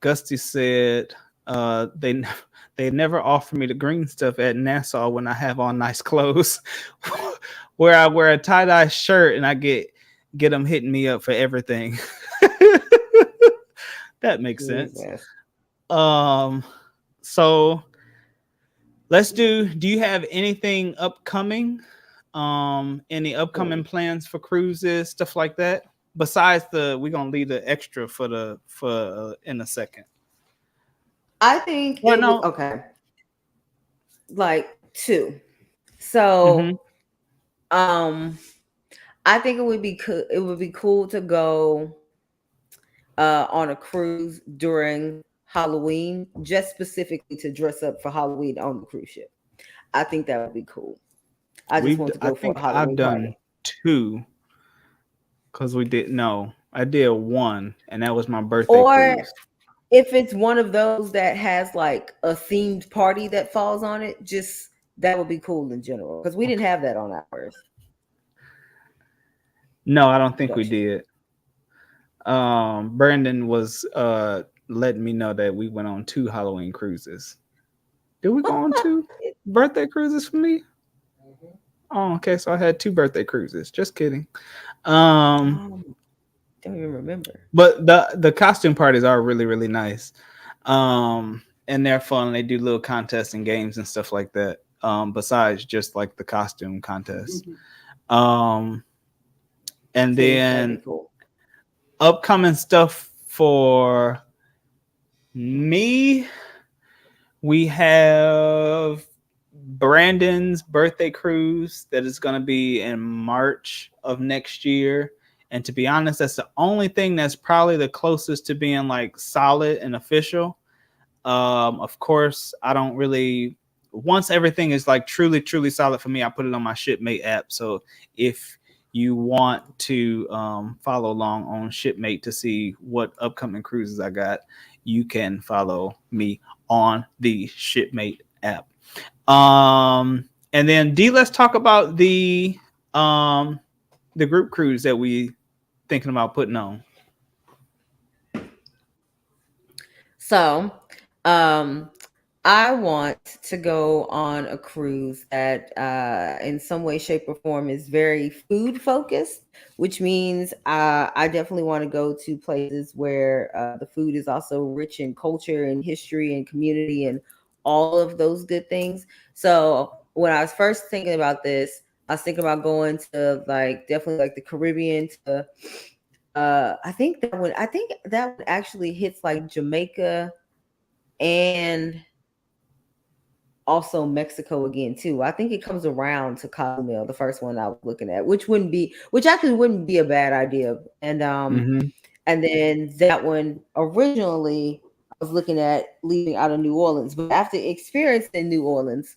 Gusty said they never offer me the green stuff at Nassau when I have on nice clothes. Where I wear a tie-dye shirt and I get them hitting me up for everything. That makes sense. So let's do you have anything upcoming? Any upcoming plans for cruises, stuff like that? Besides we're gonna leave the extra for in a second. I think okay. Like 2. So I think it would be cool to go on a cruise during Halloween, just specifically to dress up for Halloween on the cruise ship. I think that would be cool. I just want to go for a Halloween I've done party. 2 because I did 1, and that was my birthday cruise. If it's one of those that has like a themed party that falls on it, just that would be cool in general, because we didn't have that on ours. No, I don't think we Gotcha. did. Brandon was letting me know that we went on 2 Halloween cruises. Did we go on 2 birthday cruises for me? Oh, okay. So I had 2 birthday cruises. Just kidding. Um, Don't even remember. but the costume parties are really really nice. And they're fun. They do little contests and games and stuff like that. Besides just like the costume contest. Um, and See, that'd be then cool. upcoming stuff for me, we have Brandon's birthday cruise that is going to be in March of next year. And to be honest, that's the only thing that's probably the closest to being like solid and official. Of course, I don't really, once everything is like truly, truly solid for me, I put it on my Shipmate app. So if you want to follow along on Shipmate to see what upcoming cruises I got, you can follow me on the Shipmate app. And then D, let's talk about the group cruise that we thinking about putting on. So, um, I want to go on a cruise that, in some way, shape, or form, is very food focused, which means I definitely want to go to places where the food is also rich in culture and history and community and all of those good things. So, when I was first thinking about this, I was thinking about going to like definitely like the Caribbean to I think that one actually hits like Jamaica and also Mexico again too. I think it comes around to Cozumel, the first one I was looking at, which actually wouldn't be a bad idea. Mm-hmm. And then that one originally I was looking at leaving out of New Orleans, but after experiencing New Orleans,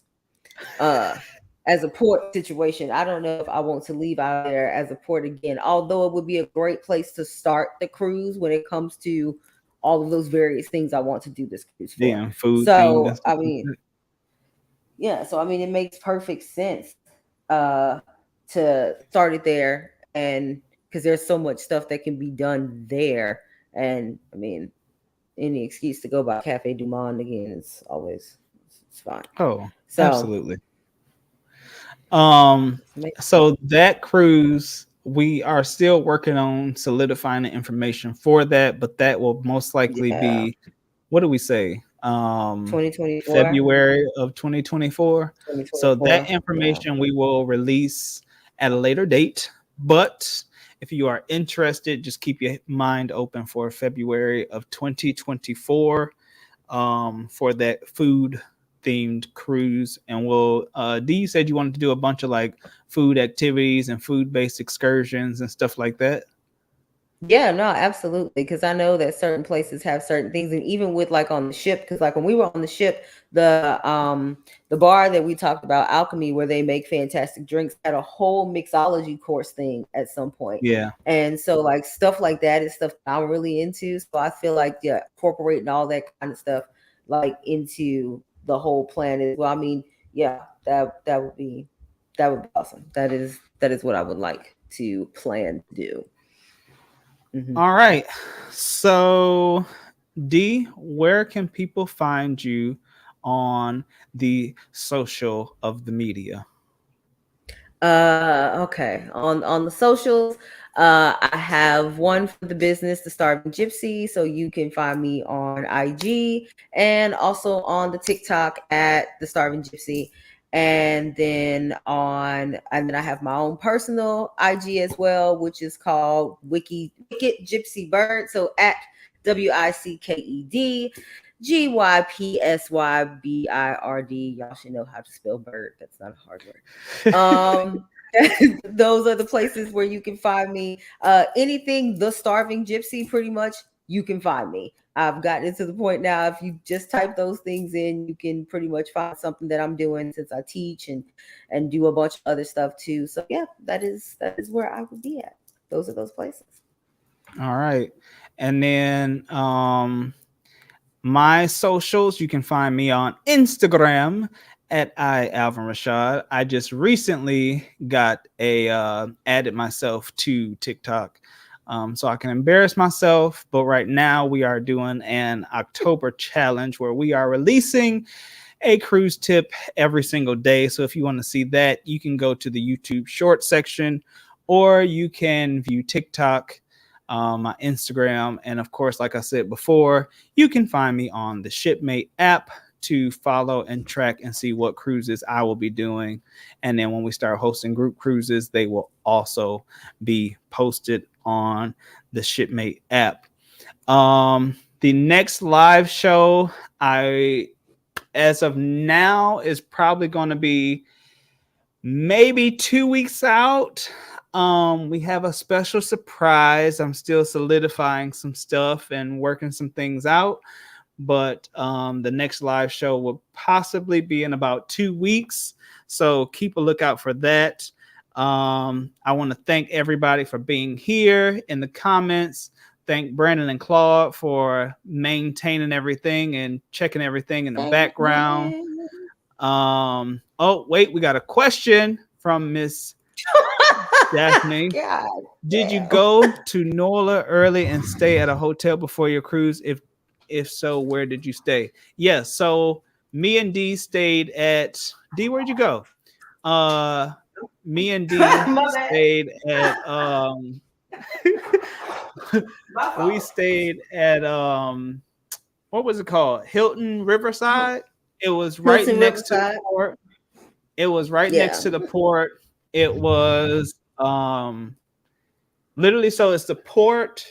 as a port situation, I don't know if I want to leave out there as a port again, although it would be a great place to start the cruise when it comes to all of those various things I want to do this cruise for. Yeah, food themed and So, stuff like that. yeah, so I mean, it makes perfect sense uh, to start it there, and because there's so much stuff that can be done there, and I mean, any excuse to go by Cafe Du Monde again is always it's fine. Oh, So, absolutely. make- So that cruise, we are still working on solidifying the information for that, but that will most likely yeah, be, what do we say? 2024, February of 2024. So that 2024, yeah. information we will release at a later date. But if you are interested, just keep your mind open for February of 2024 for that food themed cruise. And we'll D, you said you wanted to do a bunch of like food activities and food based excursions and stuff like that. Yeah, no, absolutely. Because I know that certain places have certain things, and even with like on the ship, because like when we were on the ship, the bar that we talked about, Alchemy, where they make fantastic drinks, had a whole mixology course thing at some point. Yeah. And so like stuff like that is stuff that I'm really into. So I feel like yeah, incorporating all that kind of stuff like into the whole plan as well. I mean, yeah, that would be awesome. That is what I would like to plan to do. Mhm. All right. So, D, where can people find you on the social of the media? Okay. On the socials, I have one for the business, The Starving Gypsy. So you can find me on IG and also on the TikTok at The Starving Gypsy. And then I have my own personal IG as well, which is called Wicked Gypsy Bird. So at WICKED GYPSYBIRD. Y'all should know how to spell bird. That's not a hard word. Those are the places where you can find me. Anything The Starving Gypsy, pretty much, you can find me. I've gotten it to the point now, if you just type those things in, you can pretty much find something that I'm doing, since I teach and do a bunch of other stuff too. So yeah, that is where I would be at. Those are those places. All right. And then my socials, you can find me on Instagram at I Alvin Rashad. I just recently got added myself to TikTok, so I can embarrass myself. But right now we are doing an October challenge where we are releasing a cruise tip every single day. So if you want to see that, you can go to the YouTube short section, or you can view TikTok, my Instagram, and of course, like I said before, you can find me on the Shipmate app to follow and track and see what cruises I will be doing. And then when we start hosting group cruises, they will also be posted on the Shipmate app. The next live show, as of now, is probably going to be maybe 2 weeks out. We have a special surprise. I'm still solidifying some stuff and working some things out, but the next live show will possibly be in about 2 weeks, so keep a lookout for that. I want to thank everybody for being here in the comments. Thank Brandon and Claude for maintaining everything and checking everything in the background. Oh, wait, we got a question from Miss Daphne. God, did you go to NOLA early and stay at a hotel before your cruise? If so, where did you stay? Yes, so me and D stayed at D. Where'd you go? Me and D stayed at we stayed at what was it called? Hilton Riverside. It was right Hilton next to Riverside. the port. It was right next to the port. It was literally, so it's the port,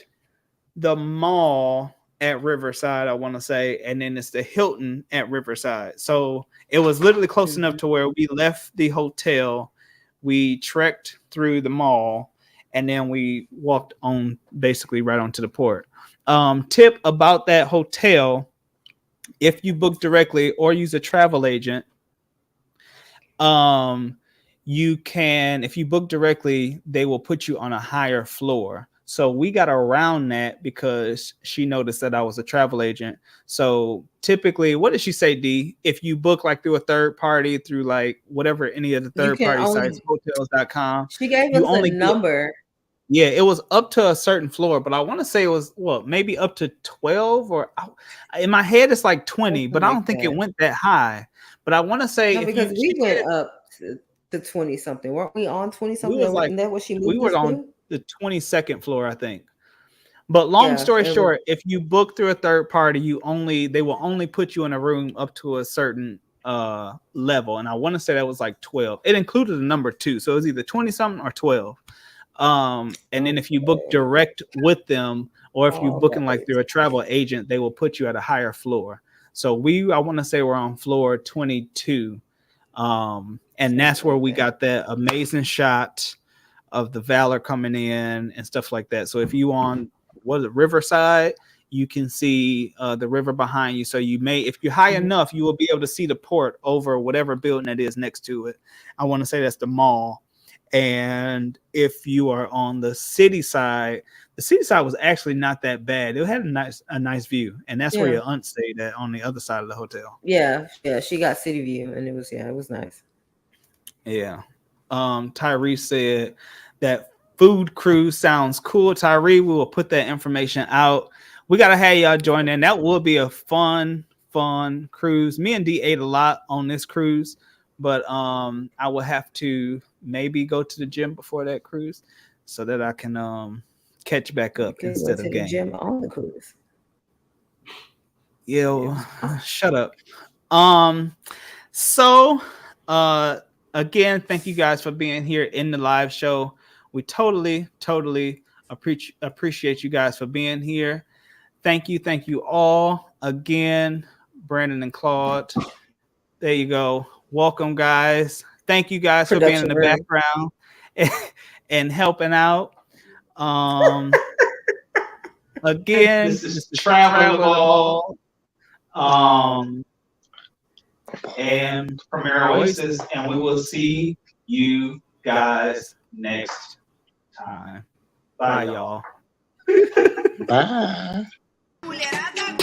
the mall at Riverside, I want to say, and then it's the Hilton at Riverside. So it was literally close enough to where we left the hotel, we trekked through the mall, and then we walked on basically right onto the port. Tip about that hotel: if you book directly or use a travel agent, you can, if you book directly, they will put you on a higher floor. So we got around that because she noticed that I was a travel agent. So typically, what did she say, D? If you book like through a third party, through like whatever, any of the third party sites, hotels.com, She gave you us only a number. Yeah, it was up to a certain floor, but I want to say it was, well, maybe up to 12, or in my head it's like 20, but I don't think it went that high. But I want to say, No, because we went up to 20 something. Weren't we on 20 something? We was like, Isn't that what she moved we were us on to? the 22nd floor, I think. But long story short, if you book through a third party, they will only put you in a room up to a certain level. And I want to say that was like 12. It included a number 2, so it was either 20 something or 12. And then if you book direct with them, or if you booking like through a travel agent, they will put you at a higher floor. So I want to say we're on floor 22. And that's where we got that amazing shot of the Valor coming in and stuff like that. So if you on Riverside, you can see the river behind you. So you may, if you're high enough, you will be able to see the port over whatever building that is next to it. I want to say that's the mall. And if you are on the city side was actually not that bad. It had a nice view, and that's where your aunt stayed at, on the other side of the hotel. Yeah, she got city view, and it was nice. Yeah. Tyree said that food cruise sounds cool. Tyree, we will put that information out. We gotta have y'all join in. That will be a fun cruise. Me and D ate a lot on this cruise, but I will have to maybe go to the gym before that cruise so that I can catch back up instead of game. Gym on the cruise. Yo, shut up. So again, thank you guys for being here in the live show. We totally appreciate you guys for being here. Thank you all again, Brandon and Claude. There you go. Welcome, guys. Thank you guys for being in the background and helping out. Again, this is Travel and Premier Oasis, and we will see you guys next time. Bye, y'all. Bye. Mulherada